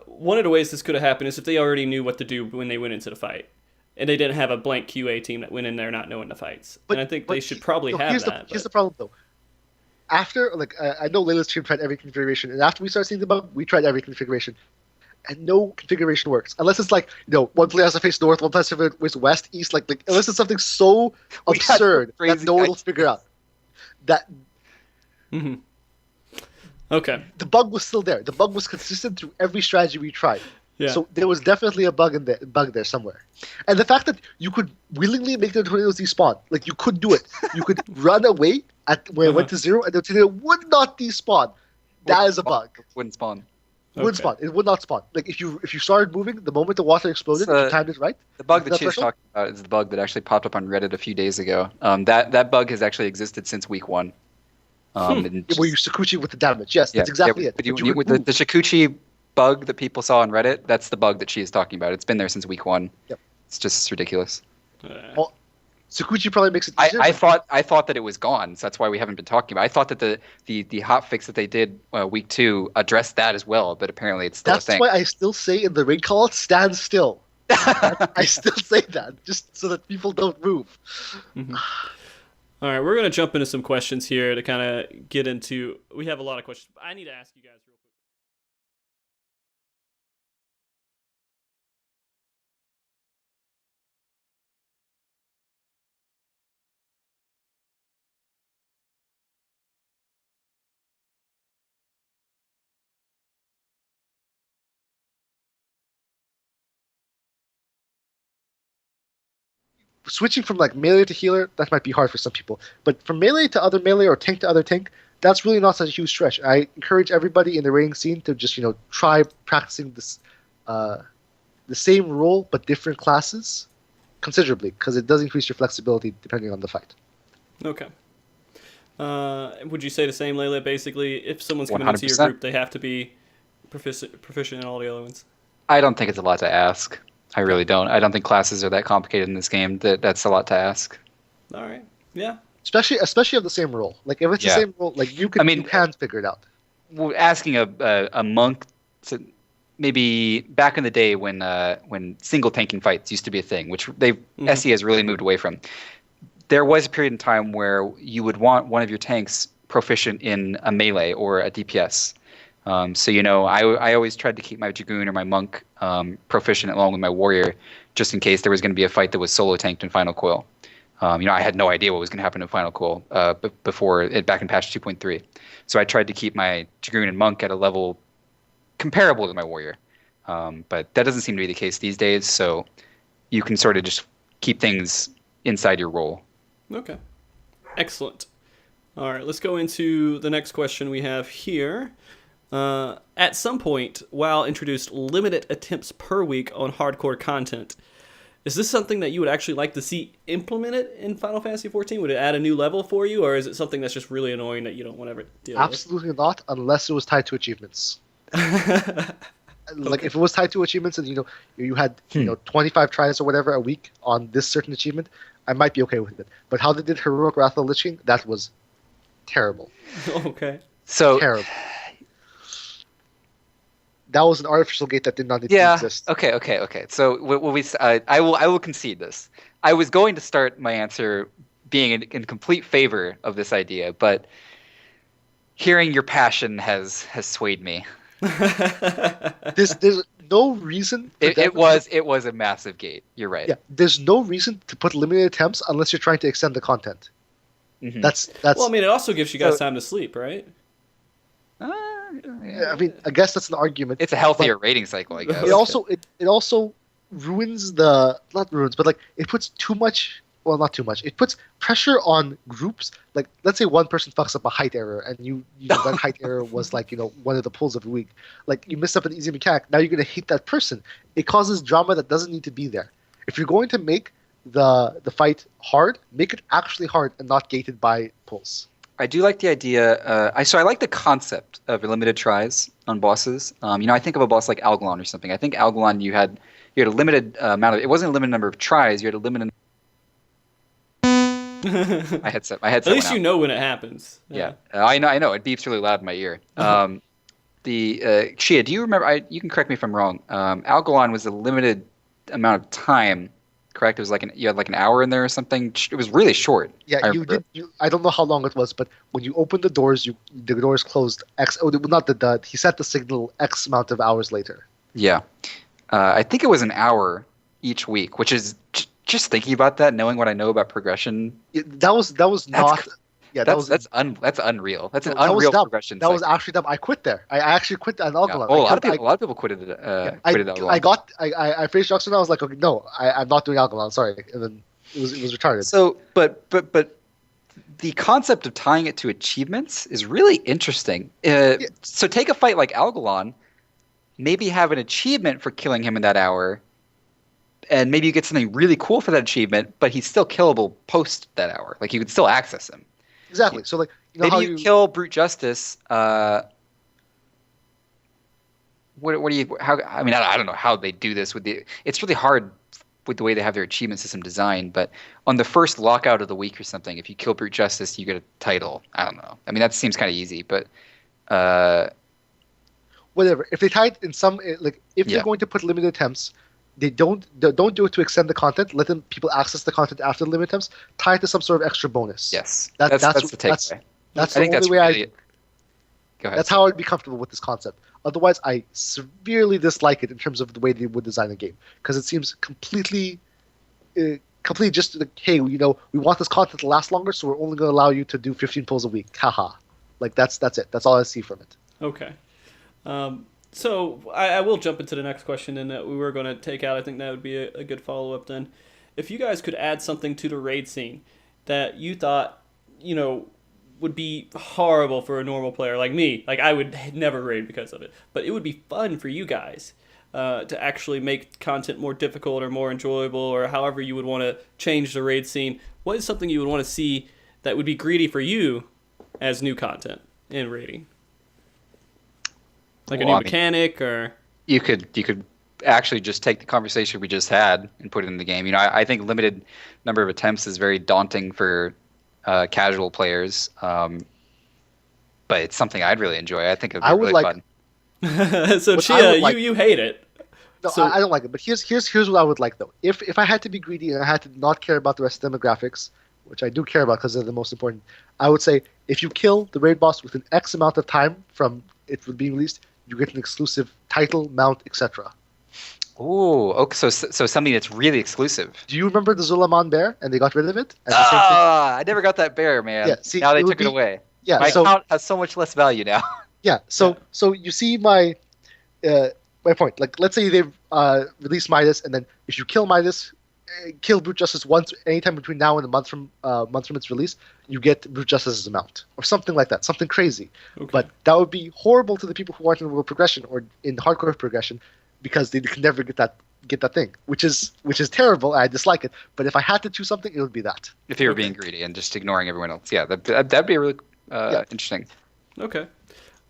one of the ways this could have happened is if they already knew what to do when they went into the fight. And they didn't have a blank QA team that went in there not knowing the fights. And I think they should probably have that. Here's the problem though. After, I know Layla's team tried every configuration, and after we started seeing the bug, we tried every configuration, and no configuration works unless it's one player has to face north, one player has to face west, east, unless it's something so absurd that no one will figure out. That. Mm-hmm. Okay. The bug was still there. The bug was consistent through every strategy we tried. Yeah. So there was definitely a bug there somewhere. And the fact that you could willingly make the tornadoes despawn, you could do it. You could run away when it went to 0, and the tornado would not despawn. That is a bug. Wouldn't spawn. Wouldn't spawn. It would not spawn. If you started moving, the moment the water exploded, if you timed it right. The bug that she's talking about is the bug that actually popped up on Reddit a few days ago. That bug has actually existed since week 1. Where you Sakuchi with the damage. Yes, that's exactly it. With the Sakuchi bug that people saw on Reddit, that's the bug that she is talking about. It's been there since week 1. Yep. It's just ridiculous. Well, Sakuchi probably makes it easier. I thought that it was gone, so that's why we haven't been talking about it. I thought that the hotfix that they did week 2 addressed that as well, but apparently it's still a thing. That's why I still say in the raid call, stand still. I still say that, just so that people don't move. Mm-hmm. All right, we're going to jump into some questions here to kind of get into... We have a lot of questions. I need to ask you guys real quick. Switching from melee to healer, that might be hard for some people. But from melee to other melee or tank to other tank, that's really not such a huge stretch. I encourage everybody in the raiding scene to just try practicing this the same role but different classes considerably, because it does increase your flexibility depending on the fight. Okay. Would you say the same, Layla? Basically, if someone's coming into your 100%. group, they have to be proficient in all the other ones. I don't think it's a lot to ask. I really don't. I don't think classes are that complicated in this game. That's a lot to ask. All right. Yeah. Especially of the same role. Like if it's the same role, like you can figure it out. Well, asking a monk to maybe back in the day when single tanking fights used to be a thing, which SE has really moved away from. There was a period in time where you would want one of your tanks proficient in a melee or a DPS. So I always tried to keep my Dragoon or my Monk proficient along with my Warrior, just in case there was going to be a fight that was solo tanked in Final Coil. I had no idea what was going to happen in Final Coil back in patch 2.3. So I tried to keep my Dragoon and Monk at a level comparable to my Warrior. But that doesn't seem to be the case these days, so you can sort of just keep things inside your role. Okay. Excellent. All right, let's go into the next question we have here. At some point, WoW introduced limited attempts per week on hardcore content. Is this something that you would actually like to see implemented in Final Fantasy XIV? Would it add a new level for you, or is it something that's just really annoying that you don't want to ever deal with? Absolutely not, unless it was tied to achievements. Like if it was tied to achievements and you had 25 tries or whatever a week on this certain achievement, I might be okay with it. But how they did Heroic Wrath of the Lich King, that was terrible. Okay. So terrible. That was an artificial gate that did not need to exist. Okay. So I will concede this. I was going to start my answer being in complete favor of this idea, but hearing your passion has swayed me. There's no reason. It was a massive gate. You're right. Yeah, there's no reason to put limited attempts unless you're trying to extend the content. Mm-hmm. That's. Well, I mean, it also gives you guys time to sleep, right? Yeah, I mean, I guess that's an argument. It's a healthier rating cycle, I guess. It also ruins not ruins, but like it puts too much. Well, not too much. It puts pressure on groups. Like, let's say one person fucks up a height error, and that height error was like one of the pulls of the week. Like you messed up an easy mechanic. Now you're gonna hate that person. It causes drama that doesn't need to be there. If you're going to make the fight hard, make it actually hard and not gated by pulls. I do like the idea. I like the concept of limited tries on bosses. I think of a boss like Algalon or something. I think Algalon you had a limited amount of. It wasn't a limited number of tries. You had a limited. My headset. At least you know when it happens. Yeah. I know. It beeps really loud in my ear. Chyea, do you remember? You can correct me if I'm wrong. Algalon was a limited amount of time. Correct. It was you had like an hour in there or something. It was really short. Yeah, you did. I don't know how long it was, but when you opened the doors, the doors closed X. Oh, not he set the signal X amount of hours later. Yeah, I think it was an hour each week, which is just thinking about that, knowing what I know about progression. That was not. Yeah, that's unreal. That's an unreal progression. That was actually dumb. I quit there. I actually quit at Algalon. Yeah. A lot of people quitted Algalon. I finished Oxford and I was like, okay, no, I'm not doing Algalon. Sorry, and then it was retarded. So, but the concept of tying it to achievements is really interesting. So take a fight like Algalon, maybe have an achievement for killing him in that hour, and maybe you get something really cool for that achievement, but he's still killable post that hour. Like you could still access him. Exactly. So like maybe you kill Brute Justice. What do you? How? I mean, I don't know how they do this It's really hard with the way they have their achievement system designed. But on the first lockout of the week or something, if you kill Brute Justice, you get a title. I don't know. I mean, that seems kind of easy, but. Whatever. If they tie it in some if they're going to put limited attempts. They don't do it to extend the content. Let people access the content after the limit attempts. Tie it to some sort of extra bonus. Yes, that's the takeaway. That's the only way Go ahead. That's how I'd be comfortable with this concept. Otherwise, I severely dislike it in terms of the way they would design a game because it seems completely just like, hey, we want this content to last longer, so we're only going to allow you to do 15 pulls a week. Haha, like that's it. That's all I see from it. Okay. So I will jump into the next question and that we were going to take out. I think that would be a good follow-up then. If you guys could add something to the raid scene that you thought, would be horrible for a normal player like me. Like I would never raid because of it. But it would be fun for you guys. to actually make content more difficult or more enjoyable, or however you would want to change the raid scene, what is something you would want to see that would be greedy for you as new content in raiding? Like a new mechanic, or you could actually just take the conversation we just had and put it in the game. I think limited number of attempts is very daunting for casual players, but it's something I'd really enjoy. I think it'd be really fun. So Chyea, you hate it. No, I don't like it. But here's what I would like though. If I had to be greedy and I had to not care about the rest of the demographics, which I do care about because they're the most important, I would say if you kill the raid boss within X amount of time from it being released, you get an exclusive title, mount, etc. Ooh, okay, so something that's really exclusive. Do you remember the Zulaman bear and they got rid of it? I never got that bear, man. Yeah, see, now they took it away. Yeah, my account has so much less value now. Yeah, so you see my point. Like, let's say they've released Midas, and then if you kill Midas, kill Brute Justice once, anytime between now and a month from its release, you get Brute Justice's amount, or something like that, something crazy. Okay. But that would be horrible to the people who aren't in world progression or in hardcore progression, because they can never get that thing, which is terrible. I dislike it. But if I had to choose something, it would be that. If you were being greedy and just ignoring everyone else, that'd be really interesting. Okay.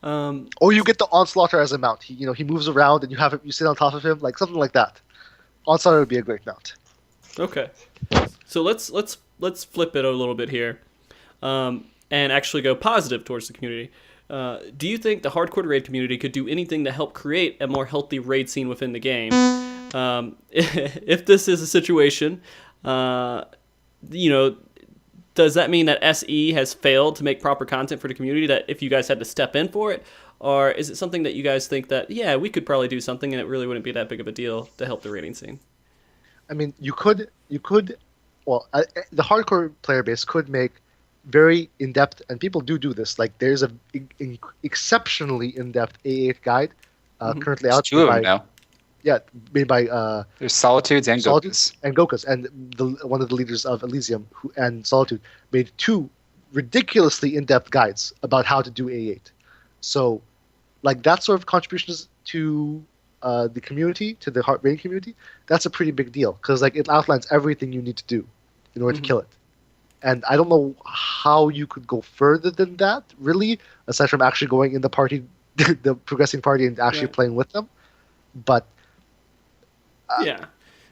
Or you get the Onslaughter as a mount. He moves around and you sit on top of him, like something like that. Onslaughter would be a great mount. Okay. So let's flip it a little bit here, and actually go positive towards the community. Do you think the hardcore raid community could do anything to help create a more healthy raid scene within the game? If this is a situation, does that mean that SE has failed to make proper content for the community, that if you guys had to step in for it? Or is it something that you guys think that, we could probably do something and it really wouldn't be that big of a deal to help the raiding scene? I mean, the hardcore player base could make very in-depth, and people do this. Like, there's a exceptionally in-depth A8 guide currently out. Two of them now. Yeah, made by there's Solitudes and Gokas. And Gokas, and one of the leaders of Elysium and Solitude made two ridiculously in-depth guides about how to do A8. So, like, that sort of contributions to the community, to the hard raiding community, that's a pretty big deal, because like it outlines everything you need to do in order to kill it. And I don't know how you could go further than that, really, aside from actually going in the party, the progressing party, and actually playing with them. But like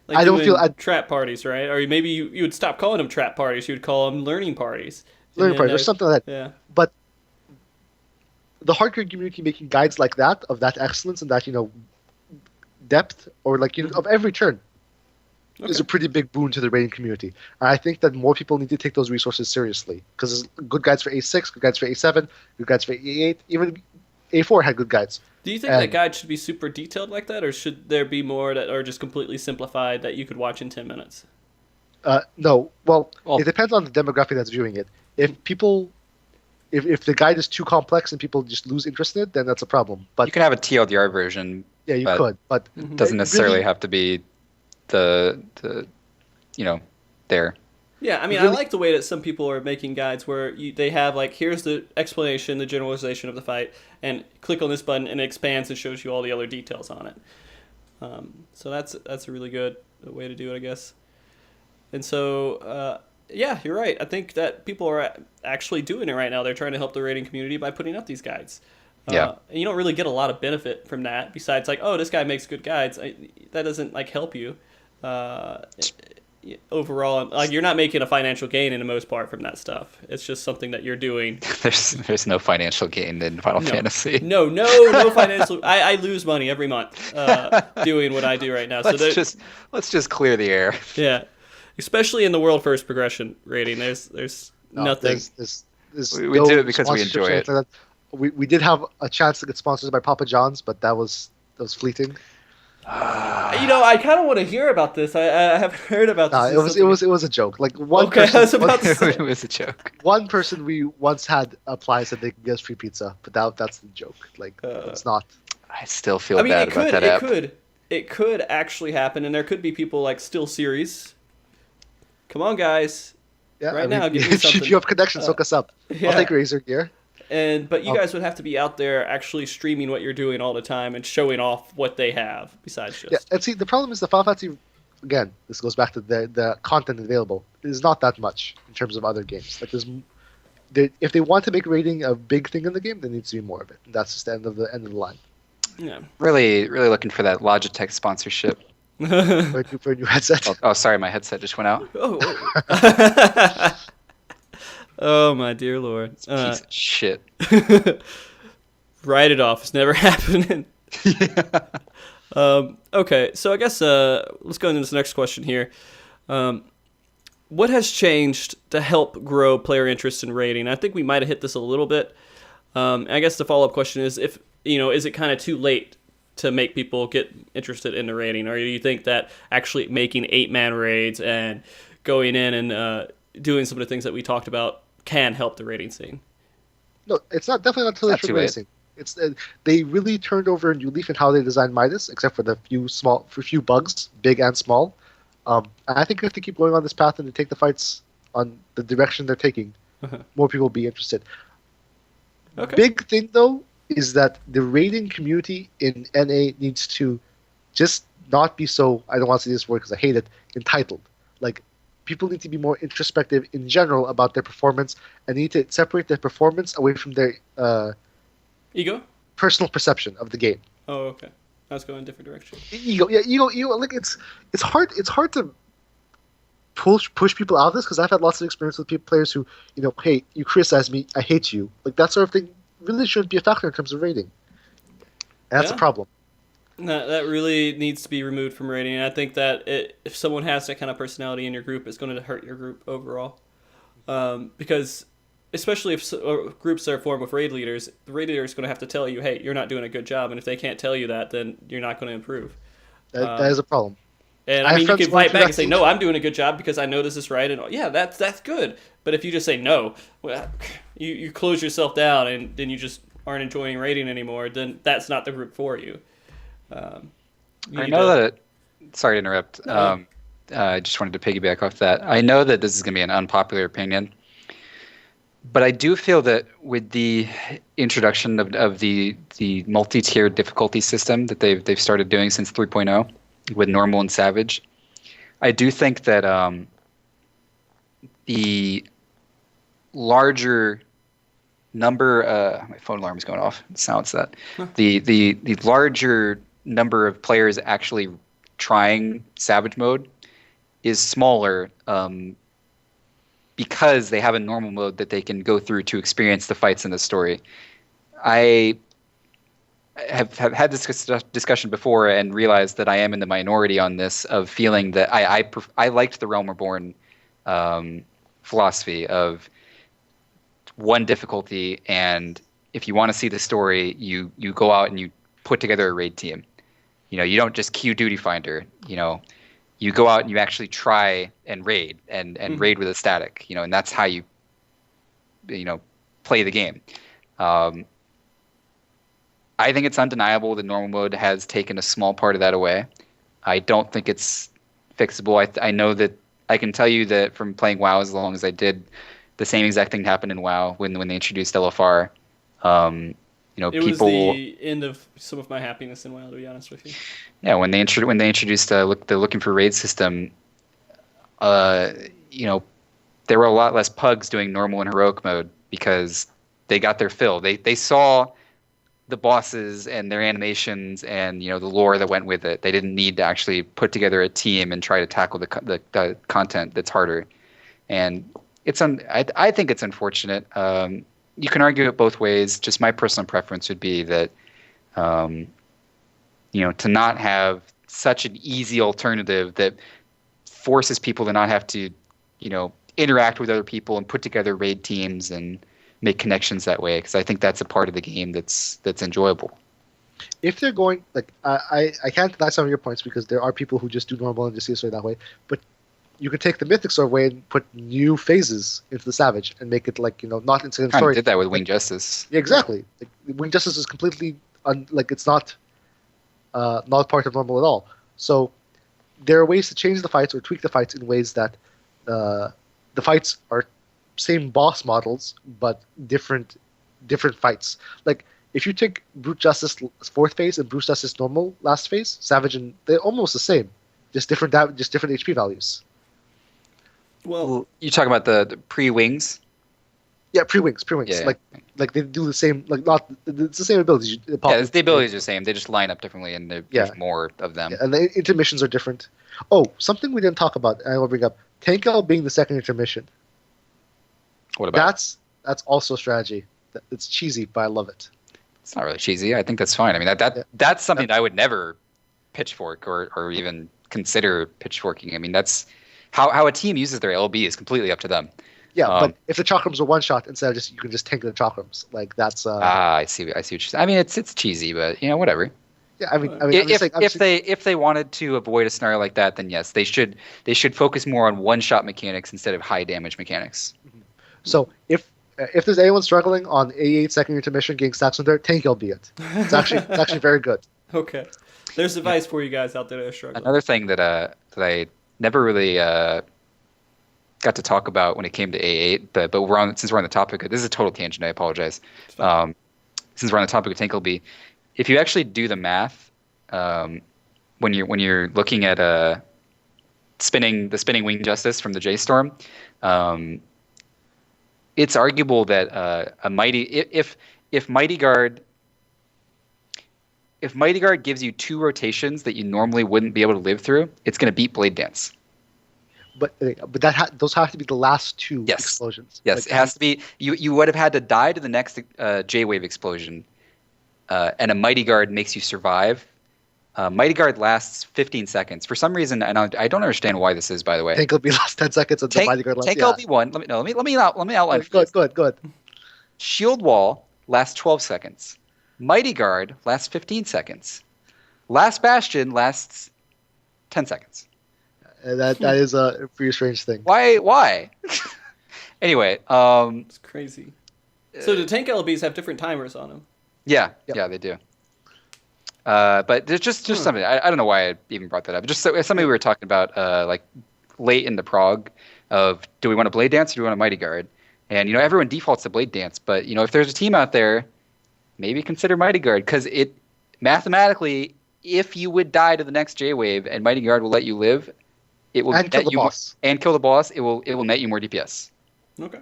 I don't feel trap parties, right? Or maybe you would stop calling them trap parties. You would call them learning parties. Or something like that. Yeah. But the hardcore community making guides like that, of that excellence and that depth, or like of every turn, is a pretty big boon to the raiding community. And I think that more people need to take those resources seriously, because there's good guides for A6, good guides for A7, good guides for A8, even A4 had good guides. Do you think that guide should be super detailed like that, or should there be more that are just completely simplified that you could watch in 10 minutes? No. Well, it depends on the demographic that's viewing it. If the guide is too complex and people just lose interest in it, then that's a problem. But you can have a TLDR version. Yeah, you could, but it doesn't necessarily have to be the there. Yeah, I mean, I like the way that some people are making guides where they have, like, here's the explanation, the generalization of the fight, and click on this button and it expands and shows you all the other details on it. So that's a really good way to do it, I guess. And so, you're right. I think that people are actually doing it right now. They're trying to help the raiding community by putting out these guides. And you don't really get a lot of benefit from that, besides, like, oh, this guy makes good guides. That doesn't, like, help you. Overall, like, you're not making a financial gain in the most part from that stuff. It's just something that you're doing. There's no financial gain in Final Fantasy. No financial. I lose money every month doing what I do right now. Let's just clear the air. Yeah, especially in the world first progression rating. There's nothing. We did it because we enjoy it. We did have a chance to get sponsored by Papa John's, but that was fleeting. I kind of want to hear about this. I haven't heard about this. It was a joke. Like one person, I was about to say. It was a joke. One person we once had apply said they could get us free pizza, but that's the joke. Like it's not. I still feel bad about that app. It could actually happen, and there could be people like Still Series. Come on, guys! Yeah, now, give me something. If you have connections, hook us up. I'll take Razer gear. But you guys would have to be out there actually streaming what you're doing all the time and showing off what they have besides just. Yeah, and see, the problem is the Final Fantasy. Again, this goes back to the content available. There's not that much in terms of other games. Like if they want to make rating a big thing in the game, there needs to be more of it. And that's just the end of the line. Yeah. Really, really looking for that Logitech sponsorship. For a new headset. Oh, sorry, my headset just went out. Oh. Oh my dear Lord. Piece of shit. Write it off. It's never happening. Yeah. Okay, so I guess let's go into this next question here. What has changed to help grow player interest in raiding? I think we might have hit this a little bit. I guess the follow-up question is is it kind of too late to make people get interested in the raiding, or do you think that actually making 8-man raids and going in and doing some of the things that we talked about can help the raiding scene? No, it's not definitely not too late for racing. It's they really turned over a new leaf in how they designed Midas, except for the few bugs, big and small. I think if they keep going on this path and they take the fights on the direction they're taking, more people will be interested. Okay. Big thing though is that the raiding community in NA needs to just not be so, I don't want to say this word because I hate it, entitled. Like, people need to be more introspective in general about their performance and need to separate their performance away from their Ego? personal perception of the game. Oh, okay. I was going in a different direction. Ego. Like, it's hard to push people out of this because I've had lots of experience with players who, hey, you criticize me, I hate you. Like, that sort of thing really shouldn't be a factor in terms of rating. And that's a problem. That really needs to be removed from rating. And I think that if someone has that kind of personality in your group, it's going to hurt your group overall. Because especially if groups are formed with raid leaders, the raid leader is going to have to tell you, hey, you're not doing a good job. And if they can't tell you that, then you're not going to improve. That is a problem. And I mean, you can fight back and say, no, I'm doing a good job because I know this is right. And yeah, that's good. But if you just say no, well, you close yourself down and then you just aren't enjoying raiding anymore, then that's not the group for you. I know that. Sorry to interrupt. No. I just wanted to piggyback off that. I know that this is going to be an unpopular opinion, but I do feel that with the introduction of the multi-tiered difficulty system that they've started doing since 3.0 with normal and savage, I do think that the larger number my phone alarm is going off. Silence that. The larger number of players actually trying Savage mode is smaller because they have a normal mode that they can go through to experience the fights in the story. I have had this discussion before and realized that I am in the minority on this, of feeling that I liked the Realm Reborn philosophy of one difficulty, and if you want to see the story, you go out and you put together a raid team. You don't just queue Duty Finder. You go out and you actually try and raid and raid with a static. And that's how you play the game. I think it's undeniable that normal mode has taken a small part of that away. I don't think it's fixable. I know that I can tell you that from playing WoW as long as I did, the same exact thing happened in WoW when they introduced LFR. It was the end of some of my happiness in WoW, to be honest with you. Yeah, when they introduced the looking for raid system, there were a lot less pugs doing normal and heroic mode because they got their fill. They saw the bosses and their animations and the lore that went with it. They didn't need to actually put together a team and try to tackle the content that's harder. And I think it's unfortunate. You can argue it both ways. Just my personal preference would be that, to not have such an easy alternative that forces people to not have to, interact with other people and put together raid teams and make connections that way. Because I think that's a part of the game that's enjoyable. If they're going, I can't deny some of your points because there are people who just do normal and just see it that way, but you could take the Mythic Sword way and put new phases into the Savage and make it not incident story. I did that with Winged Justice. Yeah, exactly. Winged Justice is completely it's not part of normal at all. So there are ways to change the fights or tweak the fights in ways that the fights are same boss models but different different fights. Like if you take Brute Justice fourth phase and Brute Justice normal last phase, Savage and they're almost the same, just different HP values. Well, You talking about the pre-wings? Yeah, pre-wings. Yeah. Like they do the same. Like not it's the same abilities. Yeah, the abilities are the same. They just line up differently, and there's more of them. Yeah, and the intermissions are different. Oh, something we didn't talk about, and I will bring up Tankel being the second intermission. What about? That's also strategy. It's cheesy, but I love it. It's not really cheesy. I think that's fine. I mean, that's something that I would never pitchfork or even consider pitchforking. I mean, that's how a team uses their LB is completely up to them. Yeah, but if the chakrams are one shot instead of you can just tank the chakrams. Like that's. I see what you're saying. I mean, it's cheesy, but whatever. Yeah, I mean, if they wanted to avoid a scenario like that, then yes, they should focus more on one shot mechanics instead of high damage mechanics. So if there's anyone struggling on A8 second intermission getting stacks on there, tank will be it. It's actually very good. Okay, there's advice for you guys out there that are struggling. Another thing that I never really got to talk about when it came to A8, but since we're on the topic, this is a total tangent. I apologize. Since we're on the topic of tank LB, if you actually do the math, when you're looking at the spinning wing justice from the J Storm, it's arguable that if Mighty Guard gives you 2 rotations that you normally wouldn't be able to live through, it's going to beat Blade Dance. But those have to be the last 2 explosions. Yes, like, it has to be. You would have had to die to the next J-Wave explosion, and a Mighty Guard makes you survive. Mighty Guard lasts 15 seconds. For some reason, and I don't understand why this is, by the way. Tank LB lasts 10 seconds, and the Mighty Guard lasts. Tank LB 1. Let me outline. Go ahead. Shield Wall lasts 12 seconds. Mighty Guard lasts 15 seconds. Last Bastion lasts 10 seconds. That is a pretty strange thing. Why? Anyway, it's crazy. So do tank LBs have different timers on them? Yeah, they do. But there's just something. I don't know why I even brought that up. Just something we were talking about, like late in the prog, of do we want a Blade Dance or do we want a Mighty Guard? And everyone defaults to Blade Dance, but if there's a team out there, maybe consider Mighty Guard, because it mathematically, if you would die to the next J Wave and Mighty Guard will let you live, it will kill the boss. And kill the boss. It will net you more DPS. Okay.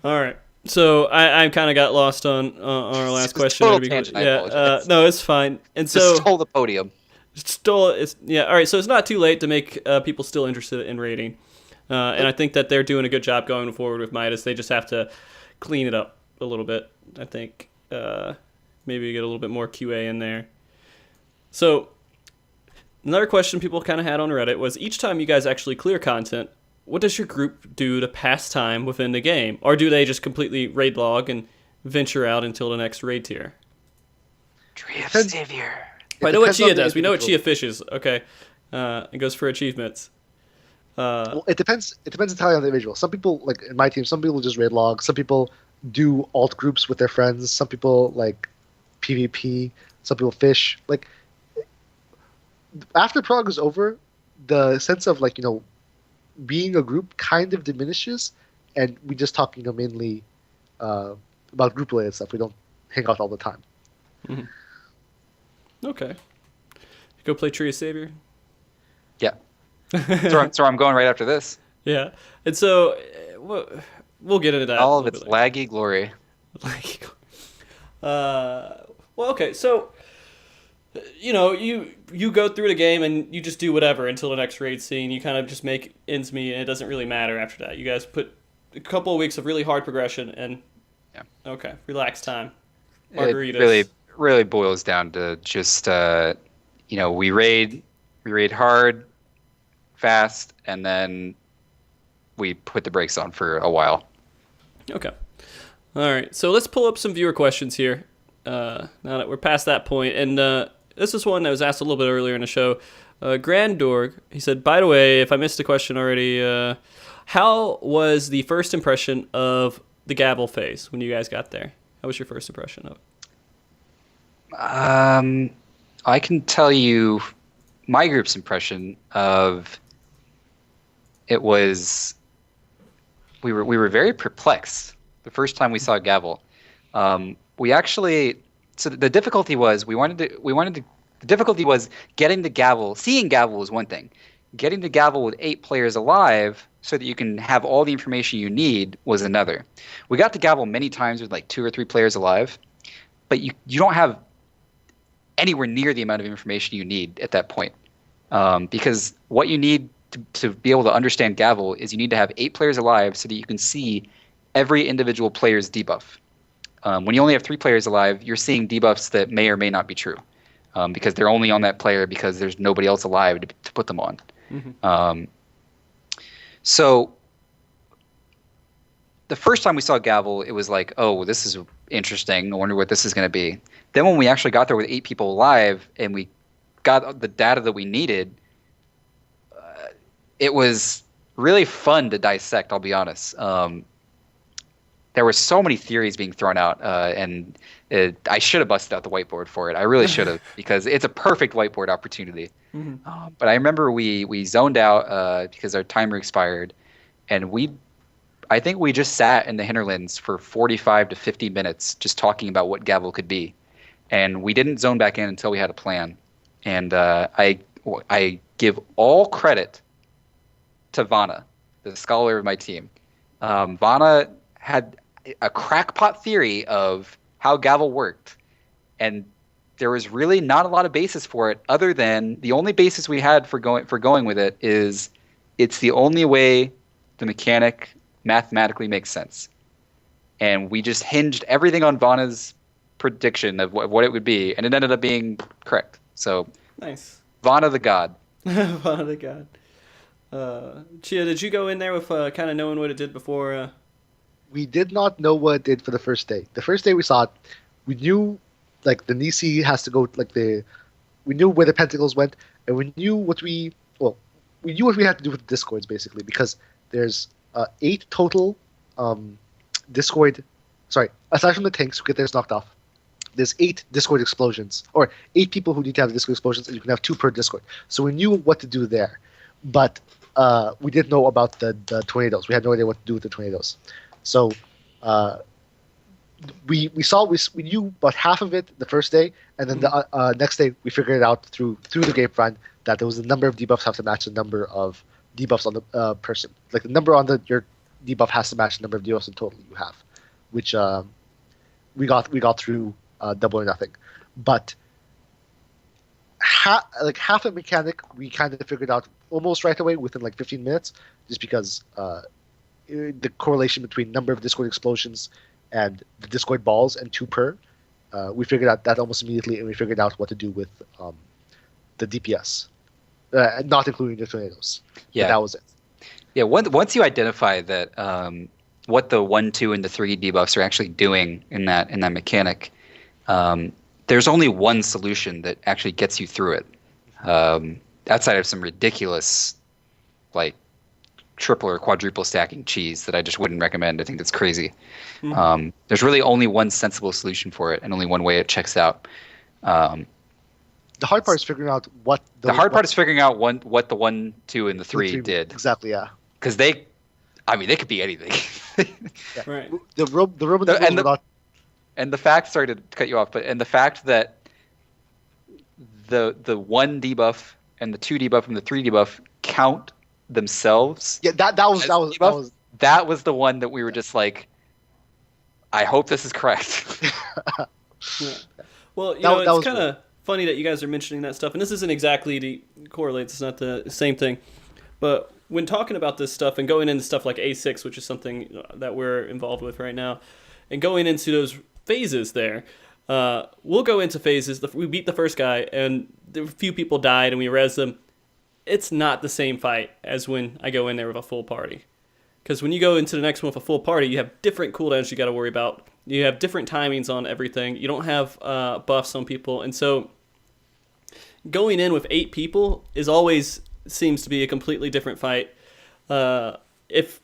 All right. So I kind of got lost on our last question. Total tangent, I apologize. No, it's fine. And so just stole the podium. All right. So it's not too late to make people still interested in raiding, and I think that they're doing a good job going forward with Midas. They just have to clean it up a little bit. I think maybe get a little bit more QA in there. So another question people kind of had on Reddit was, each time you guys actually clear content, what does your group do to pass time within the game? Or do they just completely raid log and venture out until the next raid tier? Tree of Savior. I know what Chyea does. We know what Chyea fishes. Okay. It goes for achievements. Well, it depends entirely on the individual. Some people, like in my team, some people just raid log. Some people do alt groups with their friends. Some people like PvP. Some people fish. Like, after prog is over, the sense of being a group kind of diminishes, and we just talk mainly about group related stuff. We don't hang out all the time. Mm-hmm. Okay. Go play Tree of Savior. Yeah. So I'm going right after this. Yeah, and so we'll get into that. All of its laggy glory. Well, okay, so you go through the game and you just do whatever until the next raid scene. You kind of just make ends meet, and it doesn't really matter after that. You guys put a couple of weeks of really hard progression, and okay, relax time. Margaritas. It really boils down to just we raid hard, fast, and then we put the brakes on for a while. Okay. All right, so let's pull up some viewer questions here. Now that we're past that point, and this is one that was asked a little bit earlier in the show. Grandorg, he said, by the way, if I missed the question already, how was the first impression of the Gavel phase when you guys got there? How was your first impression of it? I can tell you my group's impression of it was we were very perplexed the first time we saw Gavel. We actually, so the difficulty was the difficulty was getting the gavel. Seeing gavel was one thing. Getting the gavel with 8 players alive so that you can have all the information you need was another. We got the gavel many times with like 2 or 3 players alive, but you don't have anywhere near the amount of information you need at that point. Because what you need to be able to understand gavel is you need to have 8 players alive so that you can see every individual player's debuff. When you only have 3 players alive, you're seeing debuffs that may or may not be true, because they're only on that player because there's nobody else alive to put them on. Mm-hmm. So the first time we saw gavel, it was like, oh, this is interesting. I wonder what this is going to be. Then when we actually got there with 8 people alive and we got the data that we needed, it was really fun to dissect, I'll be honest. There were so many theories being thrown out, and I should have busted out the whiteboard for it. I really should have, because it's a perfect whiteboard opportunity. Mm-hmm. But I remember we zoned out because our timer expired, and I think we just sat in the hinterlands for 45 to 50 minutes just talking about what gavel could be. And we didn't zone back in until we had a plan. And I give all credit to Vana, the scholar of my team. Vana had a crackpot theory of how gavel worked, and there was really not a lot of basis for it, other than the only basis we had for going with it is it's the only way the mechanic mathematically makes sense. And we just hinged everything on Vana's prediction of what it would be, and it ended up being correct. So nice. Vana the god. Vana the god. Chyea, did you go in there with kind of knowing what it did before? We did not know what it did for the first day. The first day we saw it, we knew like the Nisi has to go we knew where the pentacles went, and we knew what we knew what we had to do with the discords basically, because there's 8 total discord. Sorry, aside from the tanks who get theirs knocked off, there's 8 discord explosions, or 8 people who need to have discord explosions, and you can have 2 per discord. So we knew what to do there, but we didn't know about the tornadoes. We had no idea what to do with the tornadoes. So we knew about half of it the first day, and then the next day we figured it out through the grapevine that there was a number of debuffs have to match the number of debuffs on the person. Like the number on your debuff has to match the number of debuffs in total you have, which we got through double or nothing. But half a mechanic we kind of figured out almost right away within like 15 minutes, just because the correlation between number of discord explosions and the discord balls and 2 per, we figured out that almost immediately, and we figured out what to do with the DPS, not including the tornadoes. Yeah, but that was it. Yeah, once you identify that what the 1, 2, and the 3 debuffs are actually doing in that mechanic, there's only one solution that actually gets you through it. Outside of some ridiculous, like, triple or quadruple stacking cheese that I just wouldn't recommend. I think that's crazy. Mm-hmm. There's really only one sensible solution for it, and only one way it checks out. The hard part is figuring out what what the 1, 2, and the 3 did. Exactly, yeah. Because they could be anything. Yeah. Right. The Romans and the fact, sorry to cut you off, and the fact that the 1 debuff and the 2 debuff and the 3 debuff count themselves. Yeah, that was the one that we were just like, I hope this is correct. Yeah. Well, it's kind of funny that you guys are mentioning that stuff, and this isn't exactly to correlate. It's not the same thing, but when talking about this stuff and going into stuff like A6, which is something that we're involved with right now, and going into those phases there, we'll go into phases. We beat the first guy, and a few people died, and we res them. It's not the same fight as when I go in there with a full party. Because when you go into the next one with a full party, you have different cooldowns you got to worry about. You have different timings on everything. You don't have buffs on people. And so going in with 8 people seems to be a completely different fight. If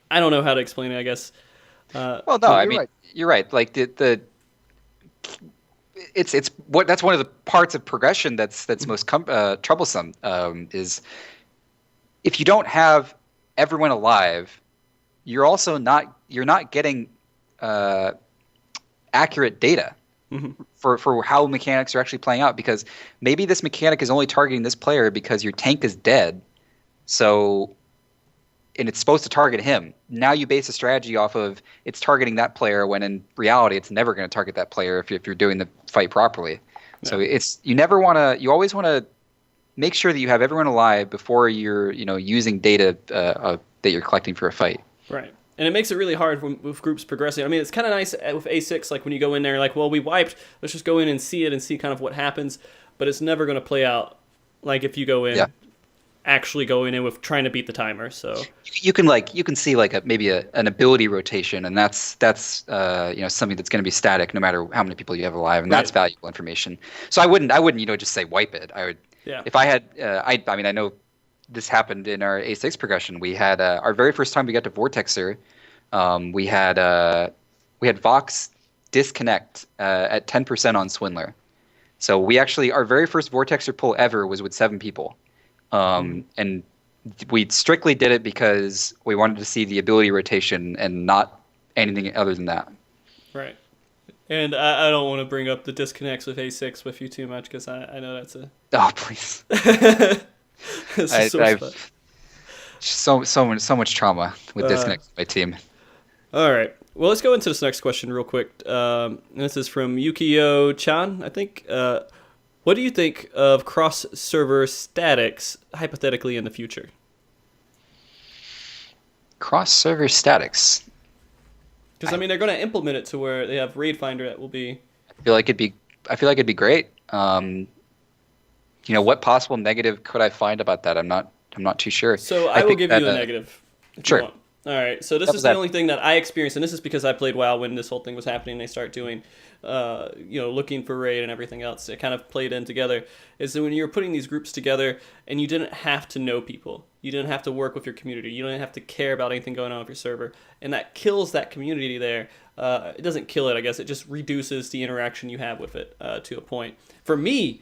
I don't know how to explain it, I guess. Well, no, you're right. Like that's one of the parts of progression that's most troublesome, is if you don't have everyone alive, you're not getting accurate data for how mechanics are actually playing out, because maybe this mechanic is only targeting this player because your tank is dead, and it's supposed to target him. Now you base a strategy off of it's targeting that player, when in reality it's never going to target that player if you're doing the fight properly. Yeah. So you always want to make sure that you have everyone alive before you're using data that you're collecting for a fight. Right. And it makes it really hard with groups progressing. I mean, it's kind of nice with A6, like when you go in there, like, well, we wiped, let's just go in and see it and see kind of what happens. But it's never going to play out like if you go in, actually going in with trying to beat the timer. So you can see like maybe an ability rotation, and that's something that's going to be static no matter how many people you have alive, and that's valuable information. So I wouldn't just say wipe it. I would if I had I know this happened in our A6 progression. We had our very first time we got to Vortexer, we had Vox disconnect at 10% on Swindler. So we actually, our very first Vortexer pull ever was with 7 people. And we strictly did it because we wanted to see the ability rotation and not anything other than that. Right. And I don't want to bring up the disconnects with A6 with you too much, because I know that's a... Oh, please. So much trauma with disconnects with my team. All right. Well, let's go into this next question real quick. This is from Yukio-chan, I think. What do you think of cross-server statics, hypothetically, in the future? Cross-server statics? Because, I mean, they're going to implement it to where they have Raid Finder that will be... I feel like it'd be great. What possible negative could I find about that? I'm not too sure. So I will give you a negative. Sure. All right. So this is the only thing that I experienced, and this is because I played WoW when this whole thing was happening. They start doing, looking for raid and everything else. It kind of played in together. Is that when you're putting these groups together, and you didn't have to know people, you didn't have to work with your community, you didn't have to care about anything going on with your server, and that kills that community there. It doesn't kill it, I guess. It just reduces the interaction you have with it to a point. For me,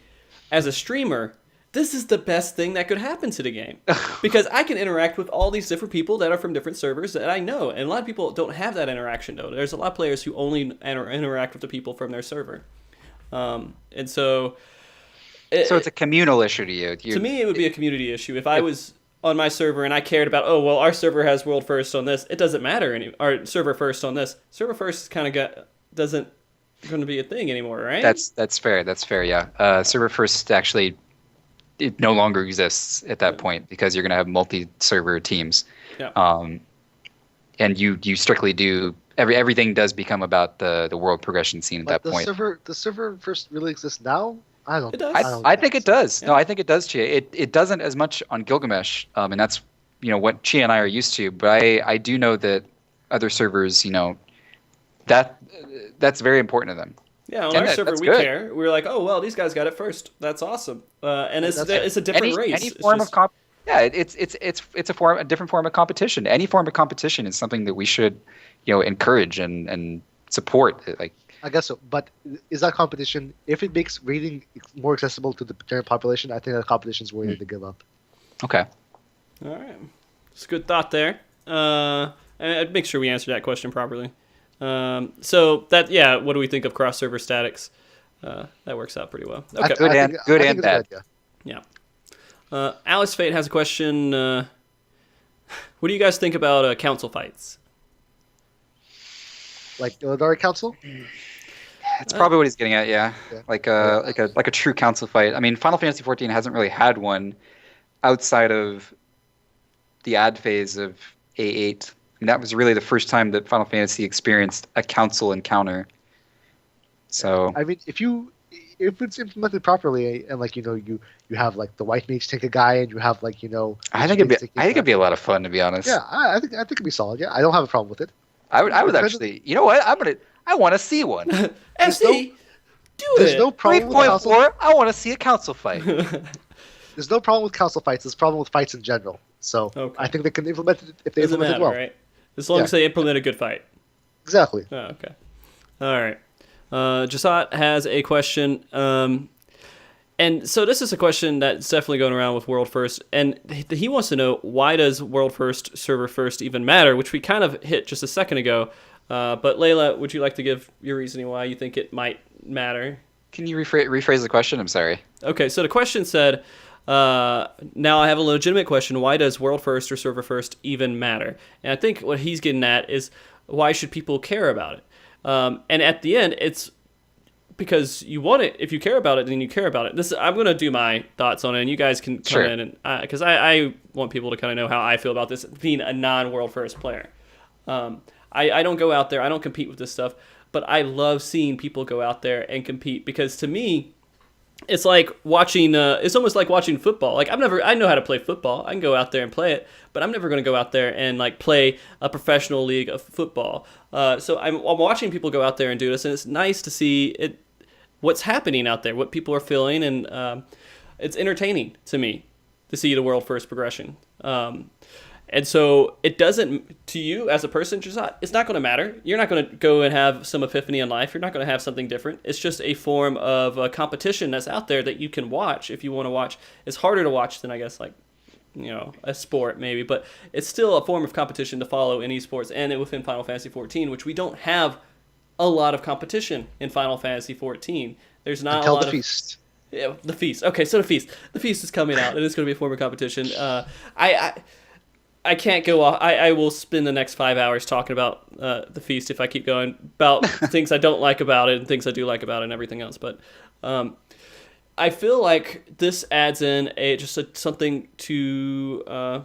as a streamer, this is the best thing that could happen to the game, because I can interact with all these different people that are from different servers that I know, and a lot of people don't have that interaction, though. There's a lot of players who only interact with the people from their server, and so... So it's a communal issue to you. To me, it would be a community issue. If I was on my server and I cared about, our server has world first on this, it doesn't matter. Our server first on this. Server first kind of doesn't going to be a thing anymore, right? That's fair. That's fair. Yeah. Server first actually, it no longer exists at that point, because you're going to have multi-server teams. Yeah. And you strictly do everything does become about the world progression scene at that point. The server first really exists now. I don't. It does. I think it does. Yeah. No, I think it does, Chyea. It doesn't as much on Gilgamesh, and that's what Chyea and I are used to. But I do know that other servers, that's very important to them. Yeah, on our server we care. We're like, these guys got it first. That's awesome. And it's a different race. Any form of it's a different form of competition. Any form of competition is something that we should, encourage and support. Like, I guess so, but is that competition, if it makes raiding more accessible to the general population, I think that competition is worthy to give up. Okay. All right. It's a good thought there. And I'd make sure we answer that question properly. So what do we think of cross-server statics? That works out pretty well. Okay. Good and bad. Yeah. Alice Fate has a question. What do you guys think about council fights? Like military council? That's probably what he's getting at, yeah. Like a true council fight. I mean, Final Fantasy XIV hasn't really had one outside of the ad phase of A8. And that was really the first time that Final Fantasy experienced a council encounter. So I mean, if it's implemented properly, and you have like the white mage take a guy, and you have I think it'd be a lot of fun, to be honest. Yeah, I think it'd be solid. Yeah, I don't have a problem with it. I would actually. You know what? I want to see one. MC, there's no problem with council. 3.4. I want to see a council fight. There's no problem with council fights. There's a problem with fights in general. So I think they can implement it if they implement it well. Right? As long as they implement a good fight. Exactly. Oh, okay. All right. Jasat has a question. And so this is a question that's definitely going around with World First. And he wants to know, why does World First, Server First even matter? Which we kind of hit just a second ago. But Layla, would you like to give your reasoning why you think it might matter? Can you rephrase the question? I'm sorry. Okay, so the question said, now I have a legitimate question. Why does world first or server first even matter? And I think what he's getting at is why should people care about it? And at the end, it's because you want it. If you care about it, then you care about it. I'm going to do my thoughts on it, and you guys can come in. And because I want people to kind of know how I feel about this, being a non-world first player. I don't go out there. I don't compete with this stuff. But I love seeing people go out there and compete because to me, it's like watching. It's almost like watching football. Like I know how to play football. I can go out there and play it, but I'm never going to go out there and like play a professional league of football. So I'm watching people go out there and do this, and it's nice to see what's happening out there, what people are feeling, and it's entertaining to me to see the world first progression. And so it doesn't, to you as a person, it's not going to matter. You're not going to go and have some epiphany in life. You're not going to have something different. It's just a form of a competition that's out there that you can watch if you want to watch. It's harder to watch than, I guess, like, a sport maybe, but it's still a form of competition to follow in esports and within Final Fantasy XIV, which we don't have a lot of competition in Final Fantasy XIV. There's not a lot of... Feast. Yeah, the feast. Okay, so the feast. The feast is coming out, and it's going to be a form of competition. I can't go off. I will spend the next 5 hours talking about the feast if I keep going about things I don't like about it and things I do like about it and everything else. But I feel like this adds in something to.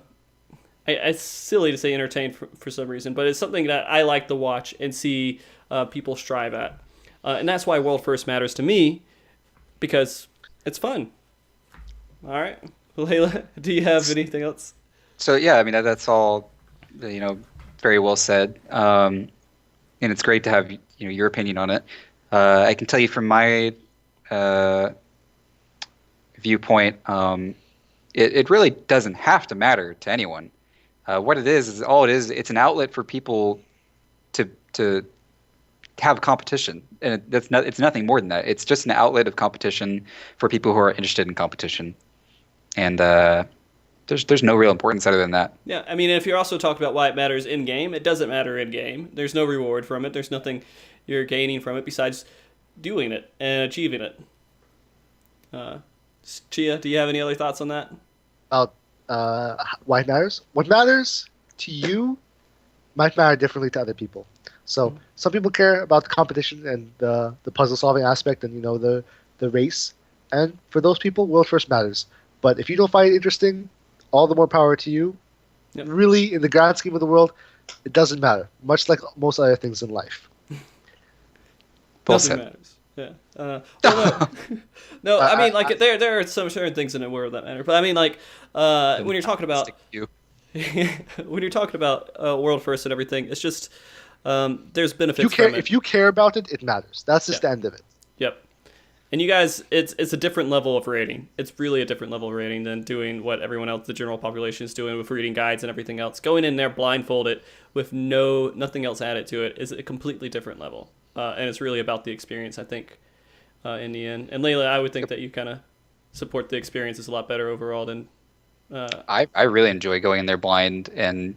It's silly to say entertain for some reason, but it's something that I like to watch and see people strive at, and that's why World First matters to me because it's fun. All right, Layla, do you have anything else? So yeah, I mean that's all, very well said, and it's great to have your opinion on it. I can tell you from my viewpoint, it really doesn't have to matter to anyone. What it is all it is. It's an outlet for people to have competition, and it's nothing more than that. It's just an outlet of competition for people who are interested in competition, and There's no real importance other than that. Yeah, I mean, if you're also talking about why it matters in game, it doesn't matter in game. There's no reward from it. There's nothing you're gaining from it besides doing it and achieving it. Chyea, do you have any other thoughts on that? About why it matters? What matters to you might matter differently to other people. So some people care about the competition and the puzzle solving aspect and the race. And for those people, world first matters. But if you don't find it interesting, all the more power to you. Yep. Really, in the grand scheme of the world, it doesn't matter. Much like most other things in life. Nothing matters. Yeah. No, I mean, like there are some certain things in the world that matter. But I mean, like when you're talking about when you're talking about world first and everything, it's just there's benefits from it. If you care about it, it matters. That's just the end of it. Yep. And you guys, it's a different level of rating. It's really a different level of rating than doing what everyone else, the general population, is doing with reading guides and everything else. Going in there blindfolded with nothing else added to it is a completely different level. And it's really about the experience, I think, in the end. And Layla, I would think that you kind of support the experience is a lot better overall than... I really enjoy going in there blind and,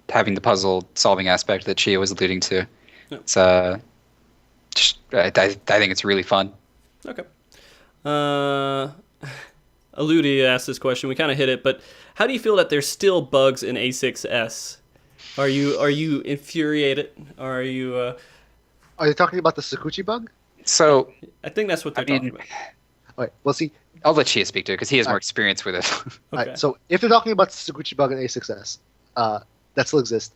having the puzzle solving aspect that Chyea was alluding to. Yeah. It's, I think it's really fun. Okay. Eludi asked this question. We kind of hit it, but how do you feel that there's still bugs in A6S? Are you infuriated? Are you? Are you talking about the Sakuchi bug? So I think that's what they're talking about. All right. Well, see, I'll let Chyea speak to it because he has more experience with it. Okay. All right. So if they're talking about the Sakuchi bug in A6S, that still exists.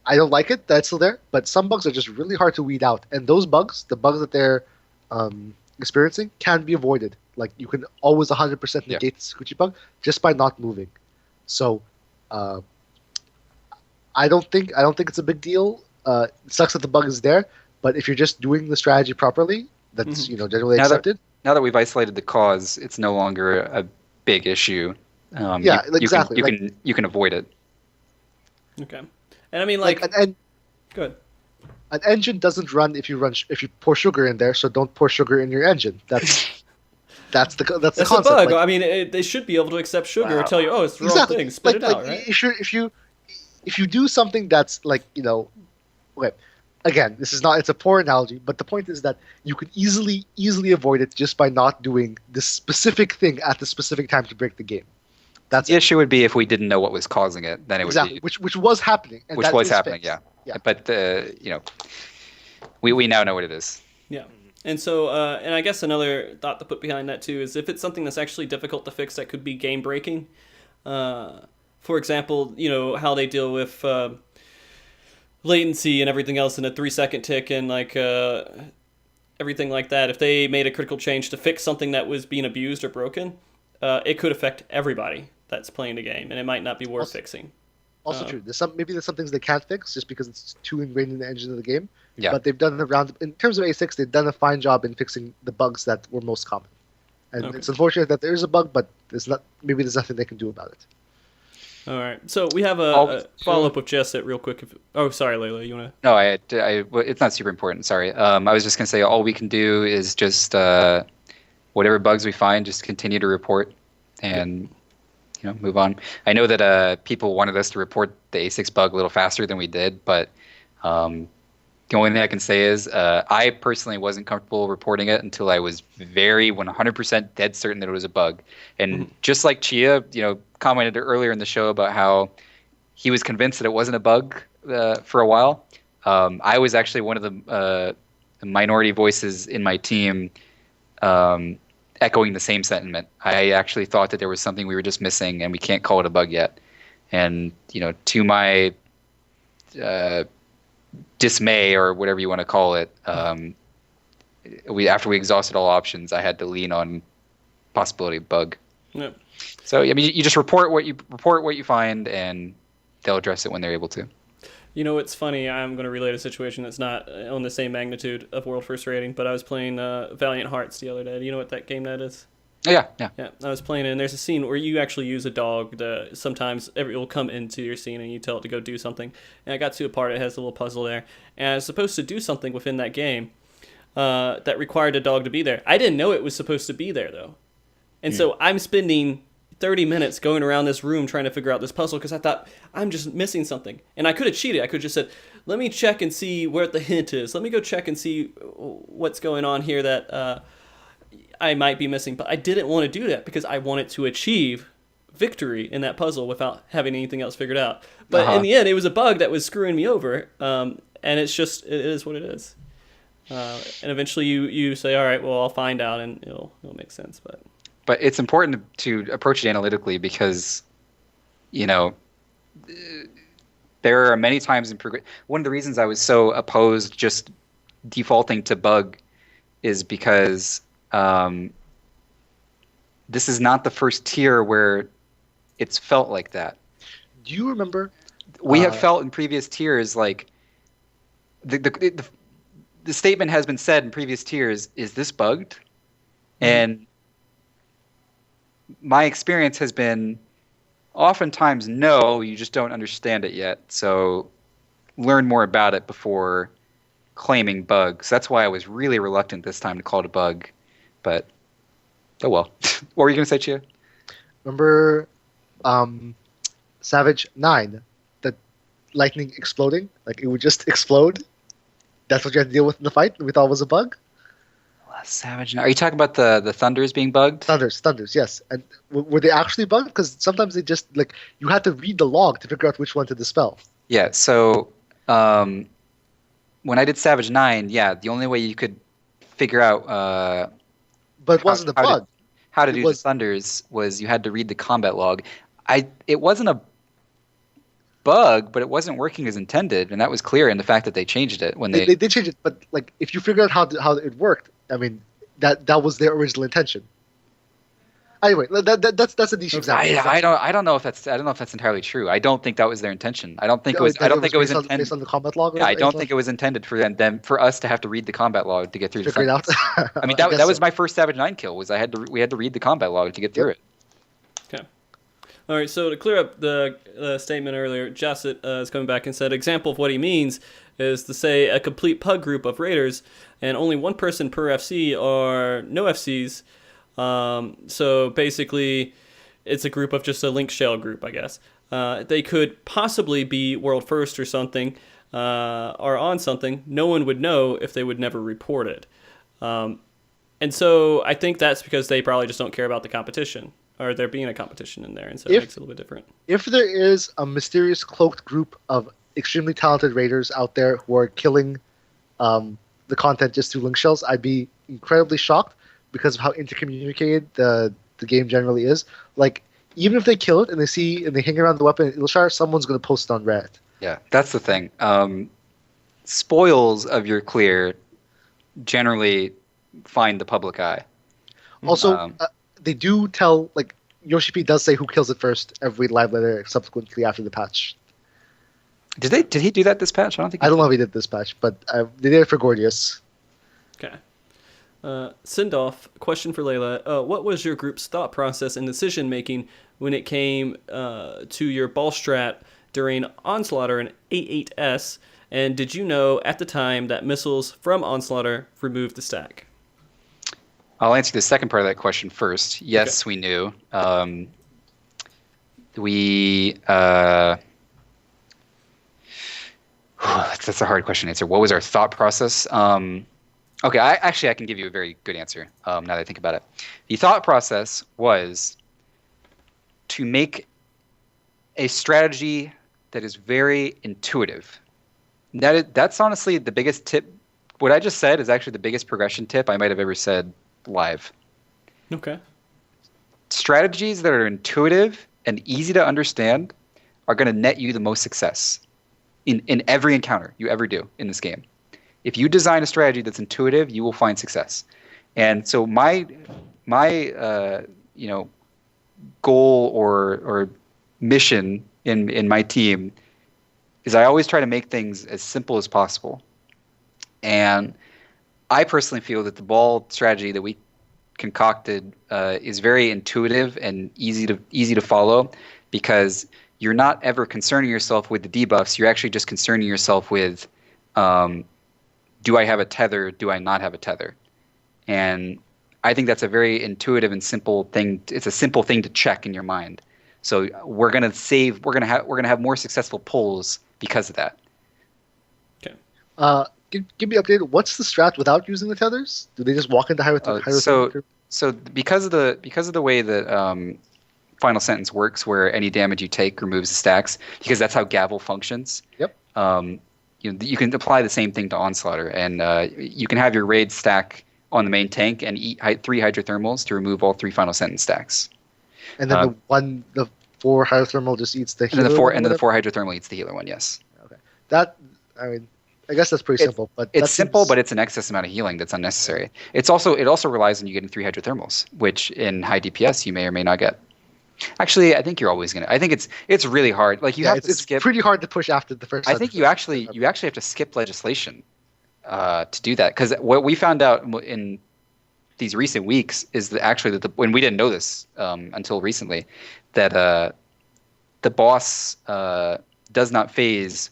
I don't like it. That's still there, but some bugs are just really hard to weed out, and those bugs, the bugs that they're experiencing, can be avoided. Like you can always 100% negate the Sakuchi bug just by not moving. So I don't think it's a big deal. It sucks that the bug is there, but if you're just doing the strategy properly, that's generally accepted. Now that we've isolated the cause, it's no longer a big issue. Exactly. You can avoid it. Okay, and I mean go ahead. An engine doesn't run if you pour sugar in there, so don't pour sugar in your engine. That's the concept. A bug. I mean, they should be able to accept sugar or tell you, it's the wrong thing, spit it out, right? If you do something that's okay, again, this is not, it's a poor analogy, but the point is that you could easily avoid it just by not doing this specific thing at the specific time to break the game. That's The issue would be if we didn't know what was causing it, then it exactly, would be which was happening. And which that was is happening, fixed. yeah. But we now know what it is. Yeah. And so, and I guess another thought to put behind that too is if it's something that's actually difficult to fix that could be game breaking. For example, how they deal with latency and everything else in a 3-second tick and like everything like that. If they made a critical change to fix something that was being abused or broken, it could affect everybody that's playing the game, and it might not be worth fixing. Also true. There's some things they can't fix just because it's too ingrained in the engine of the game. Yeah. But they've done in terms of A6, they've done a fine job in fixing the bugs that were most common. And Okay. it's unfortunate that there is a bug, but there's nothing they can do about it. All right. So we have a follow-up with Jesset real quick. Oh, sorry, Layla. You want to? No, it's not super important. Sorry. I was just gonna say all we can do is just whatever bugs we find, just continue to report and move on. I know that people wanted us to report the A6 bug a little faster than we did, but the only thing I can say is I personally wasn't comfortable reporting it until I was very 100% dead certain that it was a bug. And just like Chyea, commented earlier in the show about how he was convinced that it wasn't a bug for a while. I was actually one of the minority voices in my team echoing the same sentiment. I actually thought that there was something we were just missing, and we can't call it a bug yet. And to my dismay, or whatever you want to call it, after we exhausted all options, I had to lean on possibility of bug. Yep. So I mean, you just report what you find, and they'll address it when they're able to. It's funny. I'm going to relate a situation that's not on the same magnitude of world first rating, but I was playing Valiant Hearts the other day. Do you know what that game that is? Yeah. Yeah, I was playing it, and there's a scene where you actually use a dog to sometimes it will come into your scene and you tell it to go do something. And I got to a part, it has a little puzzle there, and I was supposed to do something within that game that required a dog to be there. I didn't know it was supposed to be there, though. And so I'm spending 30 minutes going around this room trying to figure out this puzzle because I thought I'm just missing something. And I could have cheated. I could have just said, let me check and see where the hint is. Let me go check and see what's going on here that I might be missing. But I didn't want to do that because I wanted to achieve victory in that puzzle without having anything else figured out. But in the end, it was a bug that was screwing me over. And it is what it is. And eventually you say, all right, well, I'll find out and it'll make sense. But it's important to approach it analytically because, there are many times in progress. One of the reasons I was so opposed just defaulting to bug is because this is not the first tier where it's felt like that. Do you remember? We have felt in previous tiers like the statement has been said in previous tiers, is this bugged? And my experience has been oftentimes no, you just don't understand it yet. So learn more about it before claiming bugs. That's why I was really reluctant this time to call it a bug. But oh well. What were you going to say, Chyea? Remember Savage 9, the lightning exploding? Like it would just explode? That's what you had to deal with in the fight? We thought it was a bug? Savage. Are you talking about the thunders being bugged? Thunders, yes. And were they actually bugged? Because sometimes they just, you had to read the log to figure out which one to dispel. Yeah, so when I did Savage 9, the only way you could figure out but it wasn't a bug. How to do the thunders was you had to read the combat log. It wasn't a bug, but it wasn't working as intended, and that was clear in the fact that they changed it when they did change it. But if you figure out how it worked, I mean that was their original intention. Anyway, that's a niche example. I don't know if that's entirely true. I don't think that was their intention. I don't think it was intended based on the combat log. Yeah, I don't think it was intended for us to have to read the combat log to get through. Figure it out. I mean, that was my first Savage 9 kill. We had to read the combat log to get through it. Okay. All right. So to clear up the statement earlier, Jesset is coming back and said, example of what he means is to say a complete pug group of raiders and only one person per FC or no FCs. So basically, it's a group of just a link shell group, I guess. They could possibly be world first or something, are on something, no one would know if they would never report it. And so I think that's because they probably just don't care about the competition, or there being a competition in there, and so it makes it a little bit different. If there is a mysterious cloaked group of extremely talented raiders out there who are killing the content just through link shells, I'd be incredibly shocked because of how intercommunicated the game generally is. Like, even if they kill it and they hang around the weapon in Ilshar, someone's going to post it on Reddit. Yeah, that's the thing. Spoils of your clear generally find the public eye. Also, they do tell, like, Yoshi P does say who kills it first every live letter subsequently after the patch. Did he do that this patch? I don't know if he did this patch, but they did it for Gordius. Okay. Sindoff, question for Layla. What was your group's thought process and decision making when it came to your ball strat during Onslaughter and 88S? And did you know at the time that missiles from Onslaughter removed the stack? I'll answer the second part of that question first. Yes, okay. We knew. That's a hard question to answer. What was our thought process? Okay, I can give you a very good answer now that I think about it. The thought process was to make a strategy that is very intuitive. That's honestly the biggest tip. What I just said is actually the biggest progression tip I might have ever said live. Okay. Strategies that are intuitive and easy to understand are going to net you the most success in every encounter you ever do in this game. If you design a strategy that's intuitive, you will find success. And so my goal or mission in my team is I always try to make things as simple as possible. And I personally feel that the ball strategy that we concocted is very intuitive and easy to follow, because you're not ever concerning yourself with the debuffs. You're actually just concerning yourself with, do I have a tether? Do I not have a tether? And I think that's a very intuitive and simple thing. It's a simple thing to check in your mind. So we're gonna have more successful pulls because of that. Okay. Give me an update. What's the strat without using the tethers? Do they just walk into higher? So because of the way that Final Sentence works, where any damage you take removes the stacks, because that's how Gavel functions. Yep. You can apply the same thing to Onslaughter, and you can have your raid stack on the main tank and eat 3 hydrothermals to remove all 3 Final Sentence stacks. And then the 4 hydrothermal just eats the healer. And the 4 hydrothermal eats the healer one. Yes. Okay. I guess that's pretty simple. But it's simple, but it's an excess amount of healing that's unnecessary. It also relies on you getting 3 hydrothermals, which in high DPS you may or may not get. Actually, I think you're always gonna. I think it's really hard. Like you have to skip. It's pretty hard to push after the first. I think you actually have to skip legislation to do that, because what we found out in these recent weeks is that when we didn't know this until recently, that the boss does not phase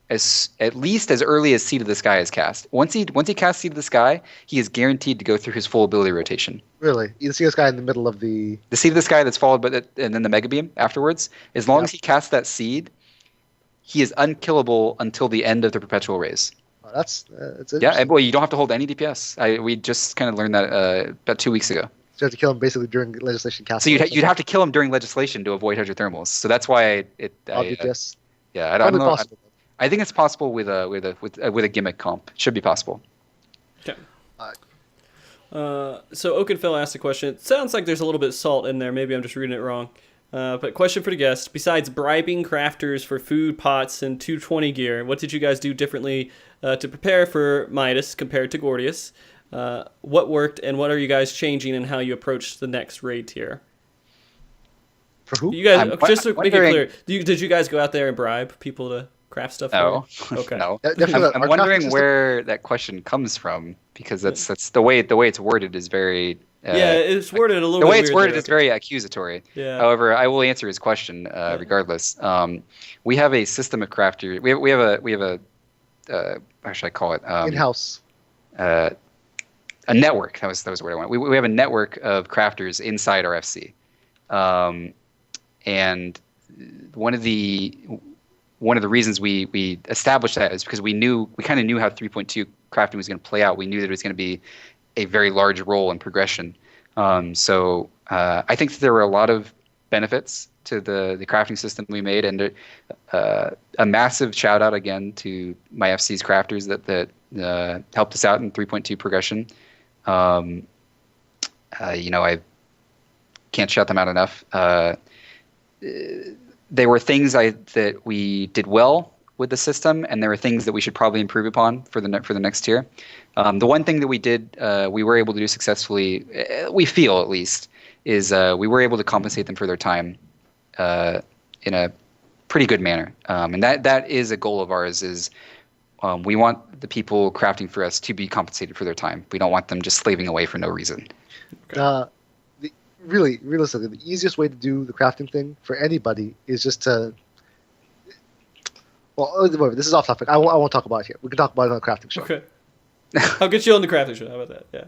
at least as early as Seed of the Sky is cast. Once he casts Seed of the Sky, he is guaranteed to go through his full ability rotation. Really? You see this guy in the middle of the Seed of the Sky that's followed by and then the Mega Beam afterwards. As long as he casts that seed, he is unkillable until the end of the Perpetual Raise. Oh, that's yeah. Well, you don't have to hold any DPS. We just kind of learned that about 2 weeks ago. So you have to kill him basically during legislation cast. So you'd have to kill him during legislation to avoid hydrothermals. So that's why DPS. Yeah, I don't know. Possible. I think it's possible with a gimmick comp. It should be possible. Okay. So Oakenfell asked a question. It sounds like there's a little bit of salt in there. Maybe I'm just reading it wrong. But question for the guest. Besides bribing crafters for food, pots, and 220 gear, what did you guys do differently to prepare for Midas compared to Gordius? What worked, and what are you guys changing in how you approach the next raid tier? For who? You guys, just to make it clear, did you guys go out there and bribe people to craft stuff? No. Okay. No. I'm wondering where that question comes from, because that's the way it's worded is very. It's worded a little. The way it's worded is very accusatory. Yeah. However, I will answer his question regardless. We have a system of crafters. We have a how should I call it? In-house. A network. That was the word I wanted. We have a network of crafters inside our FC, and one of the one of the reasons we established that is because we kind of knew how 3.2 crafting was going to play out. We knew that it was going to be a very large role in progression. So I think that there were a lot of benefits to the crafting system we made, and a massive shout out again to my FC's crafters that helped us out in 3.2 progression. I can't shout them out enough. There were things that we did well with the system, and there were things that we should probably improve upon for the next tier. The one thing that we were able to do successfully, we feel at least, is we were able to compensate them for their time in a pretty good manner. And that is a goal of ours. Is we want the people crafting for us to be compensated for their time. We don't want them just slaving away for no reason. Okay. Really, realistically, the easiest way to do the crafting thing for anybody is just to. Well, this is off topic. I won't talk about it here. We can talk about it on the crafting show. Okay. I'll get you on the crafting show. How about that? Yeah.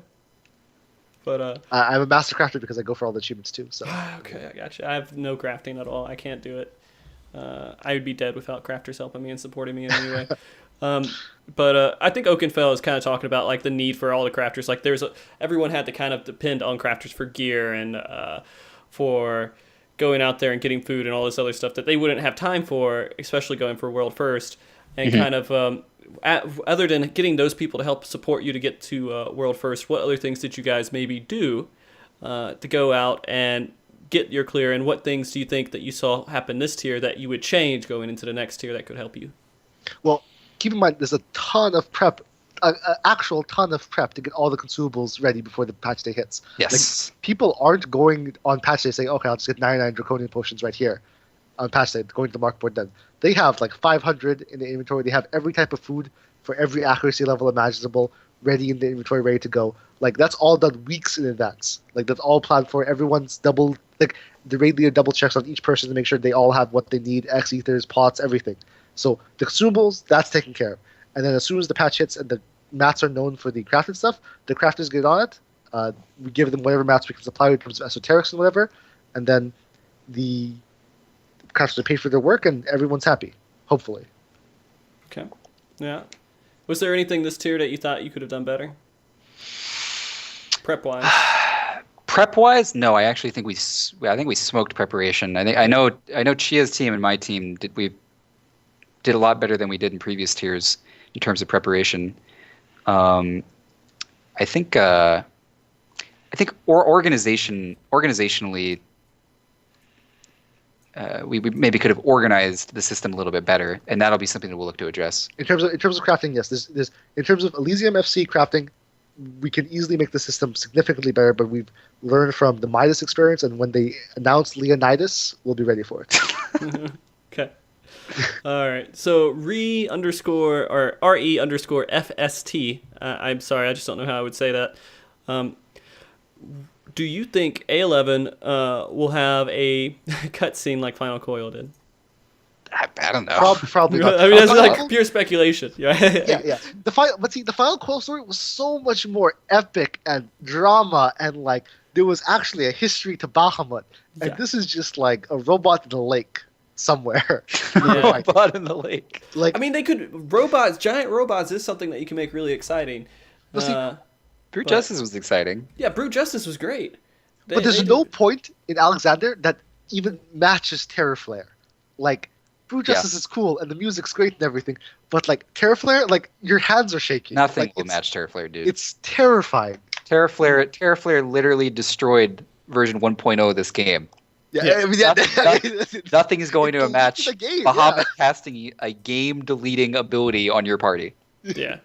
But I'm a master crafter because I go for all the achievements too. So. Okay, I gotcha. I have no crafting at all. I can't do it. I would be dead without crafters helping me and supporting me in any way. But I think Oakenfell is kind of talking about like the need for all the crafters. Like everyone had to kind of depend on crafters for gear and for going out there and getting food and all this other stuff that they wouldn't have time for, especially going for World First. And kind of other than getting those people to help support you to get to World First, what other things did you guys maybe do to go out and get your clear? And what things do you think that you saw happen this tier that you would change going into the next tier that could help you? Well, keep in mind, there's a ton of prep, actual ton of prep to get all the consumables ready before the patch day hits. Yes. Like, people aren't going on patch day saying, okay, I'll just get 99 draconian potions right here on patch day, going to the mark board then. They have like 500 in the inventory. They have every type of food for every accuracy level imaginable ready in the inventory, ready to go. Like, that's all done weeks in advance. Like, that's all planned for. Everyone's the raid leader double checks on each person to make sure they all have what they need, X ethers, pots, everything. So the consumables, that's taken care of. And then as soon as the patch hits and the mats are known for the crafted stuff, the crafters get on it. We give them whatever mats we can supply in terms of esoterics and whatever. And then the crafters are paid for their work and everyone's happy, hopefully. Okay. Yeah. Was there anything this tier that you thought you could have done better? Prep-wise? Prep-wise, no. I actually think we smoked preparation. I know Chyea's team and my team did a lot better than we did in previous tiers in terms of preparation. I think organizationally, we maybe could have organized the system a little bit better, and that'll be something that we'll look to address. In terms of crafting, yes. There's in terms of Elysium FC crafting, we can easily make the system significantly better, but we've learned from the Midas experience, and when they announce Leonidas, we'll be ready for it. Okay. All right. So RE_FST. I'm sorry, I just don't know how I would say that. Do you think A11 will have a cutscene like Final Coil did? I don't know. Probably not. I mean, that's like pure speculation. Yeah. The Final Coil story was so much more epic and drama, and like there was actually a history to Bahamut, and this is just like a robot in a lake somewhere. Robot in the lake. Like, I mean, giant robots is something that you can make really exciting. Brute Justice was exciting. Yeah, Brute Justice was great. But there's no point in Alexander that even matches Terror Flare. Like, Brute Justice is cool and the music's great and everything, but like Terror Flare, like your hands are shaking. Nothing will match Terror Flare, dude. It's terrifying. Terror Flare literally destroyed version 1.0 of this game. Yeah. I mean, nothing is going to match Bahamut casting a game-deleting ability on your party. Yeah.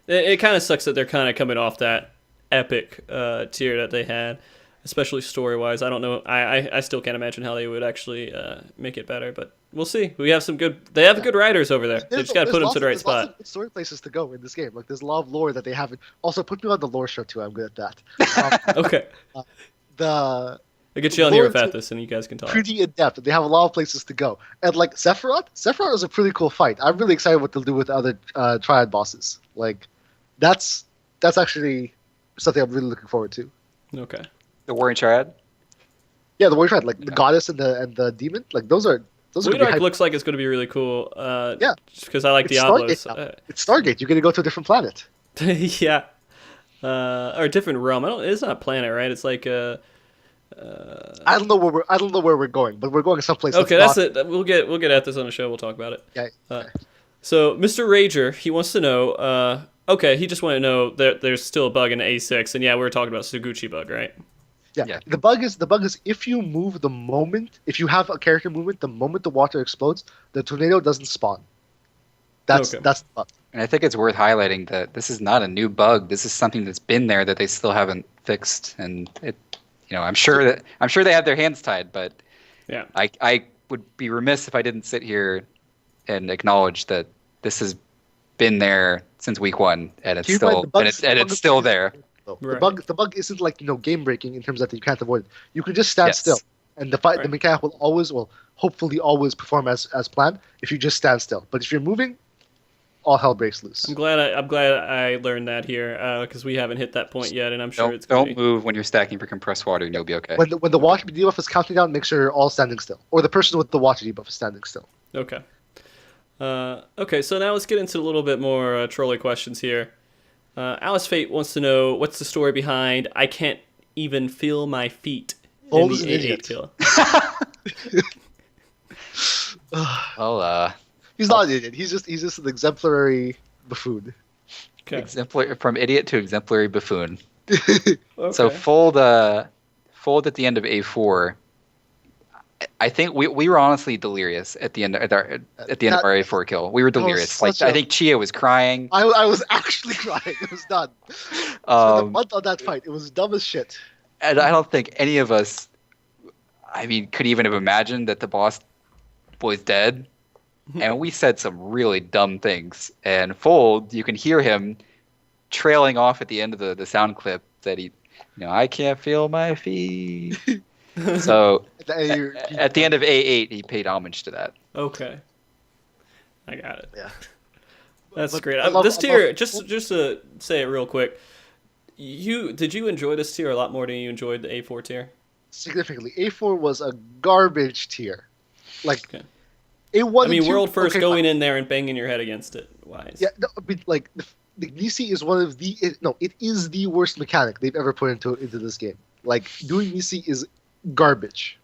It kind of sucks that they're kind of coming off that epic tier that they had, especially story-wise. I don't know. I still can't imagine how they would actually make it better, but we'll see. They have good writers over there. They just got to put them to the right spot. There's lots of story places to go in this game. Like, there's a lot of lore that they haven't. Also, put me on the lore show, too. I'm good at that. Okay. I'll get you on here with Athos, and you guys can talk. Pretty in-depth. They have a lot of places to go. And, like, Sephiroth was a pretty cool fight. I'm really excited what they'll do with the other Triad bosses. Like, that's actually something I'm really looking forward to. Okay. The Warring Triad? Yeah, the Warring Triad. Like, the Goddess and the Demon. Like, those are Those are gonna be Dark hype. looks like it's going to be really cool. Yeah. Just because I like It's Diablos. Stargate now. It's Stargate. You're gonna go to a different planet. Yeah. Or a different realm. It's not a planet, right? It's like I don't know where we're going, but we're going someplace. okay, that's that's it. We'll get at this on the show. We'll talk about it. Yeah. So Mr. Rager, he wants to know. Okay, he just wanted to know that there's still a bug in A6, and yeah, we were talking about Suguchi bug, right? Yeah. The bug is if you move if you have a character movement, the moment the water explodes, the tornado doesn't spawn. That's the bug. And I think it's worth highlighting that this is not a new bug. This is something that's been there that they still haven't fixed, and I'm sure they have their hands tied, but yeah, I would be remiss if I didn't sit here and acknowledge that this has been there since week 1, and it's still there. Right. The bug isn't like game breaking in terms that you can't avoid it. You can just stand still, and the mechanic will hopefully always perform as planned if you just stand still. But if you're moving, all hell breaks loose. I'm glad I learned that here because we haven't hit that point yet, and I'm sure don't move when you're stacking for compressed water, and you'll be okay. When the water debuff is counting down, make sure you're all standing still, or the person with the water debuff is standing still. Okay. Okay, so now let's get into a little bit more trolley questions here. Alice Fate wants to know what's the story behind I can't even feel my feet in the an A8 idiot. kill. Well, he's not an idiot. He's just an exemplary buffoon. Okay. Exemplary from idiot to exemplary buffoon. Okay. So fold at the end of A4. I think we were honestly delirious at the end of our A4 kill. We were delirious. I think Chyea was crying. I was actually crying. It was done. Spent a month on that fight. It was dumb as shit. And I don't think any of us, could even have imagined that the boss was dead. And we said some really dumb things. And Fold, you can hear him trailing off at the end of the sound clip that I can't feel my feet. So at the end of A8, he paid homage to that. Okay. I got it. Yeah. That's great. I This tier, just to say it real quick, did you enjoy this tier a lot more than you enjoyed the A4 tier? Significantly. A4 was a garbage tier. Like, okay. A1 and 2, world first, okay, going in there and banging your head against it. Wise. Yeah, no, but like the Nisi is one of it is the worst mechanic they've ever put into this game. Like, doing Nisi is garbage.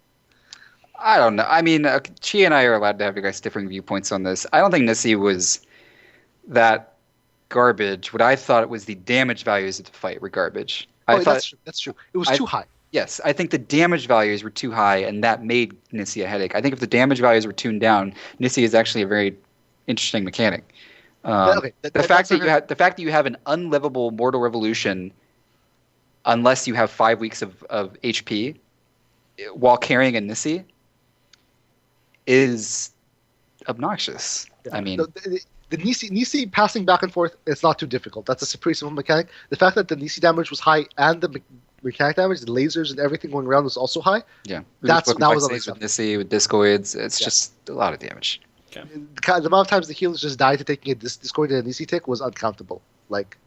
I don't know. Chyea and I are allowed to have you guys differing viewpoints on this. I don't think Nisi was that garbage. What I thought it was the damage values of the fight were garbage. That's true. It was too high. Yes, I think the damage values were too high, and that made Nisi a headache. I think if the damage values were tuned down, Nisi is actually a very interesting mechanic. The fact that you have an unlivable Mortal Revolution, unless you have 5 weeks of HP, while carrying a Nisi, is obnoxious. Yeah. The Nisi passing back and forth is not too difficult. That's a pretty simple mechanic. The fact that the Nisi damage was high and the mechanic damage, the lasers and everything going around was also high. Yeah, that was with Nisi, with Discoids. It's just a lot of damage. Okay. The amount of times the healers just died to taking a Discord and a Nisi tick was uncountable. Like,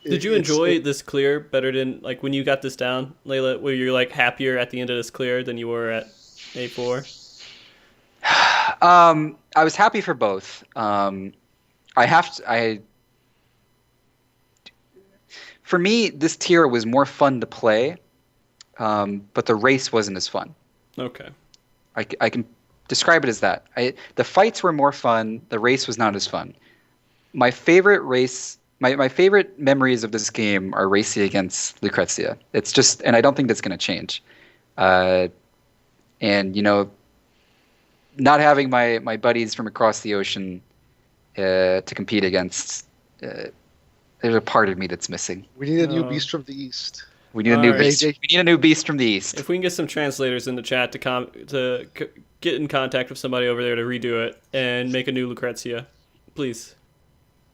did you enjoy this clear better than when you got this down, Layla? Were you happier at the end of this clear than you were at A4? I was happy for both. For me, this tier was more fun to play, but the race wasn't as fun. Okay. I can describe it as that. The fights were more fun. The race was not as fun. My favorite race, my favorite memories of this game are racing against Lucrezia. It's just, and I don't think that's going to change. Not having my buddies from across the ocean to compete against, there's a part of me that's missing. We need a new beast from the east. We need a new beast. We need a new beast from the east. If we can get some translators in the chat to get in contact with somebody over there to redo it and make a new Lucrezia, please,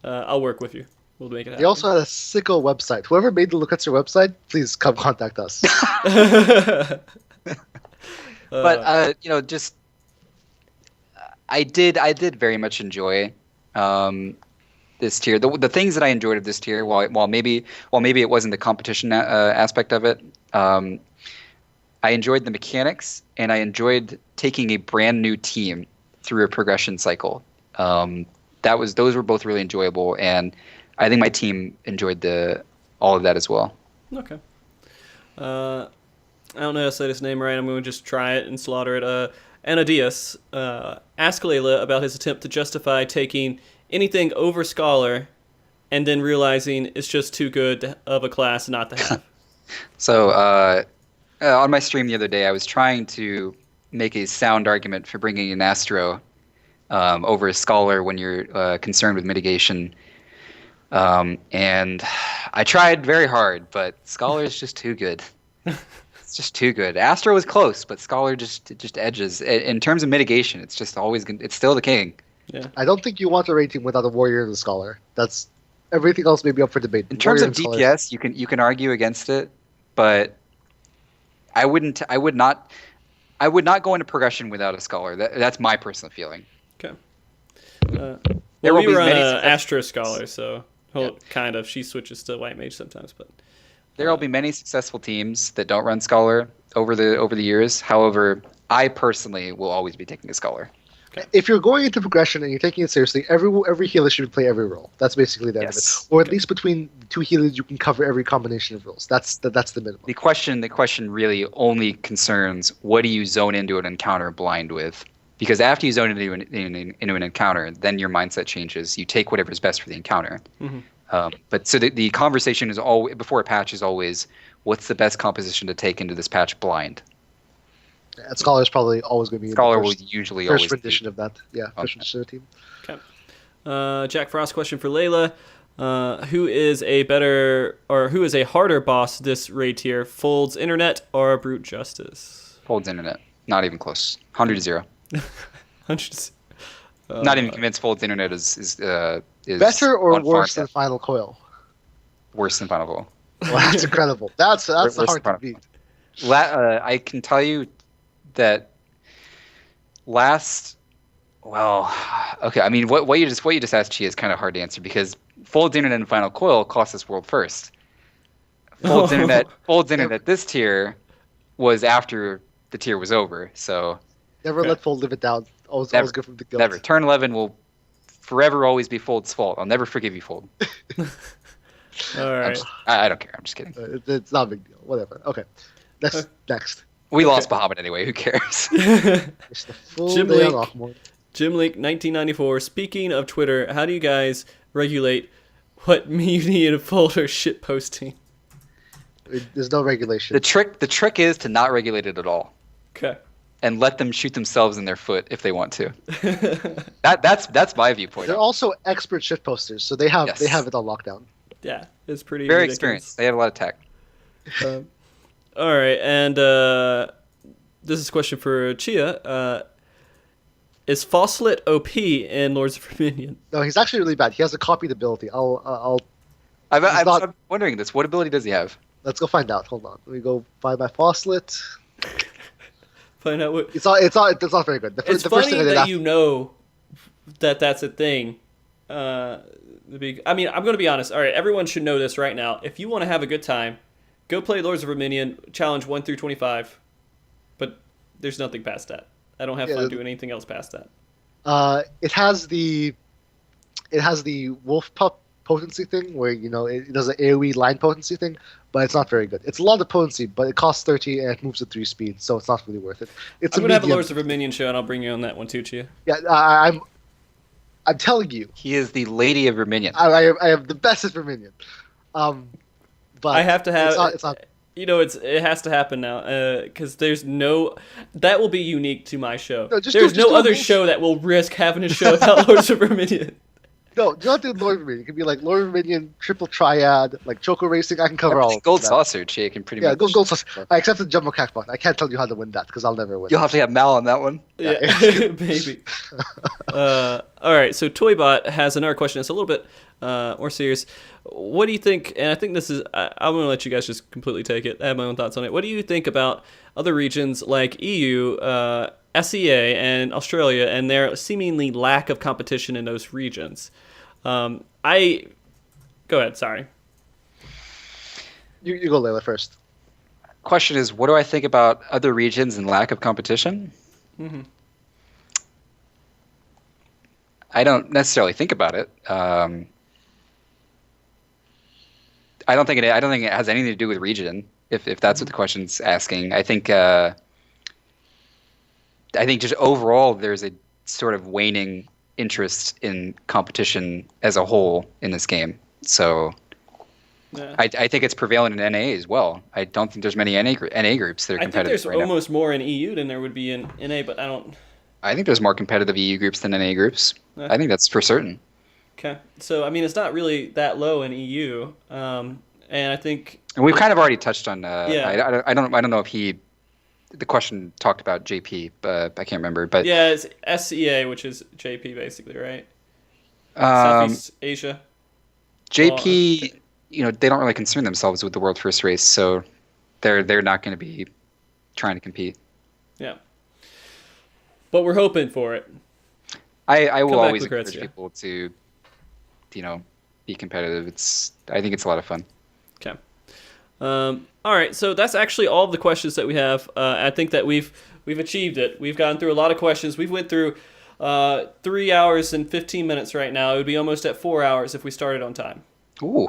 I'll work with you. We'll make it happen. They also had a sicko website. Whoever made the Lucrezia website, please come contact us. But I did very much enjoy this tier. The things that I enjoyed of this tier, while maybe it wasn't the competition aspect of it, I enjoyed the mechanics and I enjoyed taking a brand new team through a progression cycle. Those were both really enjoyable, and I think my team enjoyed all of that as well. Okay. I don't know how to say this name right. I'm going to just try it and slaughter it. Anecdotes asked Layla about his attempt to justify taking anything over Scholar and then realizing it's just too good of a class not to have. So on my stream the other day, I was trying to make a sound argument for bringing an Astro over a Scholar when you're concerned with mitigation. And I tried very hard, but Scholar is just too good. It's just too good. Astro was close, but Scholar just edges. In terms of mitigation, it's just always it's still the king. Yeah. I don't think you want a rating without a Warrior and a Scholar. That's everything else may be up for debate. In terms Warrior of and DPS, Scholar. you can argue against it, but I would not go into progression without a Scholar. That's my personal feeling. Okay. There Well, will we be run many Astro Scholar, so kind of. She switches to White Mage sometimes, but There will be many successful teams that don't run Scholar over the years. However, I personally will always be taking a Scholar. If you're going into progression and you're taking it seriously, every healer should play every role. That's basically the end of it. Or at least between two healers, you can cover every combination of roles. That's the minimum. The question really only concerns what do you zone into an encounter blind with? Because after you zone into an encounter, then your mindset changes. You take whatever's best for the encounter. Mm-hmm. But so the conversation is always before a patch is always what's the best composition to take into this patch blind. And Scholar is probably always going to be Scholar the will first, usually first always rendition of that. Yeah, Okay. first rendition of the team. Okay. Jack Frost question for Layla. Who is a harder boss this raid tier? Folds Internet or Brute Justice? Folds Internet. Not even close. 100-0. Hundreds. Not even convinced Folds Internet is Better or on worse farm than Final Coil? worse than Final Goal. Well, that's incredible. That's Worse than hard to Final beat. I can tell you that okay. I mean, what you just asked, Chyea, is kind of hard to answer because Folds Internet and Final Coil cost us world first. Folds Internet this tier was after the tier was over, so Never let Fold live it down. Always good from the guild. never. Turn 11 will forever always be Fold's fault. I'll never forgive you, Fold. All right. I don't care. I'm just kidding. It's not a big deal. Whatever. Okay. Next. We lost Bahamut anyway. Who cares? It's the full Jim day Link. on Lockmore. Jim Link 1994. Speaking of Twitter, how do you guys regulate what Mutiny and Fold are shit posting? There's no regulation. The trick is to not regulate it at all. Okay. And let them shoot themselves in their foot if they want to. That's my viewpoint. They're also expert shit posters, so they have Yes. it on lockdown. Yeah, it's pretty Very ridiculous. experienced. They have a lot of tech. All right, and this is a question for Chyea. Is Foslet OP in Lords of Dominion? No, he's actually really bad. He has a copied ability. I'm not- wondering this. What ability does he have? Let's go find out. Hold on. Let me go find my Foslet. Find out what. It's not very good. It's the first funny thing I did that after- you know that that's a thing. I mean, I'm going to be honest. All right, everyone should know this right now. If you want to have a good time, go play Lords of Dominion Challenge 1 through 25. But there's nothing past that. I don't have fun doing anything else past that. It has the wolf pup potency thing where it does an AoE line potency thing, but it's not very good. It's a lot of potency, but it costs 30 and it moves at 3 speed, so it's not really worth it. It's I'm going to have a Lords of Dominion show, and I'll bring you on that one too, Chyea. Yeah, I'm telling you, He is the Lady of Verminion. I have the best of Verminion. But I have to have. It's not. It has to happen now because there's no. That will be unique to my show. No, just there's do a no other bullshit. show that will risk having a show about Lords of Dominion. No, do not do Lord of Verminion. It could be like Lord of Verminion, Triple Triad, like Choco Racing. I can cover all. Gold of that. Saucer, Chyea can pretty Yeah, much. Gold Saucer. I accept the Jumbo Cactbot. I can't tell you how to win that because I'll never win. You'll have to have Mal on that one. Yeah, maybe. All right, so Toybot has another question. It's a little bit more serious. What do you think? And I think this is. I'm going to let you guys just completely take it. I have my own thoughts on it. What do you think about other regions like EU, SEA, and Australia, and their seemingly lack of competition in those regions? Go ahead. Sorry. You go, Layla, first. Question is, what do I think about other regions and lack of competition? Mm-hmm. I don't necessarily think about it. I don't think it has anything to do with region. If that's what the question's asking, I think just overall there's a sort of waning interest in competition as a whole in this game. So Yeah. I think it's prevalent in NA as well. I don't think there's many NA groups that are I think competitive there's right now. almost more in EU than there would be in NA, but I don't. I think there's more competitive EU groups than NA groups. Yeah. I think that's for certain. Okay, so I mean, it's not really that low in EU, and I think. And we've kind of already touched on. Yeah. I don't know if the question talked about JP, but I can't remember. But Yeah, it's SEA, which is JP basically, right? um, Southeast Asia. JP, they don't really concern themselves with the world first race, so they're not going to be trying to compete. Yeah. But we're hoping for it. I will Come back, always encourage Lucrezia. people to, be competitive. I think it's a lot of fun. Okay. All right, so that's actually all of the questions that we have. I think that we've achieved it. We've gotten through a lot of questions. We've went through 3 hours and 15 minutes right now. It would be almost at 4 hours if we started on time. Ooh.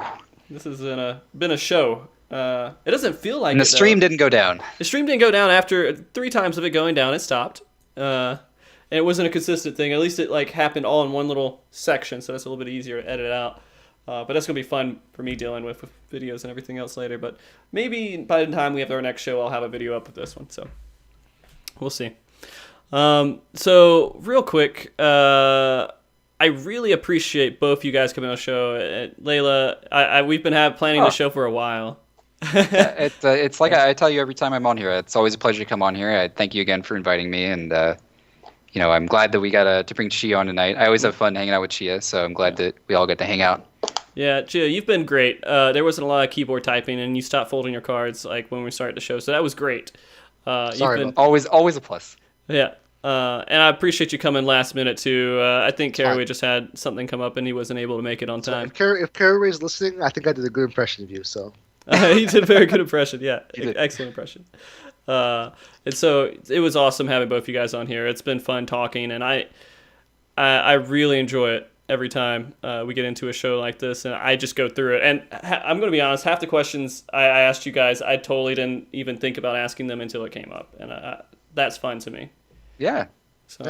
This has been a show. It doesn't feel like And the it, stream though. didn't go down. The stream didn't go down after 3 times of it going down. It stopped. And it wasn't a consistent thing. At least it happened all in one little section, so that's a little bit easier to edit out. But that's going to be fun for me dealing with videos and everything else later. But maybe by the time we have our next show, I'll have a video up of this one. So we'll see. So real quick, I really appreciate both you guys coming on the show. Layla, we've been planning the show for a while. It's like I tell you every time I'm on here. It's always a pleasure to come on here. I thank you again for inviting me, and I'm glad that we got to bring Chyea on tonight. I always have fun hanging out with Chyea, so I'm glad that we all get to hang out. Yeah, Chyea, you've been great. There wasn't a lot of keyboard typing, and you stopped folding your cards when we started the show, so that was great. Sorry, always a plus. Yeah, and I appreciate you coming last minute too. I think Caraway just had something come up, and he wasn't able to make it on time. If Caraway's listening, I think I did a good impression of you. So He did a very good impression. Yeah, excellent impression. And so it was awesome having both you guys on here. It's been fun talking, and I really enjoy it every time we get into a show like this, and I just go through it. And I'm going to be honest, half the questions I asked you guys, I totally didn't even think about asking them until it came up, and that's fun to me. Yeah. So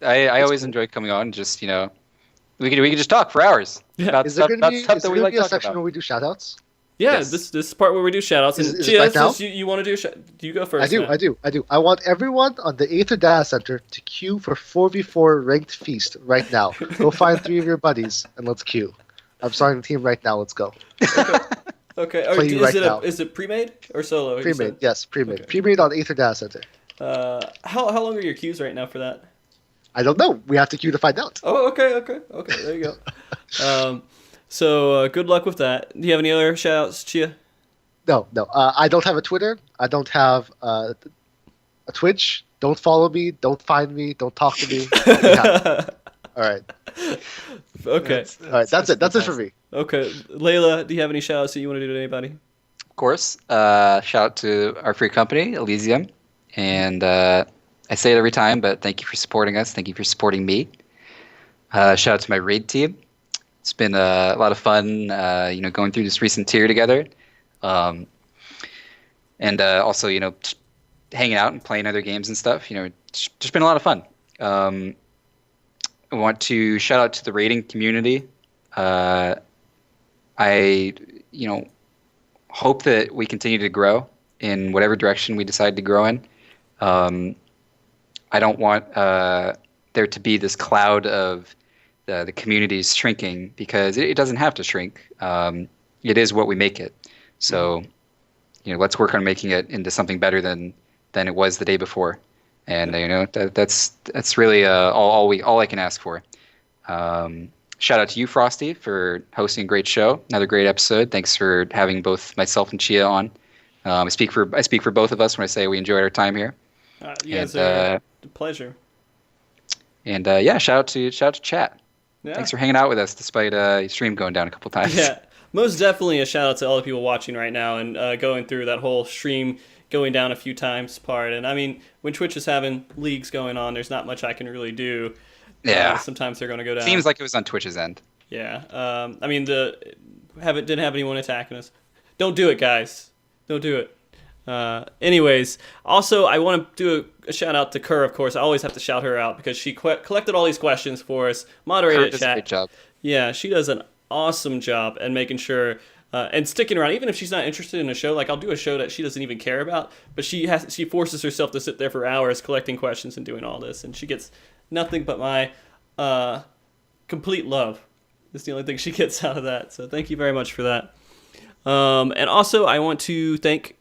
I always enjoy coming on. Just we could just talk for hours about is there stuff going to that we like be a talking section about. where we do shoutouts? yeah, Yes. this is part where we do shoutouts. And Is it right now? you want to do do you go first? I do. I want everyone on the Aether Data Center to queue for 4v4 ranked feast right now. Go find 3 of your buddies and let's queue. I'm starting the team right now. Let's go. Okay. Play you right now. Is it pre-made or solo? you Pre-made, said? yes, pre-made. Okay. Pre-made on Aether Data Center. How long are your queues right now for that? I don't know. We have to queue to find out. Oh, okay. There you go. So good luck with that. Do you have any other shoutouts, Chyea? No. I don't have a Twitter. I don't have a Twitch. Don't follow me. Don't find me. Don't talk to me. All right. Okay. All right. That's it. That's it for me. Okay. Layla, do you have any shoutouts that you want to do to anybody? Of course. Shout out to our free company, Elysium, and I say it every time, but thank you for supporting us. Thank you for supporting me. Shout out to my raid team. It's been a lot of fun, going through this recent tier together, and also, just hanging out and playing other games and stuff. It's just been a lot of fun. I want to shout out to the raiding community. I hope that we continue to grow in whatever direction we decide to grow in. I don't want there to be this cloud of the community's shrinking, because it doesn't have to shrink. It is what we make it. So, let's work on making it into something better than it was the day before. And that's really all I can ask for. Shout out to you, Frosty, for hosting a great show. Another great episode. Thanks for having both myself and Chyea on. I speak for both of us when I say we enjoyed our time here. You guys are a pleasure. And shout out to chat. Yeah. Thanks for hanging out with us despite your stream going down a couple times. Yeah, most definitely a shout out to all the people watching right now and going through that whole stream going down a few times part. And I mean, when Twitch is having leagues going on, there's not much I can really do. Yeah. Sometimes they're going to go down. Seems like it was on Twitch's end. Yeah. I mean, didn't have anyone attacking us. Don't do it, guys. Don't do it. Anyways, also I want to do a shout out to Kerr. Of course, I always have to shout her out because she collected all these questions for us, moderated Kerr does chat. a great job. Yeah, she does an awesome job and making sure and sticking around, even if she's not interested in a show. Like I'll do a show that she doesn't even care about, but she forces herself to sit there for hours collecting questions and doing all this, and she gets nothing but my complete love. It's the only thing she gets out of that. So thank you very much for that. And also I want to thank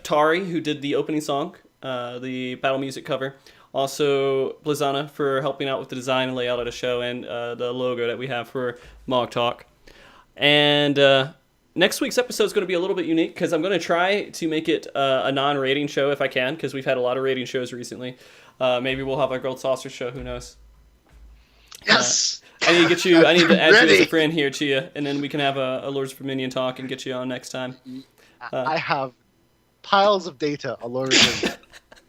Tari, who did the opening song, the battle music cover. Also, Blizana for helping out with the design and layout of the show and the logo that we have for MogTalk. And next week's episode is going to be a little bit unique because I'm going to try to make it a non-rating show if I can, because we've had a lot of rating shows recently. Maybe we'll have our Gold Saucer show, who knows? Yes! I need to add you as a friend here, Chyea, and then we can have a Lords of Dominion talk and get you on next time. I have piles of data on Lord of Dominion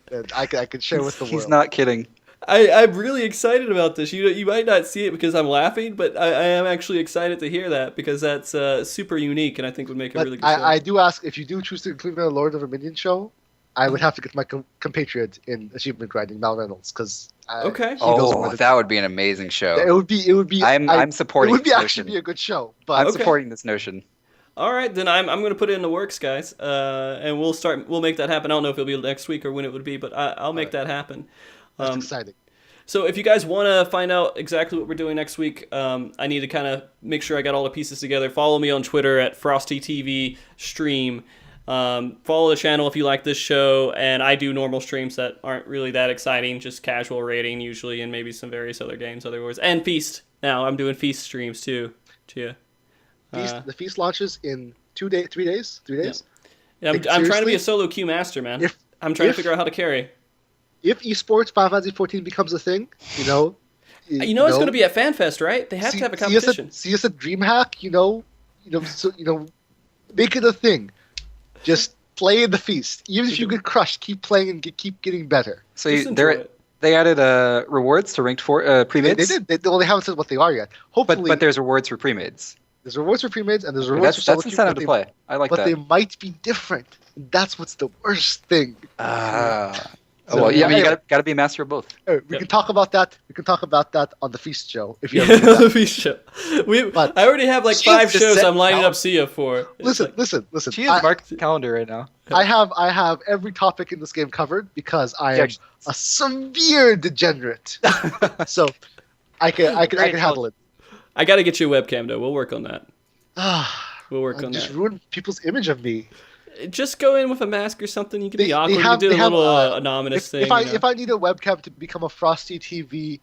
that I could share with the world. He's not kidding. I'm really excited about this. You might not see it because I'm laughing, but I am actually excited to hear that because that's super unique and I think would make a really good show. I do ask, if you do choose to include me on the Lord of Dominion show, I would have to get my compatriot in achievement grinding, Mal Reynolds, because okay. That would be an amazing show. It would be. I'm supporting. It would be this actually notion. be a good show. But I'm supporting this notion. All right, then I'm going to put it in the works, guys, and we'll make that happen. I don't know if it'll be next week or when it would be, but I'll make that happen. That's exciting. So if you guys want to find out exactly what we're doing next week, I need to kind of make sure I got all the pieces together. Follow me on Twitter at FrostyTVStream. Follow the channel if you like this show, and I do normal streams that aren't really that exciting, just casual rating usually, and maybe some various other games otherwise. And Feast. Now I'm doing Feast streams too. Chia. The Feast launches in 3 days. Yeah, I'm trying to be a solo queue master, man. I'm trying to figure out how to carry. If esports Final Fantasy 14 becomes a thing, it's going to be at FanFest, right? They have to have a competition. See us at DreamHack, make it a thing. Just play in the Feast. Even if you get crushed, keep playing and keep getting better. So they added rewards to ranked pre-mids? They did. They haven't said what they are yet. Hopefully, but there's rewards for pre-mids. There's rewards for pre-mids and there's rewards for that's incentive to play. I like that. But they might be different. That's what's the worst thing. You gotta be a master of both. We can talk about that. We can talk about that on the Feast show if you ever do that. The Feast show. I already have like 5 shows I'm lining up Chyea for. Listen. Chya's marked the calendar right now. I have every topic in this game covered because I am a severe degenerate. So I can handle it. I got to get you a webcam though. We'll work on that. We'll work on that. Just ruin people's image of me. Just go in with a mask or something. You can be awkward. You can do a little anonymous thing. If I need a webcam to become a Frosty TV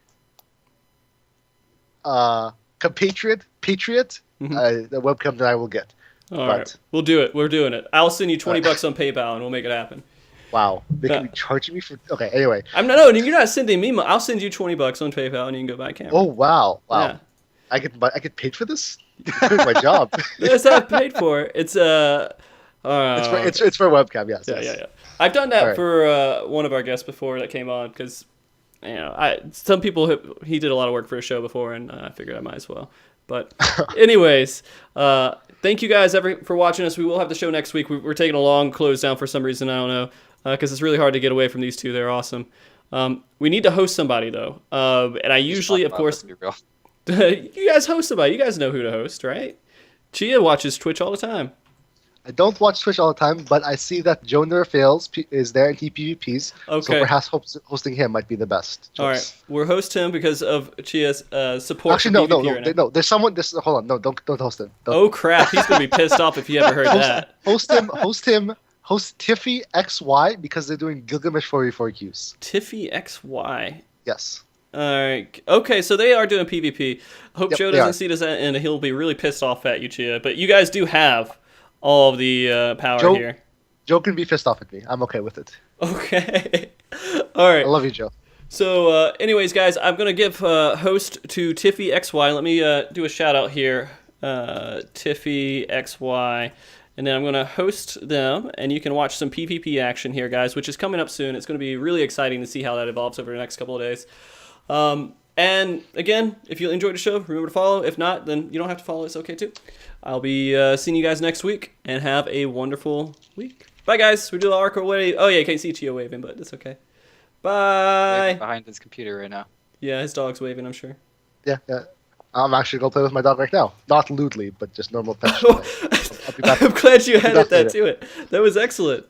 patriot, the webcam that I will get. All right, we'll do it. We're doing it. I'll send you $20 on PayPal, and we'll make it happen. Wow, they can be charging me for. Okay, anyway. No, you're not sending me. I'll send you $20 on PayPal, and you can go buy a camera. Oh wow. Yeah. I get paid for this. It's my job. It's not paid for. It's it's for a webcam. Yes. Yeah. I've done that for one of our guests before that came on because, some people he did a lot of work for a show before, and I figured I might as well. But, anyways, thank you guys for watching us. We will have the show next week. We're taking a long close down for some reason. I don't know because it's really hard to get away from these two. They're awesome. We need to host somebody though, and I usually, of course. You guys host somebody. You guys know who to host, right? Chyea watches Twitch all the time. I don't watch Twitch all the time, but I see that Joe Fails is there and he PvPs. Okay. So perhaps hosting him might be the best choice. All right. We'll host him because of Chia's support. Actually, no. There's someone. Hold on. No, don't host him. Don't. Oh, crap. He's going to be pissed off if he ever heard that. Host him. Host Tiffy XY because they're doing Gilgamesh 4v4 queues. Tiffy XY? Yes. All right. Okay, so they are doing PvP. Hope Joe doesn't see this and he'll be really pissed off at you, Chyea. But you guys do have all of the power here. Joe can be pissed off at me. I'm okay with it. Okay. All right. I love you, Joe. So, anyways, guys, I'm going to give host to Tiffy XY. Let me do a shout out here. Tiffy XY. and then I'm going to host them, and you can watch some PvP action here, guys, which is coming up soon. It's going to be really exciting to see how that evolves over the next couple of days. And again, if you enjoyed the show, remember to follow. If not, then you don't have to follow. It's okay too. I'll be seeing you guys next week, and have a wonderful week. Bye, guys. We do the Arco wave. Oh yeah, you can't see Chyea waving, but it's okay. Bye. Behind his computer right now. Yeah, his dog's waving, I'm sure. Yeah. I'm actually going to play with my dog right now. Not Ludley, but just normal pet. I'll be back. I'm glad you I'll be added back that later. to it. That was excellent.